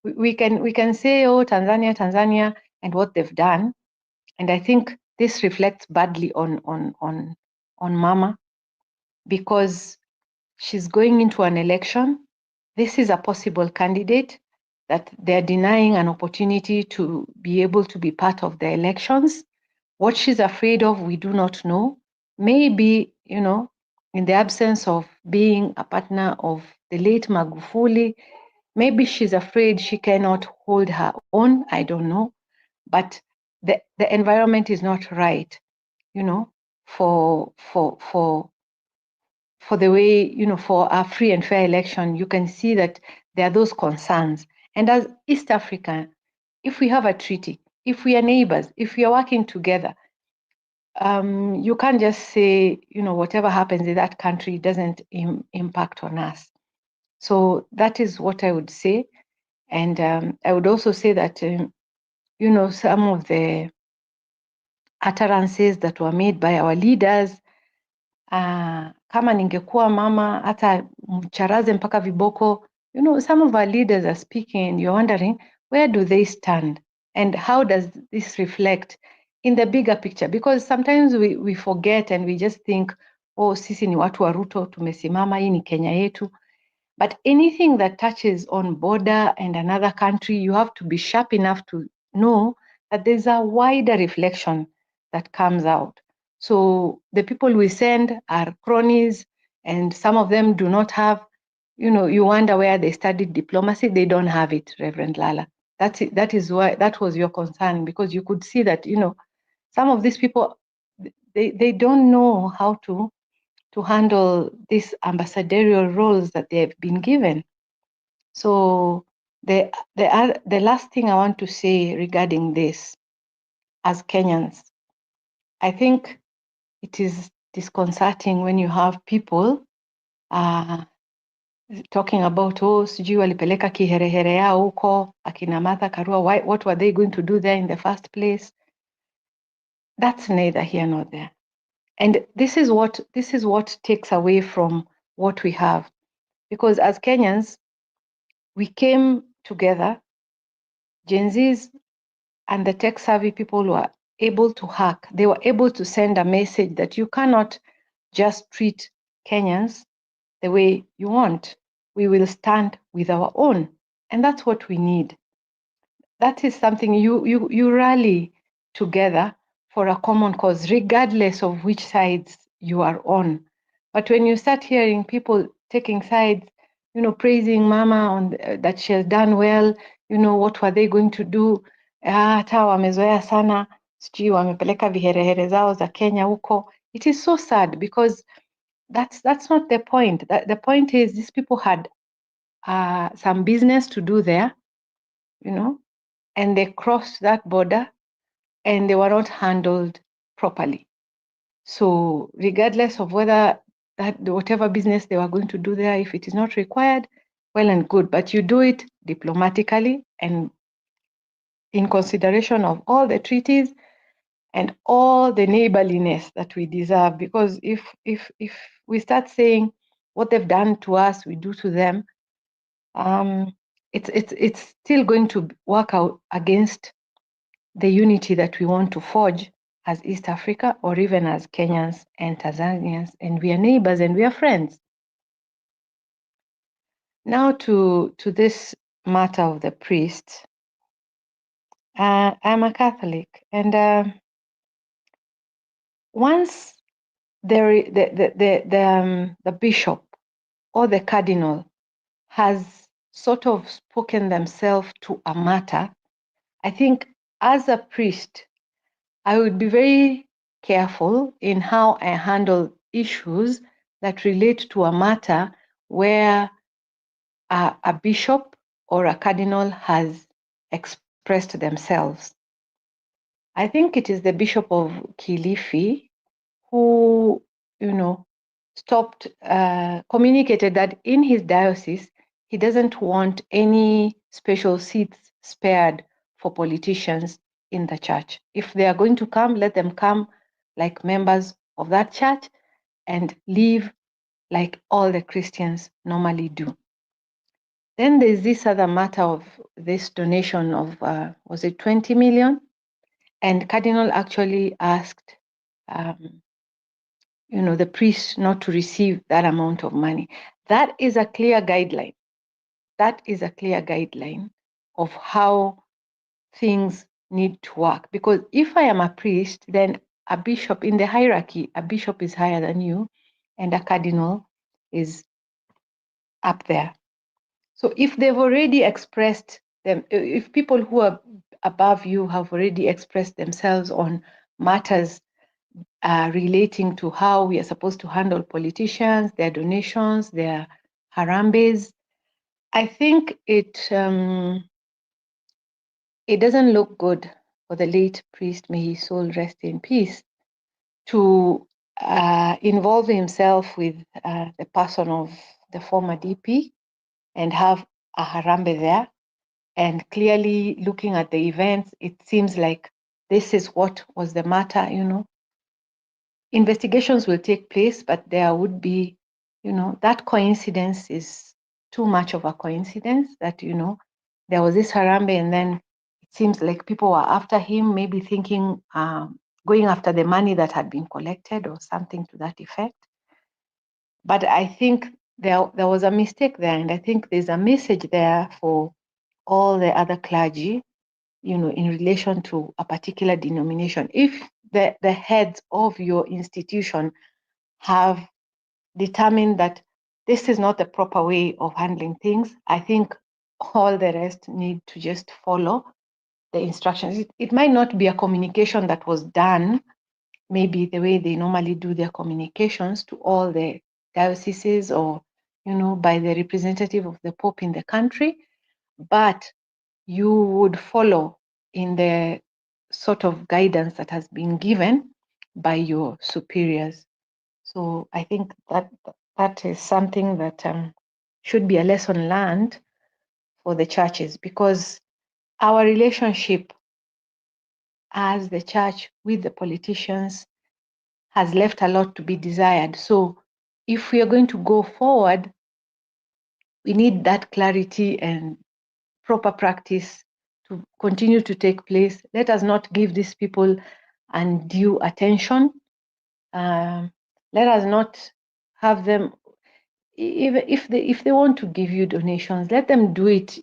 S4: we can say, oh, Tanzania, and what they've done, and I think this reflects badly on Mama, because she's going into an election. This is a possible candidate that they're denying an opportunity to be able to be part of the elections. What she's afraid of, we do not know. Maybe, you know, in the absence of being a partner of the late Magufuli, maybe she's afraid she cannot hold her own. I don't know. But the environment is not right, you know, for the way, you know, for a free and fair election. You can see that there are those concerns. And as East Africa, if we have a treaty, if we are neighbors, if we are working together, you can't just say, you know, whatever happens in that country doesn't impact on us. So that is what I would say. And I would also say that, you know, some of the utterances that were made by our leaders, kama ningekuwa mama hata mcharaze mpaka viboko, you know, some of our leaders are speaking and you're wondering, where do they stand? And how does this reflect in the bigger picture? Because sometimes we forget and we just think, oh, sisi ni watu wa Ruto, tumesimama, hii ni Kenya yetu. But anything that touches on border and another country, you have to be sharp enough to know that there's a wider reflection that comes out. So the people we send are cronies, and some of them do not have, you know, you wonder where they studied diplomacy. They don't have it, Reverend Lala. That is why that was your concern, because you could see that, you know, some of these people, they don't know how to handle these ambassadorial roles that they have been given. So the last thing I want to say regarding this, as Kenyans, I think it is disconcerting when you have people talking about, oh, sijui walipeleka kiherehere yao huko akina Martha Karua, what were they going to do there in the first place? That's neither here nor there. And this is what takes away from what we have. Because as Kenyans, we came together, Gen Zs and the tech-savvy people were able to hack. They were able to send a message that you cannot just treat Kenyans the way you want. We will stand with our own. And that's what we need. That is something you rally together for a common cause, regardless of which sides you are on. But when you start hearing people taking sides, you know, praising Mama on that she has done well, you know, what were they going to do? Hata wamezoea sana, sijui wamepeleka viherehere zao za Kenya huko. It is so sad, because that's not the point. The point is these people had some business to do there, you know, and they crossed that border and they were not handled properly. So regardless of whether whatever business they were going to do there, if it is not required, well and good, but you do it diplomatically and in consideration of all the treaties and all the neighborliness that we deserve. Because if we start saying what they've done to us, we do to them, it's still going to work out against the unity that we want to forge as East Africa, or even as Kenyans and Tanzanians, and we are neighbors and we are friends. Now to this matter of the priests. I'm a Catholic, and once the bishop or the cardinal has sort of spoken themselves to a matter, I think as a priest, I would be very careful in how I handle issues that relate to a matter where a bishop or a cardinal has expressed themselves. I think it is the Bishop of Kilifi who, stopped, communicated that in his diocese, he doesn't want any special seats spared for politicians in the church. If they are going to come, let them come like members of that church and leave like all the Christians normally do. Then there's this other matter of this donation of, was it 20 million? And Cardinal actually asked, the priest not to receive that amount of money. That is a clear guideline. That is a clear guideline of how things need to work. Because if I am a priest, then a bishop in the hierarchy, a bishop is higher than you, and a cardinal is up there. So if they've already expressed them, if people who are above you have already expressed themselves on matters relating to how we are supposed to handle politicians, their donations, their harambes, I think it doesn't look good for the late priest, may his soul rest in peace, to involve himself with the person of the former DP and have a harambe there. And clearly looking at the events, it seems like this is what was the matter, Investigations will take place, but there would be, that coincidence is too much of a coincidence that, there was this harambe and then it seems like people were after him, maybe thinking, going after the money that had been collected or something to that effect. But I think there was a mistake there, and I think there's a message there for all the other clergy, in relation to a particular denomination. If the heads of your institution have determined that this is not the proper way of handling things, I think all the rest need to just follow the instructions. It might not be a communication that was done, maybe the way they normally do their communications to all the dioceses or, by the representative of the Pope in the country, but you would follow in the sort of guidance that has been given by your superiors. So I think that is something that should be a lesson learned for the churches, because our relationship as the church with the politicians has left a lot to be desired. So if we are going to go forward, we need that clarity and proper practice to continue to take place. Let us not give these people undue attention. Let us not have them, if they want to give you donations, let them do it,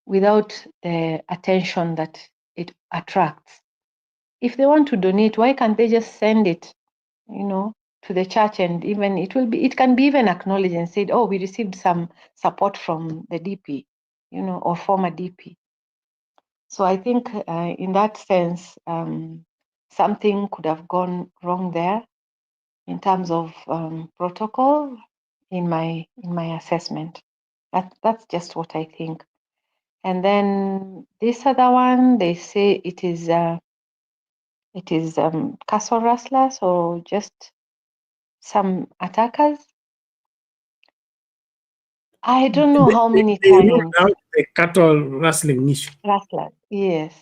S4: without the attention that it attracts. If they want to donate, why can't they just send it, to the church, and even it can be even acknowledged and said, oh, we received some support from the DP, or former DP. So I think in that sense, something could have gone wrong there in terms of protocol, in my assessment. That's just what I think. And then this other one, they say it is castle rustlers or just some attackers. I don't know how many times.
S2: The cattle rustling issue.
S4: Rustlers, yes.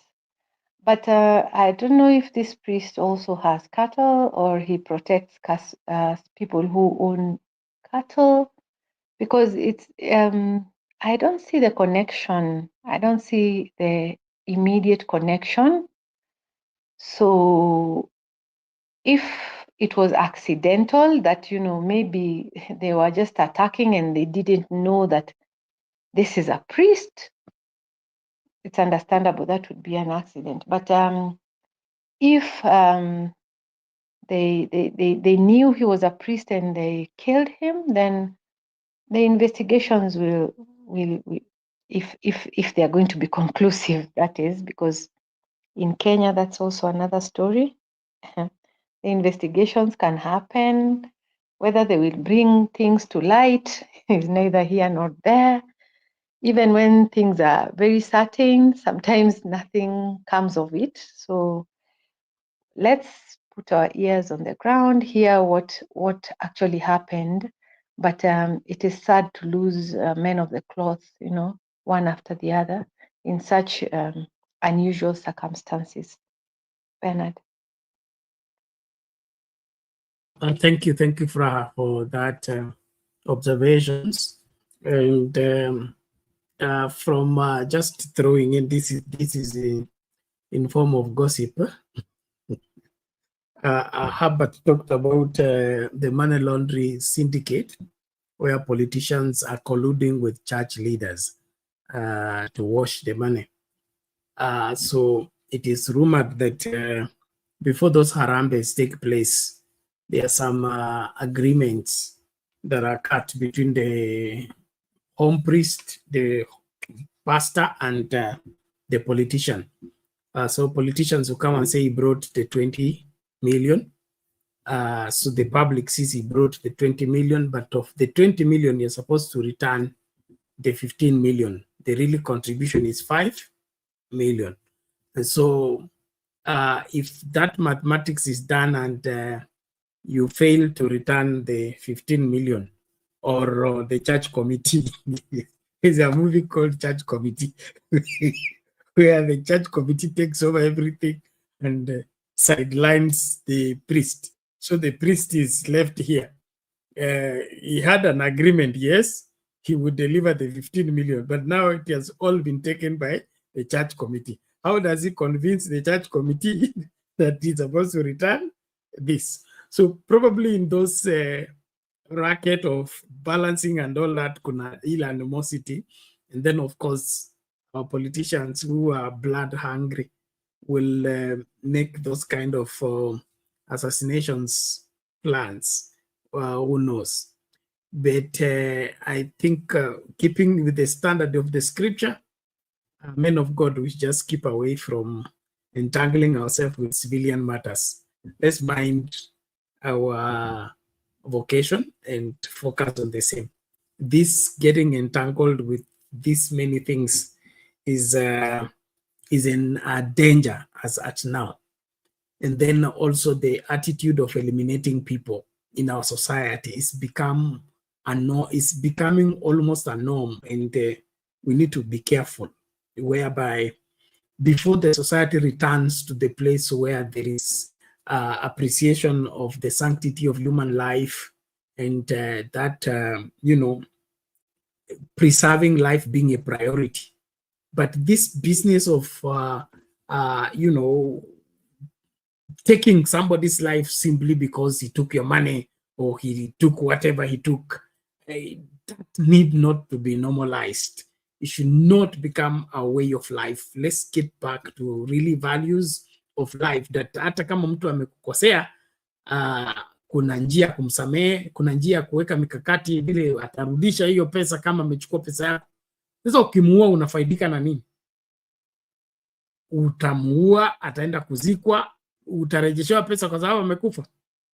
S4: But I don't know if this priest also has cattle or he protects people who own cattle, because it's I don't see the connection. I don't see the immediate connection. So if it was accidental that, maybe they were just attacking and they didn't know that this is a priest, it's understandable that would be an accident. But if they knew he was a priest and they killed him, then the investigations will if they are going to be conclusive, that is, because in Kenya that's also another story. The investigations can happen. Whether they will bring things to light is neither here nor there. even when things are very certain, sometimes nothing comes of it. So let's put our ears on the ground, hear what actually happened. But it is sad to lose men of the cloth, you know, one after the other in such unusual circumstances. Bernard.
S2: Thank you, Fra, for that observations. And from just throwing in, this is in form of gossip. Herbert talked about the money laundering syndicate, where politicians are colluding with church leaders to wash the money. So it is rumored that before those harambes take place, there are some agreements that are cut between the home priest, the pastor, and the politician. So politicians will come and say he brought the 20 million. So the public sees he brought the 20 million, but of the 20 million, you're supposed to return the 15 million. The real contribution is 5 million. And so if that mathematics is done and you fail to return the 15 million, or the church committee, there's a movie called Church Committee, where the church committee takes over everything and sidelines the priest. So the priest is left here. He had an agreement, yes, he would deliver the 15 million, but now it has all been taken by the church committee. How does he convince the church committee that he's supposed to return this? So probably in those racket of balancing and all that, kuna ile animosity, and then of course our politicians who are blood hungry will make those kind of assassinations plans. Who knows? But I think keeping with the standard of the scripture, men of God, we just keep away from entangling ourselves with civilian matters. Let's mind our vocation and focus on the same. This getting entangled with this many things is in danger as at now. And then also the attitude of eliminating people in our society is becoming almost a norm, and we need to be careful, whereby before the society returns to the place where there is appreciation of the sanctity of human life, and that preserving life being a priority. But this business of taking somebody's life simply because he took your money or he took whatever he took, that need not to be normalized. It should not become a way of life. Let's get back to really values of life, that hata kama mtu amekukosea, kuna njia kumsamehe, kuna njia kuweka mikakati vile atarudisha hiyo pesa kama amechukua pesa yako. Sasa ukimuua unafaidika na nini? Utamuua, ataenda kuzikwa, utarejeshewa pesa kwa sababu amekufa,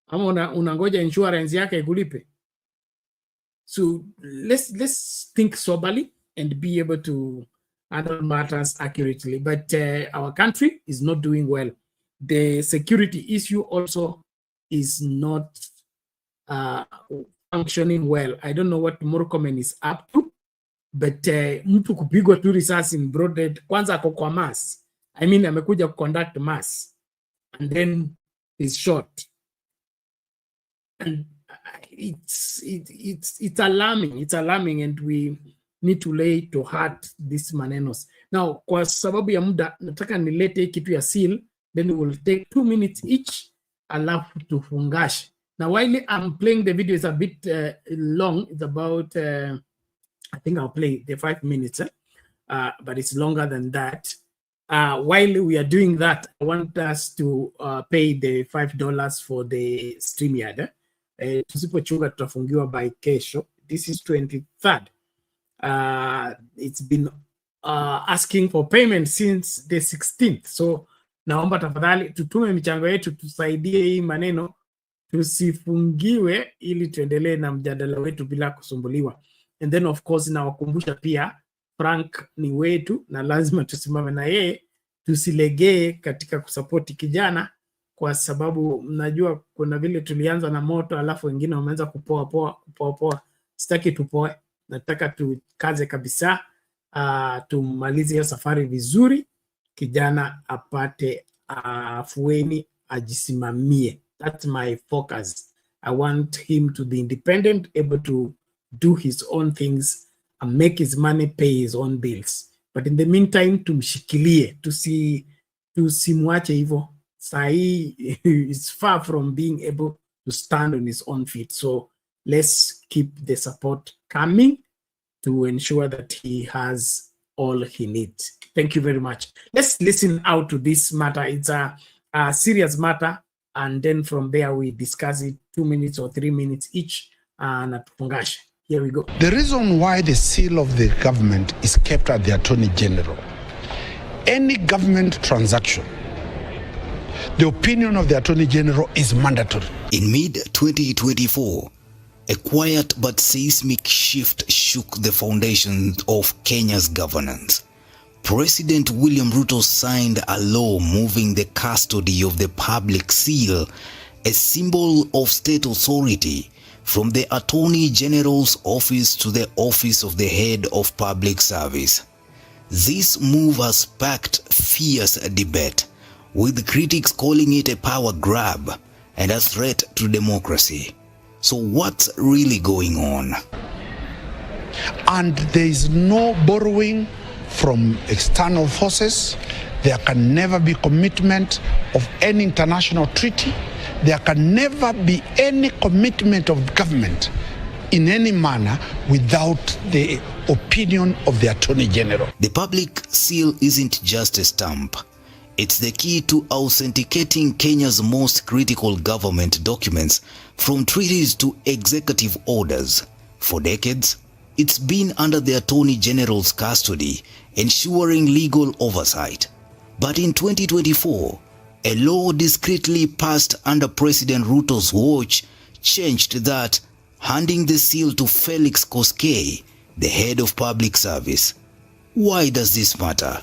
S2: ama unangoja insurance yake ikulipe? So let's think soberly and be able to handle matters accurately. But our country is not doing well. The security issue also is not functioning well. I don't know what Murkomen is up to, but mtu kupigwa tu risasi in broad day, kwanza ako kwa mass. I mean, amekuja conduct mass and then he's shot. And it's alarming. It's alarming, and we need to lay to heart these manenos. Now, kwa sababu ya muda, nataka nilete kitu ya seal, then we will take 2 minutes each, alafu tufungashe. Now, while I'm playing the video, it's a bit long. It's about, I think I'll play the 5 minutes, but it's longer than that. While we are doing that, I want us to pay the $5 for the StreamYard. Tusipochunga tutafungiwa by kesho. This is 23rd. It's been asking for payment since the 16th. So naomba tafadhali tutume michango yetu, tusaidie hii maneno, tusifungiwe, ili tuendelee na mjadala wetu bila kusumbuliwa. And then of course nawakumbusha pia Frank ni wetu na lazima tusimame na yeye, tusilegee katika kusapoti kijana, kwa sababu mnajua kuna vile tulianza na moto alafu wengine wameanza kupoa. Sitaki tupoe, nataka tukaze kabisa, tumalize hiyo safari vizuri, kijana apate afueni, ajisimamie. That's my focus. I want him to be independent, able to do his own things and make his money, pay his own bills. But in the meantime, tumshikilie, tusimwache hivyo. Sahi is far from being able to stand on his own feet. So let's keep the support coming to ensure that he has all he needs. Thank you very much. Let's listen out to this matter. It's a serious matter. And then from there, we discuss it 2 minutes or 3 minutes each. Here we go.
S6: The reason why the seal of the government is kept at the Attorney General, any government transaction, the opinion of the Attorney General is mandatory.
S7: In mid-2024, a quiet but seismic shift shook the foundations of Kenya's governance. President William Ruto signed a law moving the custody of the public seal, a symbol of state authority, from the Attorney General's office to the office of the head of public service. This move has sparked fierce debate, with critics calling it a power grab and a threat to democracy. So what's really going on?
S6: And there is no borrowing from external forces. There can never be commitment of any international treaty. There can never be any commitment of government in any manner without the opinion of the Attorney General.
S7: The public seal isn't just a stamp. It's the key to authenticating Kenya's most critical government documents, from treaties to executive orders. For decades, it's been under the Attorney General's custody, ensuring legal oversight. But in 2024, a law discreetly passed under President Ruto's watch changed that, handing the seal to Felix Koskei, the head of public service. Why does this matter?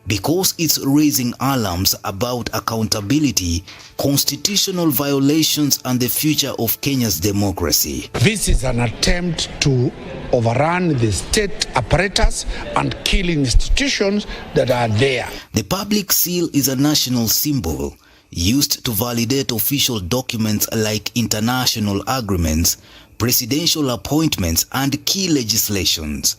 S7: Because it's raising alarms about accountability, constitutional violations, and the future of Kenya's democracy.
S6: This is an attempt to overrun the state apparatus and kill institutions that are there.
S7: The public seal is a national symbol used to validate official documents like international agreements, presidential appointments, and key legislations.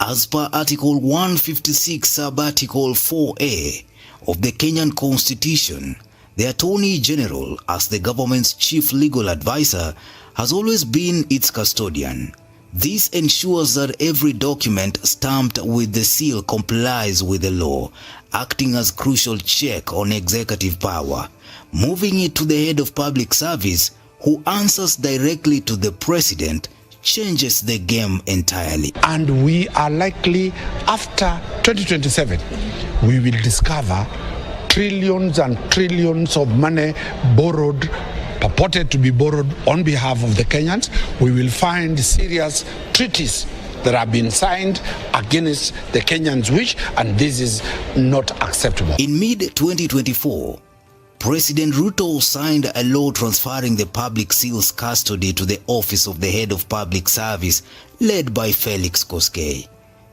S7: As per Article 156 sub-Article 4A of the Kenyan Constitution, the Attorney General, as the government's chief legal advisor, has always been its custodian. This ensures that every document stamped with the seal complies with the law, acting as crucial check on executive power. Moving it to the head of public service, who answers directly to the president, changes the game entirely.
S6: And we are likely, after 2027, we will discover trillions and trillions of money borrowed, purported to be borrowed on behalf of the Kenyans. We will find serious treaties that have been signed against the Kenyans' wish, and this is not acceptable.
S7: In mid-2024, President Ruto signed a law transferring the public seal's custody to the office of the head of public service, led by Felix Koskei.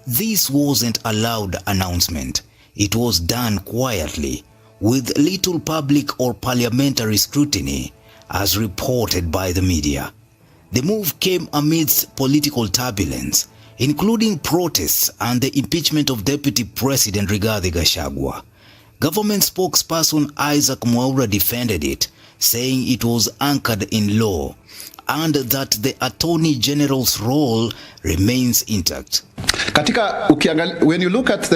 S7: This wasn't a loud announcement. It was done quietly, with little public or parliamentary scrutiny, as reported by the media. The move came amidst political turbulence, including protests and the impeachment of Deputy President Rigathi Gachagua. Government spokesperson Isaac Mwaura defended it, saying it was anchored in law and that the Attorney General's role remains intact.
S9: When you look at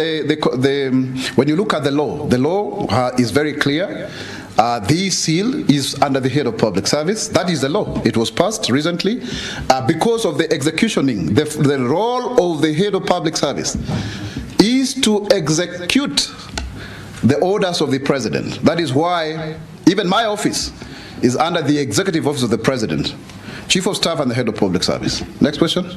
S9: the law is very clear. The seal is under the head of public service. That is the law. It was passed recently. Because of the executioning, the role of the head of public service is to execute the orders of the president. That is why even my office is under the executive office of the president, chief of staff and the head of public service. Next question.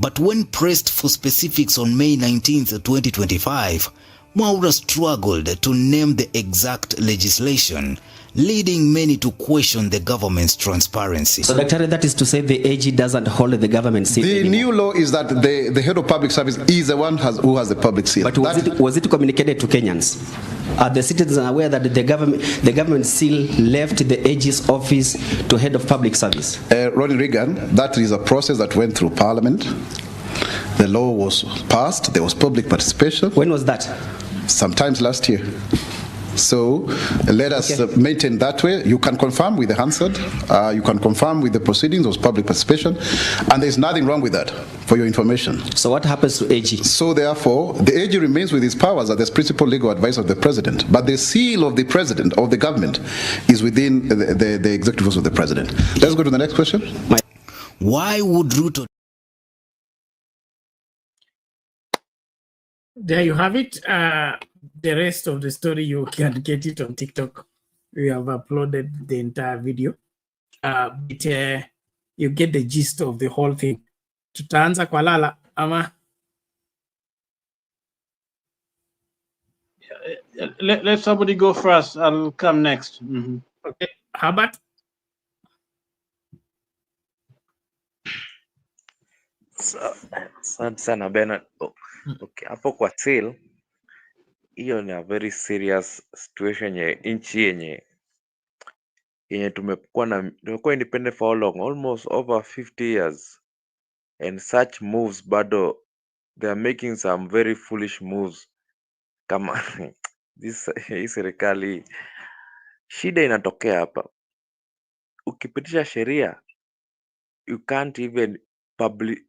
S7: But when pressed for specifics on May 19th, 2025, Mwaura struggled to name the exact legislation, leading many to question the government's transparency.
S10: So, Dr. that is to say the AG doesn't hold the government seal
S9: The
S10: anymore.
S9: new law is that the head of public service is the one who has the public seal.
S10: But was it communicated to Kenyans? Are the citizens aware that the government seal left the AG's office to head of public service?
S9: Ronnie Reagan, that is a process that went through Parliament. The law was passed. There was public participation.
S10: When was that?
S9: Sometimes last year. So let us maintain that way. You can confirm with the Hansard. You can confirm with the proceedings of public participation. And there's nothing wrong with that, for your information.
S10: So what happens to AG?
S9: So therefore, the AG remains with his powers as the principal legal advisor of the president. But the seal of the president, of the government, is within the executive office of the president. Let's go to the next question.
S7: Why would Ruto...
S2: There you have it. The rest of the story, you can get it on TikTok. We have uploaded the entire video. But you get the gist of the whole thing. Tutaanza kwa lala, ama?
S13: Let somebody go first. I'll come next.
S2: Okay. Herbert?
S5: Asante sana Bernard. Okay, hapo kwa seal, hiyo ni a very serious situation yenye nchi yenye tumekuwa independent for how long? Almost over 50 years. And such moves bado, they are making some very foolish moves. Kama hii serikali, shida inatokea hapa. Ukipitisha sheria, you can't even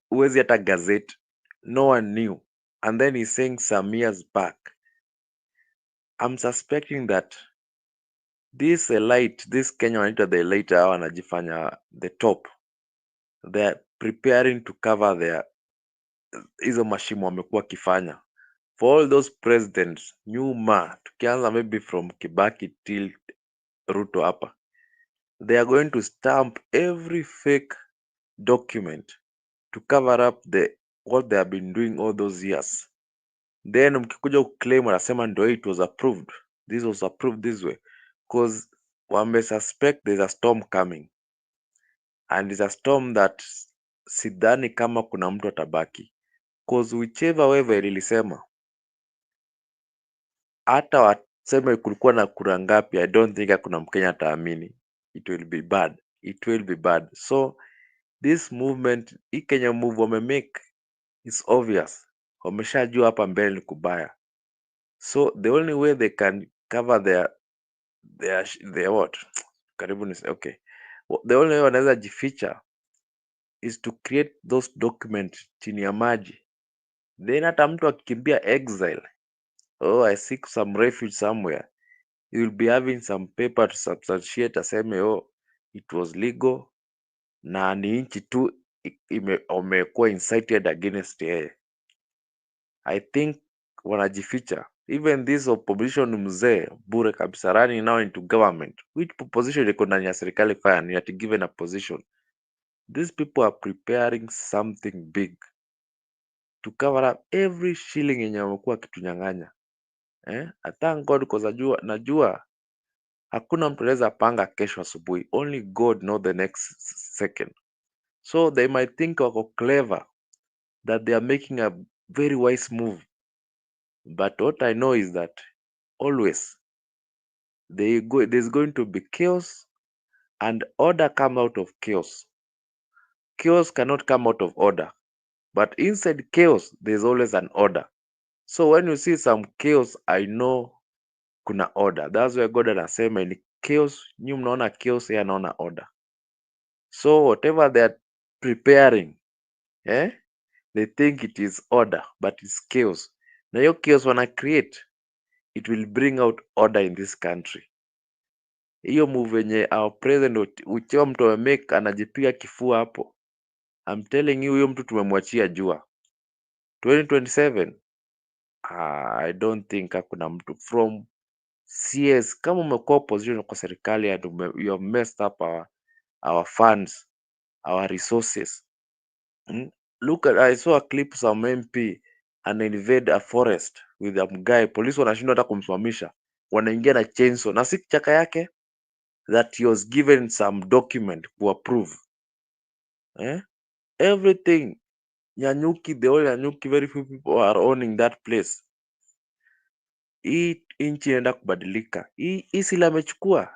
S5: huwezi hata gazette. No one knew. And then he's saying some years back. I'm suspecting that this elite, this Kenya wanaita the elite, hao wanajifanya the top. They're preparing to cover their hizo mashimo wamekuwa wakifanya. For all those presidents, nyuma, tukianza maybe from Kibaki till Ruto hapa, they are going to stamp every fake document to cover up what they have been doing all those years. Then mkikuja kuclaim wanasema ndio it was approved. This was approved this way. Because wame suspect there's a storm coming. And it's a storm that sidhani kama kuna mtu atabaki. Because whichever way lilisema, hata waseme kulikuwa na kura ngapi, I don't think kuna Mkenya ataamini. It will be bad. It will be bad. So this movement, hii Kenya move wamemake, is obvious. Wameshajua hapa mbele ni kubaya. So the only way they can cover their what? Karibu ni okay. The only way wanaweza jificha is to create those documents chini ya maji. Then hata mtu akikimbia exile, I seek some refuge somewhere, he will be having some paper to substantiate, aseme it was legal na ni nchi tu wamekuwa incited against yeye. I think wanajificha. Even this opposition mzee bure kabisa running now into government, which position iko ndani ya serikali fire ni ati given a position. These people are preparing something big to cover up every shilling yenye wamekuwa kitunyang'anya. I thank God because najua hakuna mtu anaweza panga kesho asubuhi. Only God know the next second. So they might think wako clever, that they are making a very wise move. But what I know is that always there's going to be chaos and order come out of chaos. Chaos cannot come out of order. But inside chaos, there's always an order. So when you see some chaos, I know kuna order. That's why God anasema in chaos, nyi mnaona chaos, yeye anaona order. So whatever they are preparing, they think it is order, but it's chaos. Na hiyo chaos wana create, it will bring out order in this country. Hiyo move yenye our president ukiwa mtu amemake anajipiga kifua hapo, I'm telling you, huyo mtu tumemwachia jua. 2027, I don't think hakuna mtu from CS. Kama umekuwa opposition kwa serikali and you have messed up our funds, our resources, Look at, I saw a clip some MP invade a forest with a guy, polisi wanashindwa hata kumsimamisha, wanaingia na chainsaw na si chaka yake, that he was given some document to approve. Everything Nyanyuki, the whole Nyanyuki, very few people are owning that place. Hii nchi inaenda kubadilika. Hii sila amechukua,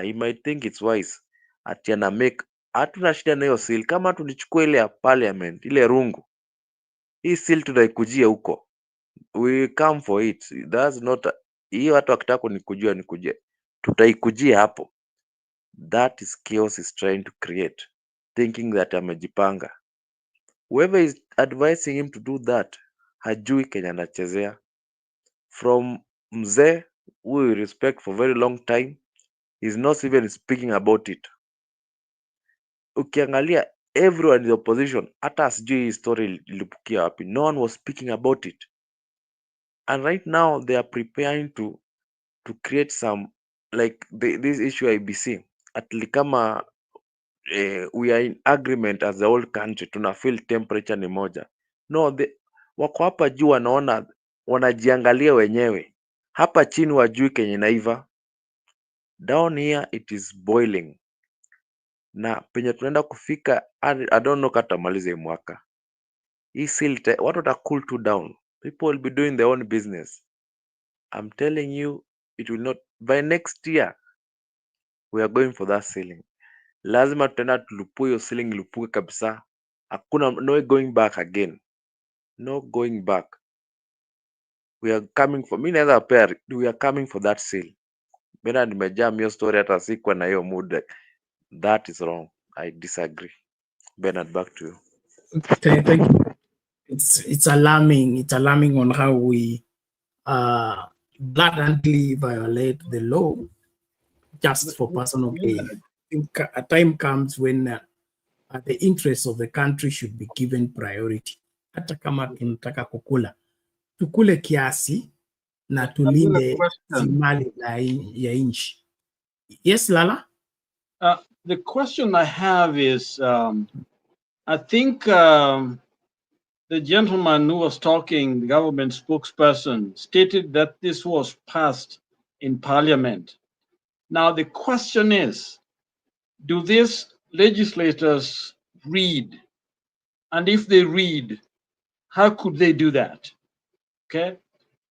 S5: he might think it's wise ati ana make. Hatuna shida na hiyo seal, kama tulichukua ile ya parliament, ile rungu, hii seal tunaikujia huko, we come for it. That's not hiyo, watu wakitaka kunikujia nikujie, tutaikujia hapo. That is chaos is trying to create, thinking that amejipanga. Whoever is advising him to do that hajui Kenya anachezea. From mzee who we respect for very long time, he's not even speaking about it. Ukiangalia everyone in the opposition, hata sijui hii story ilipukia wapi, no one was speaking about it. And right now they are preparing to create some, like this issue IBC, at kama we are in agreement as the whole country, tuna feel temperature ni moja. No, wako hapa juu wanaona, wanajiangalia wenyewe. Hapa chini wajui kenye naiva. Down here it is boiling. Na penye tunaenda kufika, I don't know kata malize hii mwaka. Hii seal, watu wata cool to down. People will be doing their own business. I'm telling you, it will not, by next year, we are going for that ceiling. Lazima tutaenda tulupue hiyo ceiling, ilupuke kabisa. Hakuna, no going back again. No going back. We are coming for, mimi naweza pair, we are coming for that seal. Mimi nimejam hiyo story hata sikuwa na hiyo mood. That is wrong. I disagree. Bernard, back to you.
S2: Thank you. It's alarming. It's alarming on how we blatantly violate the law just for personal gain. I think a time comes when the interests of the country should be given priority. Hata kama tunataka kukula, tukule kiasi na tulinde mali ya nchi. Yes, Lala?
S13: The question I have is, I think the gentleman who was talking, the government spokesperson, stated that this was passed in parliament. Now the question is, do these legislators read? And if they read, how could they do that? Okay.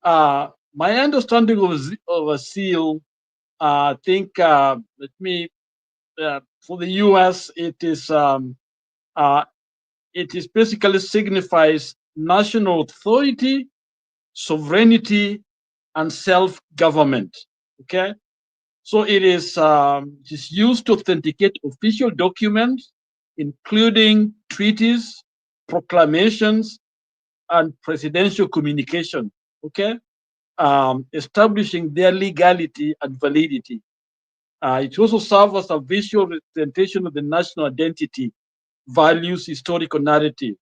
S13: My understanding of a seal, I think, for the US, it is basically signifies national authority, sovereignty, and self-government. Okay. So it is used to authenticate official documents, including treaties, proclamations, and presidential communication. Okay, establishing their legality and validity. It also serves as a visual representation of the national identity, values, historical narrative.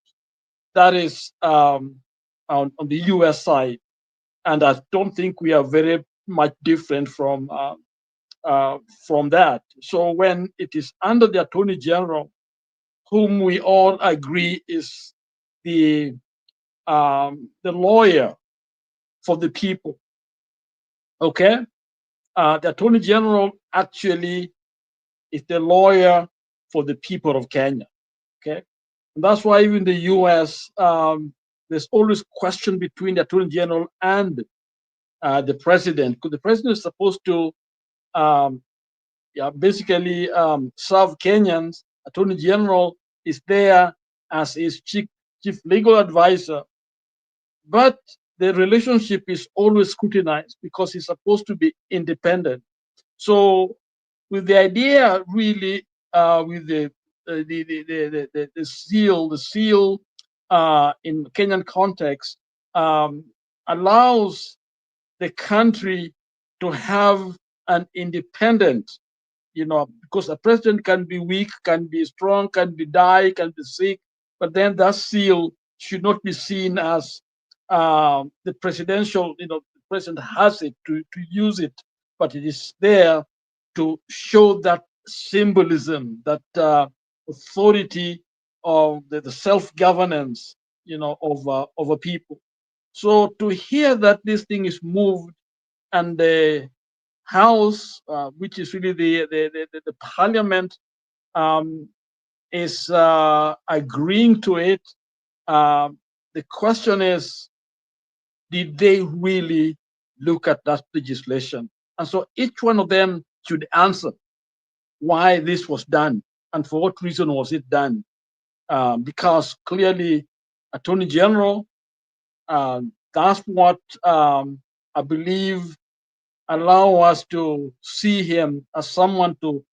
S13: That is on the U.S. side, and I don't think we are very much different from that. So when it is under the Attorney General, whom we all agree is the lawyer for the people, okay? The Attorney General actually is the lawyer for the people of Kenya, okay? And that's why even the U.S., there's always question between the Attorney General and the President, because the President is supposed to basically serve Kenyans. Attorney General is there as his chief legal advisor, but the relationship is always scrutinized because he's supposed to be independent. So, with the idea really, with the seal in Kenyan context allows the country to have an independent, because a president can be weak, can be strong, can be die, can be sick, but then that seal should not be seen as the presidential, the president has it to use it, but it is there to show that symbolism, that authority of the self-governance, of a people. So to hear that this thing is moved and the House, which is really the Parliament, is agreeing to it. The question is, did they really look at that legislation? And so each one of them should answer why this was done and for what reason was it done. Because clearly, Attorney General, that's what I believe allow us to see him as someone to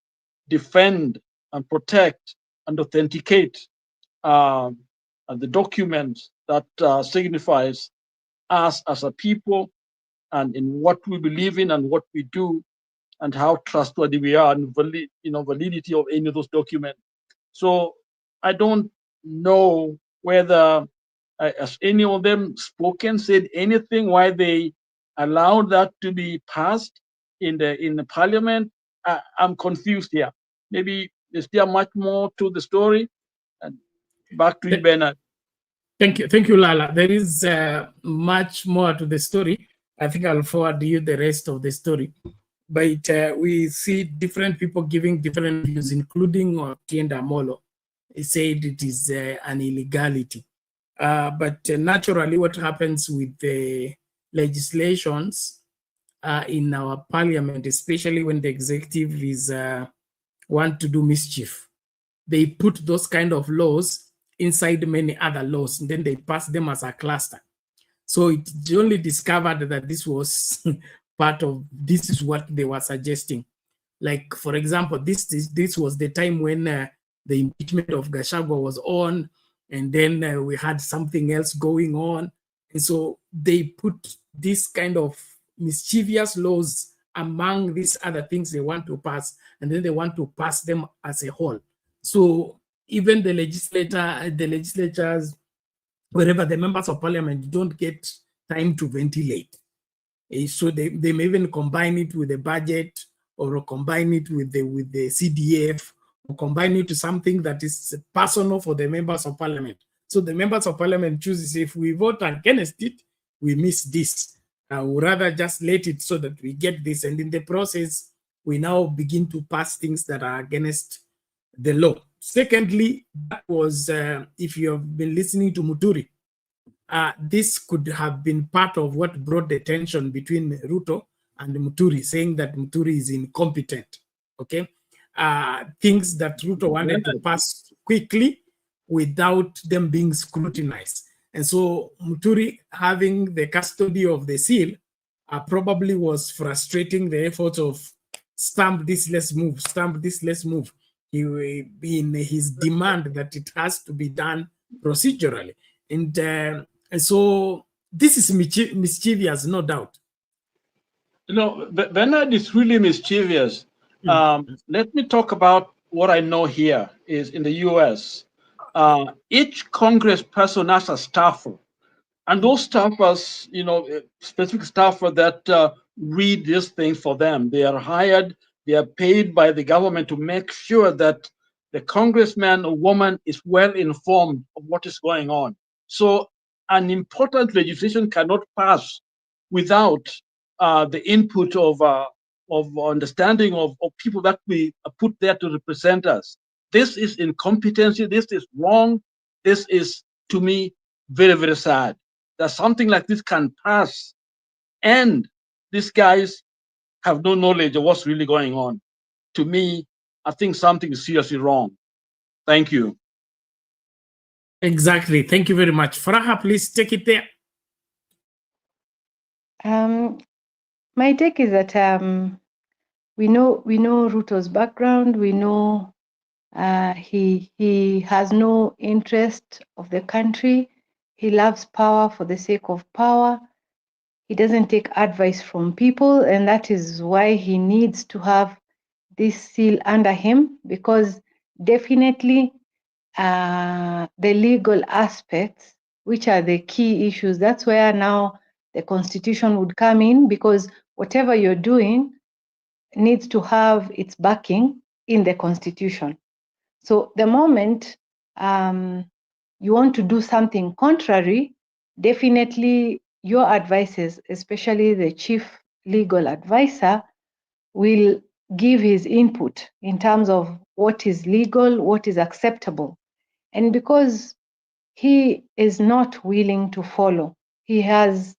S13: defend and protect and authenticate the documents that signifies us as a people and in what we believe in and what we do and how trustworthy we are and validity of any of those documents. So I don't know whether has any of them spoken, said anything why they allowed that to be passed in the parliament. I'm confused here. Maybe there's still much more to the story. And back to you, Bernard.
S2: Thank you, Lala. There is much more to the story. I think I'll forward you the rest of the story. But we see different people giving different views, including Otienda Molo. He said it is an illegality. But naturally, what happens with the legislations in our parliament, especially when the executive is want to do mischief, they put those kind of laws inside many other laws, and then they pass them as a cluster. So it only discovered that this was part of, this is what they were suggesting. Like, for example, this was the time when the impeachment of Gachagua was on, and then we had something else going on. And so they put this kind of mischievous laws among these other things they want to pass, and then they want to pass them as a whole. So even the legislatures, wherever the members of parliament don't get time to ventilate. So they may even combine it with the budget, or combine it with the CDF, or combine it to something that is personal for the members of parliament. So the members of parliament chooses, if we vote against it, we miss this. We'd rather just let it so that we get this. And in the process, we now begin to pass things that are against the law. Secondly, that was, if you have been listening to Muturi, this could have been part of what brought the tension between Ruto and Muturi, saying that Muturi is incompetent, okay? Things that Ruto wanted to pass quickly without them being scrutinized. And so Muturi, having the custody of the seal, probably was frustrating the efforts of stamp this, let's move, stamp this, let's move. In his demand that it has to be done procedurally. And so this is mischievous, no doubt.
S13: Bernard is really mischievous. Let me talk about what I know here is in the US. Each Congress person has a staffer. And those staffers, specific staffer that read this thing for them. They are hired, they are paid by the government to make sure that the congressman or woman is well informed of what is going on. So an important legislation cannot pass without the input of understanding of people that we put there to represent us. This is incompetency. This is wrong. This is, to me, very, very sad that something like this can pass and these guys have no knowledge of what's really going on. To me, I think something is seriously wrong. Thank you.
S2: Exactly. Thank you very much. Faraha, please take it there.
S4: My take is that we know Ruto's background. We know he has no interest of the country. He loves power for the sake of power. He doesn't take advice from people, and that is why he needs to have this seal under him, because definitely the legal aspects, which are the key issues, that's where now the constitution would come in, because whatever you're doing needs to have its backing in the constitution. So the moment you want to do something contrary, definitely your advices, especially the chief legal advisor, will give his input in terms of what is legal, what is acceptable. And because he is not willing to follow, he has,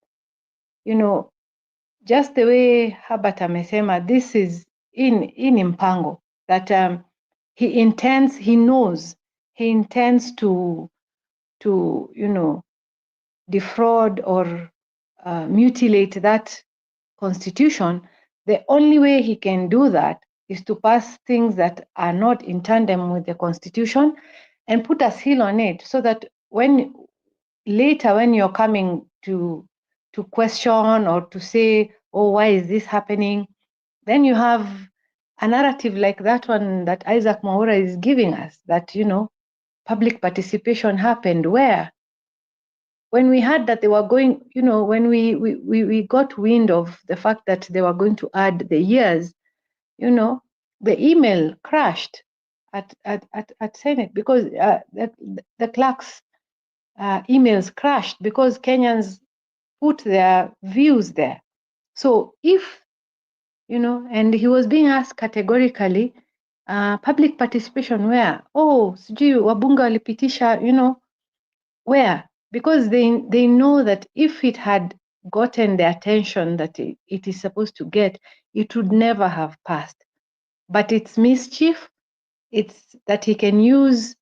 S4: just the way Herbert amesema, this is in mpango, that he knows he intends to defraud or mutilate that constitution. The only way he can do that is to pass things that are not in tandem with the constitution and put a seal on it, so that when you're coming to question or to say, oh, why is this happening, then you have a narrative like that one that Isaac Mwaura is giving us, that public participation happened, where when we heard that they were going, when we got wind of the fact that they were going to add the years, the email crashed at Senate, because the clerk's emails crashed because Kenyans put their views there. So if, and he was being asked categorically, public participation where? Oh, sijui wabunge walipitisha, where? Because they know that if it had gotten the attention that it is supposed to get, it would never have passed. But it's mischief. It's that he can use,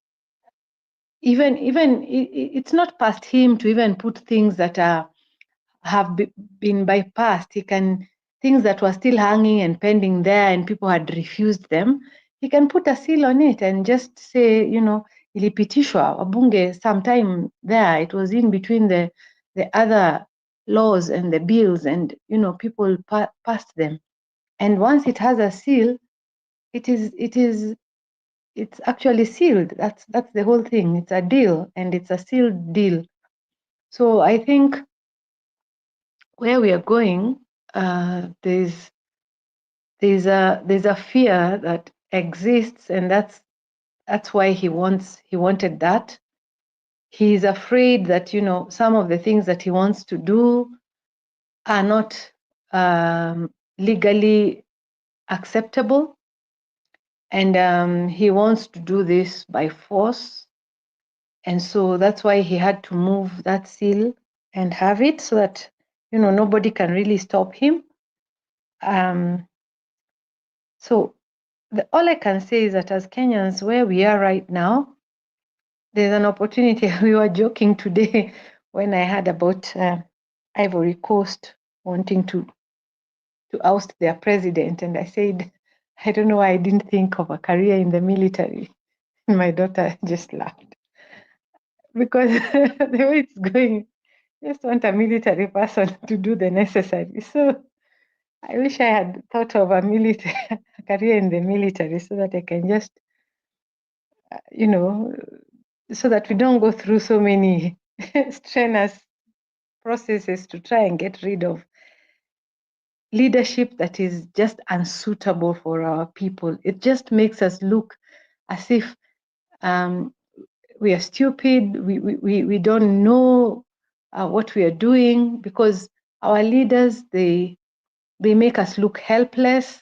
S4: even it's not past him to even put things that have been bypassed. He can, things that were still hanging and pending there and people had refused them, he can put a seal on it and just say, ilipitishwa wabunge sometime there. It was in between the other laws and the bills, and people passed them. And once it has a seal, it's actually sealed. That's the whole thing. It's a deal, and it's a sealed deal. So I think where we are going, there's a fear that exists, and that's why he wanted that. He's afraid that some of the things that he wants to do are not legally acceptable, and he wants to do this by force, and so that's why he had to move that seal and have it, so that nobody can really stop him. So all I can say is that as Kenyans, where we are right now, there's an opportunity. We were joking today when I heard about Ivory Coast wanting to oust their president, and I said, I don't know why I didn't think of a career in the military. And my daughter just laughed, because the way it's going, just want a military person to do the necessary. So I wish I had thought of a career in the military, so that I can just, so that we don't go through so many strenuous processes to try and get rid of leadership that is just unsuitable for our people. It just makes us look as if we are stupid. We don't know what we are doing, because our leaders, they make us look helpless.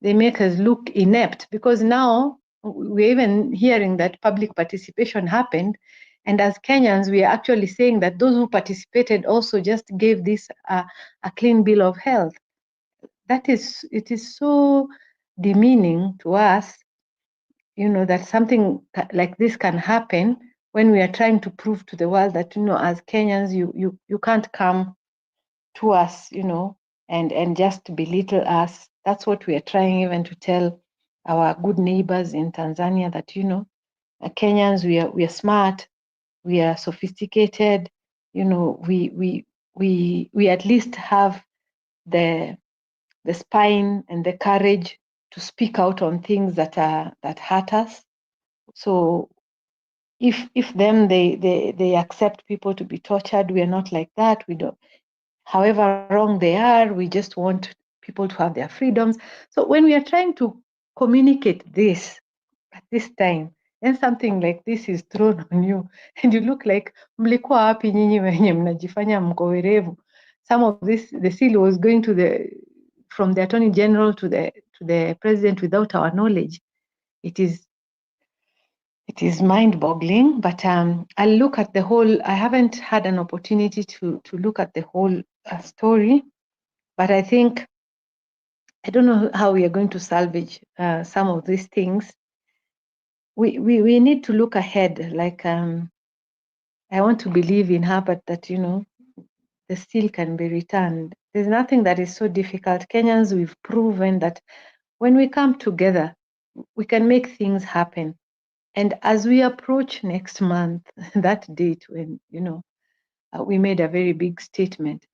S4: They make us look inept, because now we're even hearing that public participation happened, and as Kenyans, we are actually saying that those who participated also just gave this a clean bill of health. It is so demeaning to us, that something like this can happen when we are trying to prove to the world that, as Kenyans, you can't come to us, and just belittle us. That's what we are trying even to tell our good neighbors in Tanzania, that, Kenyans, we are smart, we are sophisticated, we at least have the spine and the courage to speak out on things that hurt us. So if them they accept people to be tortured, we are not like that. We don't. However wrong they are, we just want people to have their freedoms. So when we are trying to communicate this at this time, then something like this is thrown on you and you look like mlikuwa wapi nyinyi wenye mnajifanya mko werevu. Some of this, the seal was going to from the Attorney General to the President without our knowledge. It is mind-boggling, but I'll look at the whole. I haven't had an opportunity to look at the whole story, but I think, I don't know how we are going to salvage some of these things. We need to look ahead. Like I want to believe in her, but that the seal can be returned. There's nothing that is so difficult. Kenyans, we've proven that when we come together, we can make things happen. And as we approach next month, that date when we made a very big statement,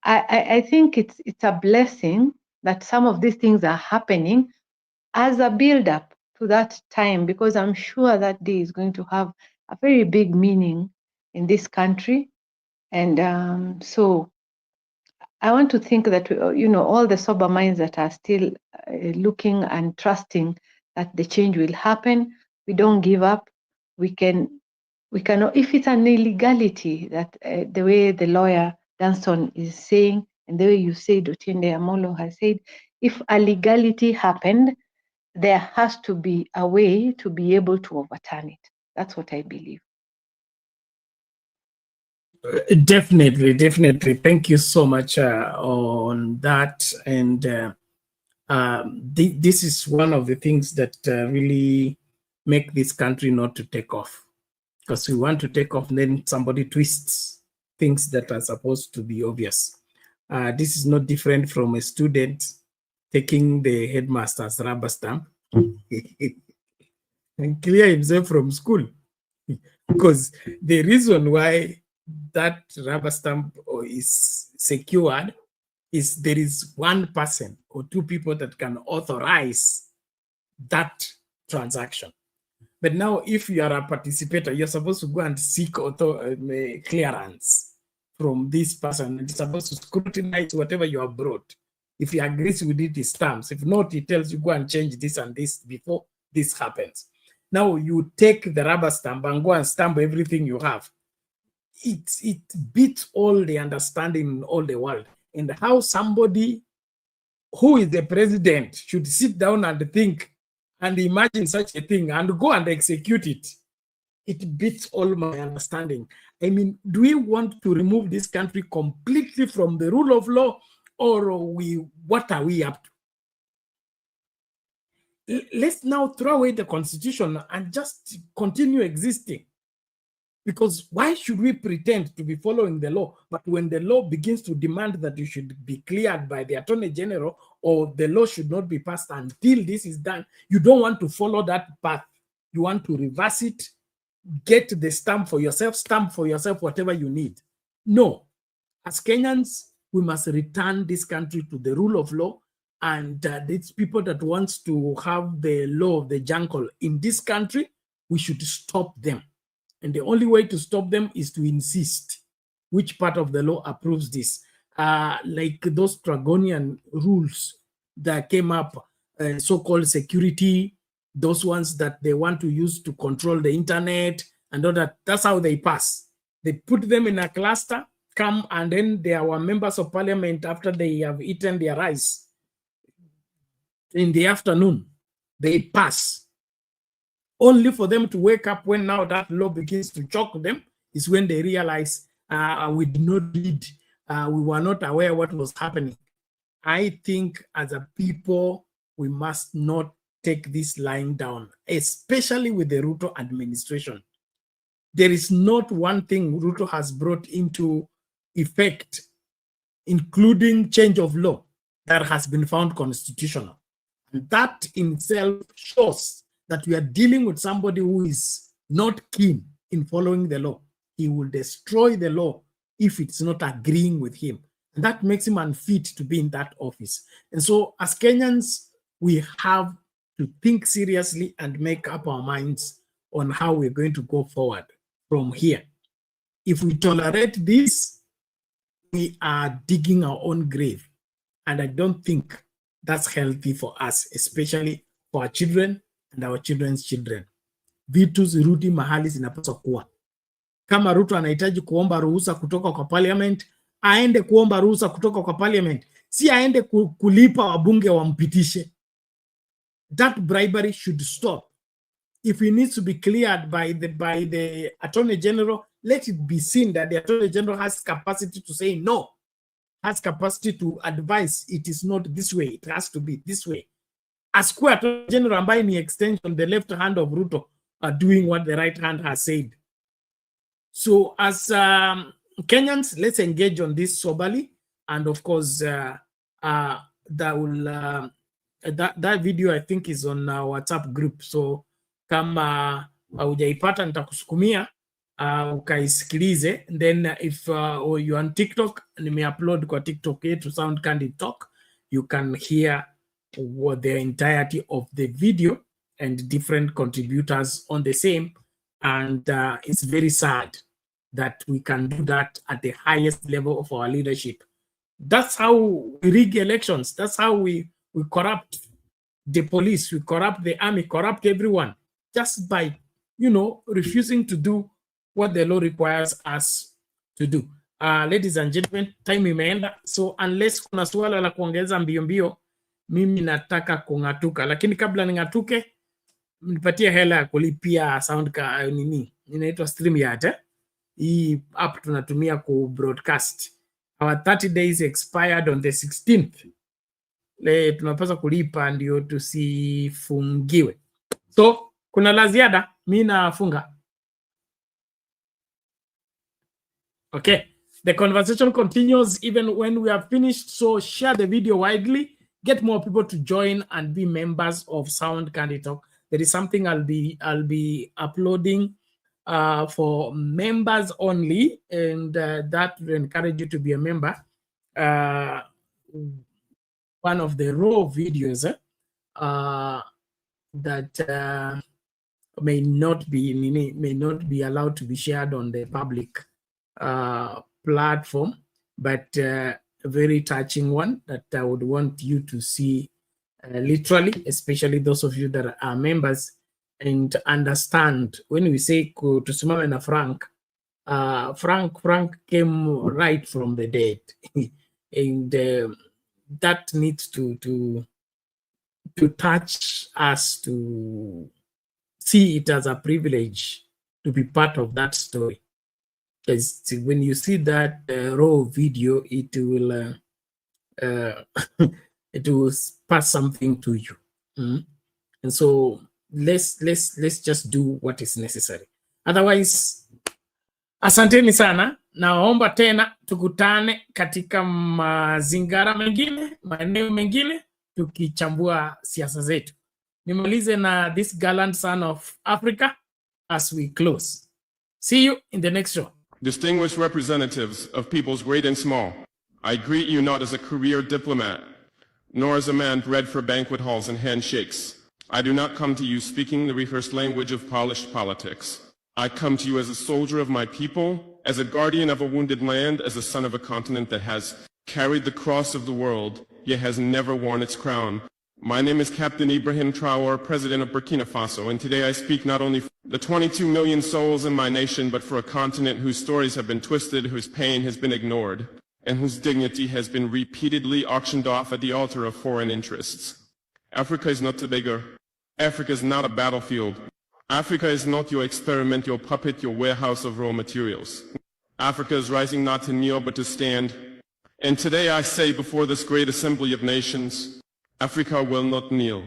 S4: I think it's a blessing that some of these things are happening as a build-up to that time, because I'm sure that day is going to have a very big meaning in this country. And so I want to think that all the sober minds that are still looking and trusting that the change will happen, we don't give up. We can, if it's an illegality, that the way the lawyer Dunston is saying, and the way you said, Otiende Amolo has said, if a legality happened, there has to be a way to be able to overturn it. That's what I believe.
S2: Definitely. Thank you so much on that. And this is one of the things that really make this country not to take off. Because we want to take off, and then somebody twists things that are supposed to be obvious. This is not different from a student taking the headmaster's rubber stamp and clear himself from school. Because the reason why that rubber stamp is secured is there is one person or two people that can authorize that transaction. But now, if you are a participator, you're supposed to go and seek clearance from this person. It's supposed to scrutinize whatever you have brought. If he agrees with it, he stamps. If not, he tells you go and change this and this before this happens. Now you take the rubber stamp and go and stamp everything you have. It beats all the understanding in all the world. And how somebody who is the president should sit down and think and imagine such a thing and go and execute it. It beats all my understanding. I mean, do we want to remove this country completely from the rule of law, or what are we up to? Let's now throw away the constitution and just continue existing. Because why should we pretend to be following the law, but when the law begins to demand that you should be cleared by the Attorney General, or the law should not be passed until this is done, you don't want to follow that path. You want to reverse it, get the stamp for yourself, whatever you need. No. As Kenyans, we must return this country to the rule of law, and these people that wants to have the law of the jungle in this country, we should stop them. And the only way to stop them is to insist which part of the law approves this. Like those draconian rules that came up, so-called security, those ones that they want to use to control the internet and all that, that's how they pass. They put them in a cluster, come, and then they are members of parliament after they have eaten their rice. In the afternoon, they pass. Only for them to wake up when now that law begins to choke them is when they realize we did not read, we were not aware what was happening. I think as a people, we must not take this lying down, especially with the Ruto administration. There is not one thing Ruto has brought into effect, including change of law, that has been found constitutional. And that in itself shows that we are dealing with somebody who is not keen in following the law. He will destroy the law if it's not agreeing with him. And that makes him unfit to be in that office. And so as Kenyans, we have to think seriously and make up our minds on how we're going to go forward from here. If we tolerate this, we are digging our own grave. And I don't think that's healthy for us, especially for our children and our children's children. vitu zirudi mahali zinapaswa kuwa. Kama Ruto anahitaji kuomba ruhusa kutoka kwa parliament, aende kuomba ruhusa kutoka kwa parliament, si aende kulipa wabunge wampitishe. That bribery should stop. If it needs to be cleared by the Attorney General, let it be seen that the Attorney General has capacity to say no, has capacity to advise it is not this way, it has to be this way. As Attorney General ambaye ni extension, the left hand of Ruto, are doing what the right hand has said. So as Kenyans, let's engage on this soberly, and of course, that video I think is on our WhatsApp group. So kama hujaipata nitakusukumia ukaisikilize. Then if you're on TikTok, nime-upload kwa TikTok yetu Sound Candid Talk, you can hear what the entirety of the video and different contributors on the same. And it's very sad that we can do that at the highest level of our leadership. That's how we rig elections. That's how we corrupt the police, we corrupt the army, corrupt everyone, just by, refusing to do what the law requires us to do. Ladies and gentlemen, time imeenda. So unless kuna swala la kuongeza mbio mbio, mimi nataka kungatuka. Lakini kabla ningatuke, nipatie hela ya kulipia sound inaitwa StreamYard. Hii app tunatumia ku broadcast. Our 30 days expired on the 16th. Tunapaswa kulipa ndio tusifungiwe. So kuna la ziada, mimi nafunga. Okay, the conversation continues even when we have finished. So share the video widely, get more people to join and be members of Sound Candid Talk. There is something I'll be uploading for members only, and that will encourage you to be a member. One of the raw videos that may not be allowed to be shared on the public platform, but a very touching one that I would want you to see literally, especially those of you that are members, and understand when we say tusimame na Frank, Frank came right from the dead, and that needs to touch us, to see it as a privilege to be part of that story. Because when you see that raw video, it will it will pass something to you. And so let's just do what is necessary. Otherwise, asanteni sana. Naomba tena tukutane katika mazingara mengine, maeneo mengine, tukichambua siasa zetu. Nimalize na this gallant son of Africa as we close. See you in the next show.
S11: Distinguished representatives of peoples great and small, I greet you not as a career diplomat, nor as a man bred for banquet halls and handshakes. I do not come to you speaking the rehearsed language of polished politics. I come to you as a soldier of my people, as a guardian of a wounded land, as a son of a continent that has carried the cross of the world, yet has never worn its crown. My name is Captain Ibrahim Traore, President of Burkina Faso, and today I speak not only for the 22 million souls in my nation, but for a continent whose stories have been twisted, whose pain has been ignored, and whose dignity has been repeatedly auctioned off at the altar of foreign interests. Africa is not a beggar. Africa is not a battlefield. Africa is not your experiment, your puppet, your warehouse of raw materials. Africa is rising not to kneel, but to stand. And today I say before this great assembly of nations, Africa will not kneel,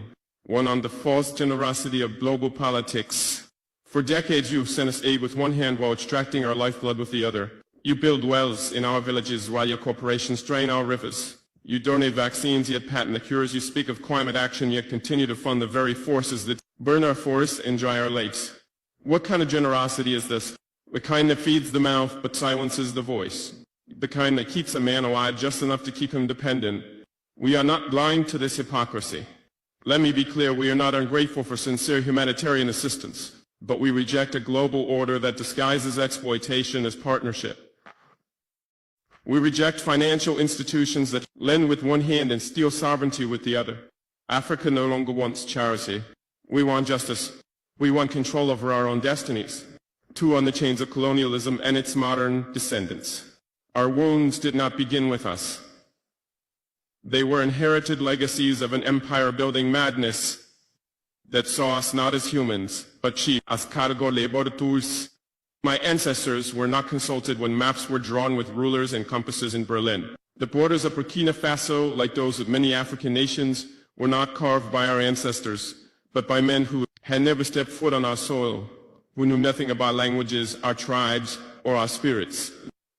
S11: one on the false generosity of global politics. For decades you've sent us aid with one hand while extracting our lifeblood with the other. You build wells in our villages while your corporations drain our rivers. You donate vaccines yet patent the cures. You speak of climate action yet continue to fund the very forces that burn our forests and dry our lakes. What kind of generosity is this? The kind that feeds the mouth but silences the voice. The kind that keeps a man alive just enough to keep him dependent. We are not blind to this hypocrisy. Let me be clear, we are not ungrateful for sincere humanitarian assistance, but we reject a global order that disguises exploitation as partnership. We reject financial institutions that lend with one hand and steal sovereignty with the other. Africa no longer wants charity. We want justice. We want control over our own destinies. 2. On the chains of colonialism and its modern descendants. Our wounds did not begin with us. They were inherited legacies of an empire-building madness that saw us not as humans, but chiefs, as cargo laboratories. My ancestors were not consulted when maps were drawn with rulers and compasses in Berlin. The borders of Burkina Faso, like those of many African nations, were not carved by our ancestors, but by men who had never stepped foot on our soil, who knew nothing about languages, our tribes, or our spirits.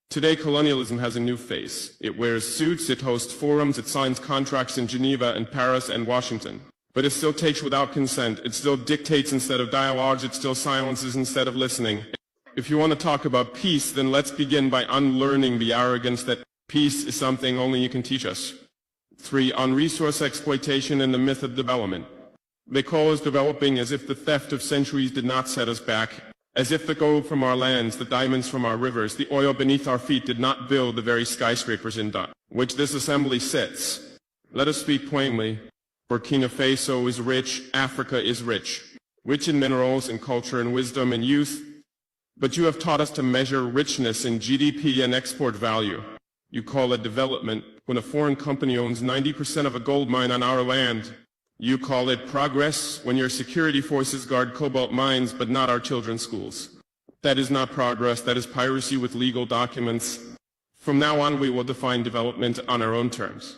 S11: Today, colonialism has a new face. It wears suits, it hosts forums, it signs contracts in Geneva and Paris and Washington. But it still takes without consent. It still dictates instead of dialogues. It still silences instead of listening. If you want to talk about peace, then let's begin by unlearning the arrogance that peace is something only you can teach us. 3. On resource exploitation and the myth of development. They call us developing as if the theft of centuries did not set us back, as if the gold from our lands, the diamonds from our rivers, the oil beneath our feet did not build the very skyscrapers in which this assembly sits. Let us speak plainly. Burkina Faso is rich, Africa is rich in minerals and culture and wisdom and youth. But you have taught us to measure richness in GDP and export value. You call it development when a foreign company owns 90% of a gold mine on our land. You call it progress when your security forces guard cobalt mines but not our children's schools. That is not progress, that is piracy with legal documents. From now on, we will define development on our own terms.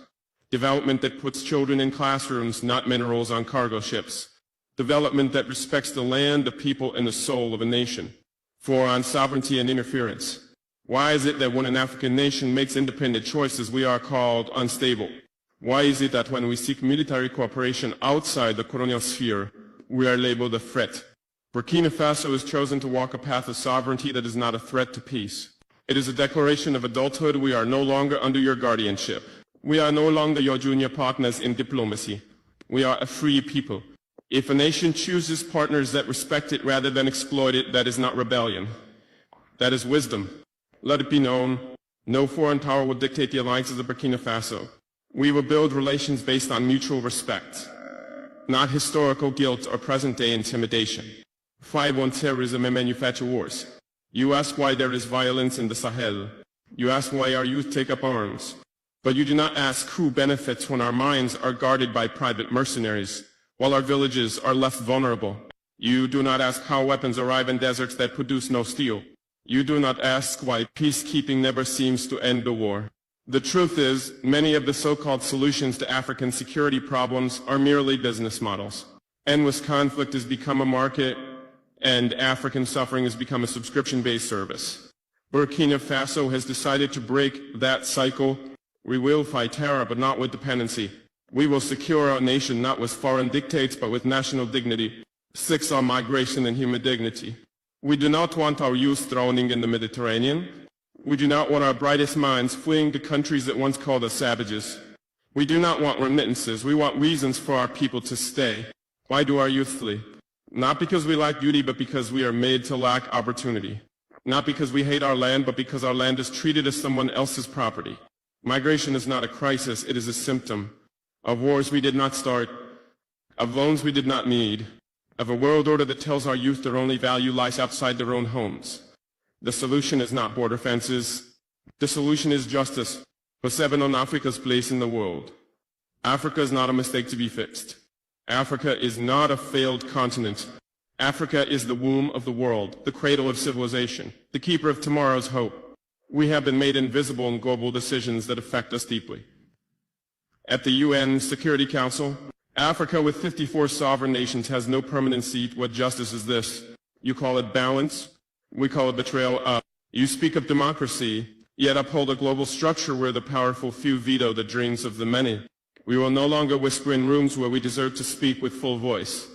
S11: Development that puts children in classrooms, not minerals on cargo ships. Development that respects the land, the people, and the soul of a nation. 4. On sovereignty and interference. Why is it that when an African nation makes independent choices, we are called unstable? Why is it that when we seek military cooperation outside the colonial sphere, we are labeled a threat? Burkina Faso has chosen to walk a path of sovereignty that is not a threat to peace. It is a declaration of adulthood. We are no longer under your guardianship. We are no longer your junior partners in diplomacy. We are a free people. If a nation chooses partners that respect it rather than exploit it, that is not rebellion. That is wisdom. Let it be known, no foreign power will dictate the alliances of Burkina Faso. We will build relations based on mutual respect, not historical guilt or present-day intimidation. 5. On terrorism and manufacture wars. You ask why there is violence in the Sahel. You ask why our youth take up arms. But you do not ask who benefits when our mines are guarded by private mercenaries, while our villages are left vulnerable. You do not ask how weapons arrive in deserts that produce no steel. You do not ask why peacekeeping never seems to end the war. The truth is, many of the so-called solutions to African security problems are merely business models. Endless conflict has become a market, and African suffering has become a subscription-based service. Burkina Faso has decided to break that cycle. We will fight terror, but not with dependency. We will secure our nation not with foreign dictates, but with national dignity. 6. On migration and human dignity. We do not want our youth drowning in the Mediterranean. We do not want our brightest minds fleeing to countries that once called us savages. We do not want remittances. We want reasons for our people to stay. Why do our youth flee? Not because we lack beauty, but because we are made to lack opportunity. Not because we hate our land, but because our land is treated as someone else's property. Migration is not a crisis, it is a symptom of wars we did not start, of loans we did not need, of a world order that tells our youth their only value lies outside their own homes. The solution is not border fences. The solution is justice for 7 on Africa's place in the world. Africa is not a mistake to be fixed. Africa is not a failed continent. Africa is the womb of the world, the cradle of civilization, the keeper of tomorrow's hope. We have been made invisible in global decisions that affect us deeply. At the UN Security Council, Africa with 54 sovereign nations has no permanent seat. What justice is this? You call it balance? We call it betrayal. You speak of democracy, yet uphold a global structure where the powerful few veto the dreams of the many. We will no longer whisper in rooms where we deserve to speak with full voice.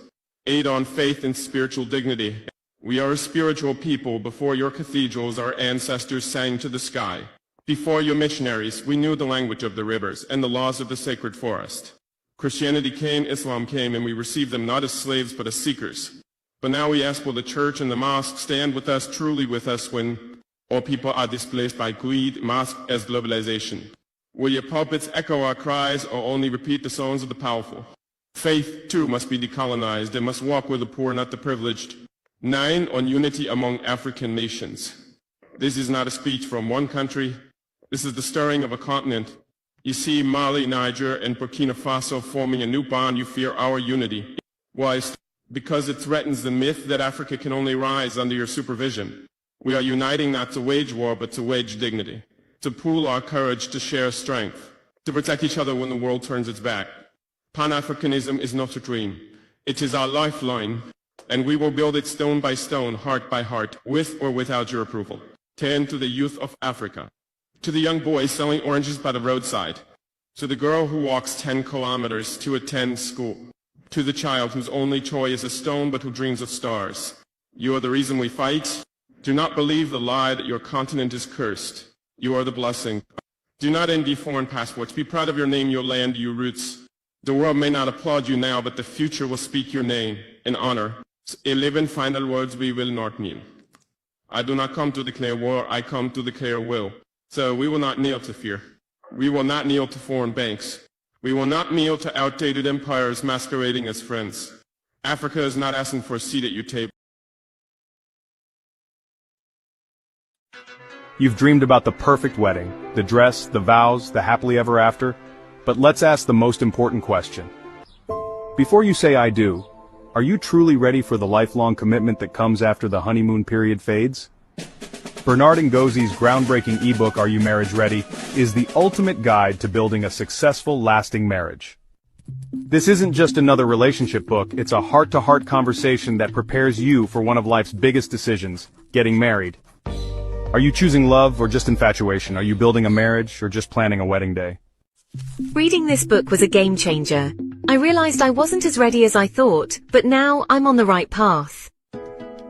S11: 8 on faith and spiritual dignity. We are a spiritual people. Before your cathedrals, our ancestors sang to the sky. Before your missionaries, we knew the language of the rivers and the laws of the sacred forest. Christianity came, Islam came, and we received them not as slaves but as seekers. But now we ask, will the church and the mosque stand with us, truly with us, when all people are displaced by greed, masked as globalization? Will your pulpits echo our cries or only repeat the songs of the powerful? Faith, too, must be decolonized and must walk with the poor, not the privileged. 9, on unity among African nations. This is not a speech from one country. This is the stirring of a continent. You see Mali, Niger, and Burkina Faso forming a new bond. You fear our unity. Why? Because it threatens the myth that Africa can only rise under your supervision. We are uniting not to wage war, but to wage dignity, to pool our courage, to share strength, to protect each other when the world turns its back. Pan-Africanism is not a dream. It is our lifeline, and we will build it stone by stone, heart by heart, with or without your approval. 10, to the youth of Africa, to the young boy selling oranges by the roadside, to the girl who walks 10 kilometers to attend school, to the child whose only toy is a stone but who dreams of stars. You are the reason we fight. Do not believe the lie that your continent is cursed. You are the blessing. Do not envy foreign passports. Be proud of your name, your land, your roots. The world may not applaud you now, but the future will speak your name in honor. 11 final words we will not kneel. I do not come to declare war, I come to declare will. So we will not kneel to fear. We will not kneel to foreign banks. We will not kneel to outdated empires masquerading as friends. Africa is not asking for a seat at your table.
S3: You've dreamed about the perfect wedding, the dress, the vows, the happily ever after. But let's ask the most important question. Before you say I do, are you truly ready for the lifelong commitment that comes after the honeymoon period fades? Bernard Ngosi's groundbreaking ebook, Are You Marriage Ready?, is the ultimate guide to building a successful, lasting marriage. This isn't just another relationship book, it's a heart-to-heart conversation that prepares you for one of life's biggest decisions, getting married. Are you choosing love or just infatuation? Are you building a marriage or just planning a wedding day?
S12: Reading this book was a game changer. I realized I wasn't as ready as I thought, but now I'm on the right path.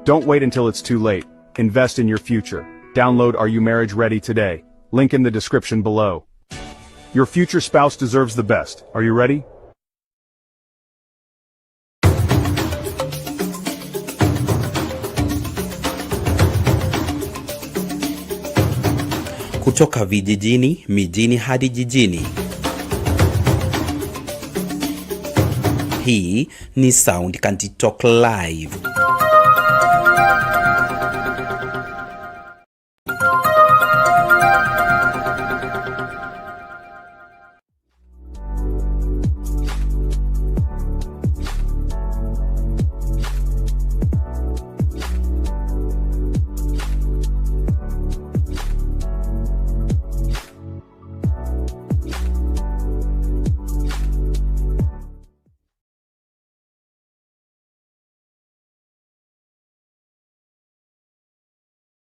S3: Don't wait until it's too late. Invest in your future. Download Are You Marriage Ready today. Link in the description below. Your future spouse deserves the best. Are you ready?
S14: Kutoka vijijini, mijini hadi jijini. Hii ni Sound Kanti Talk Live.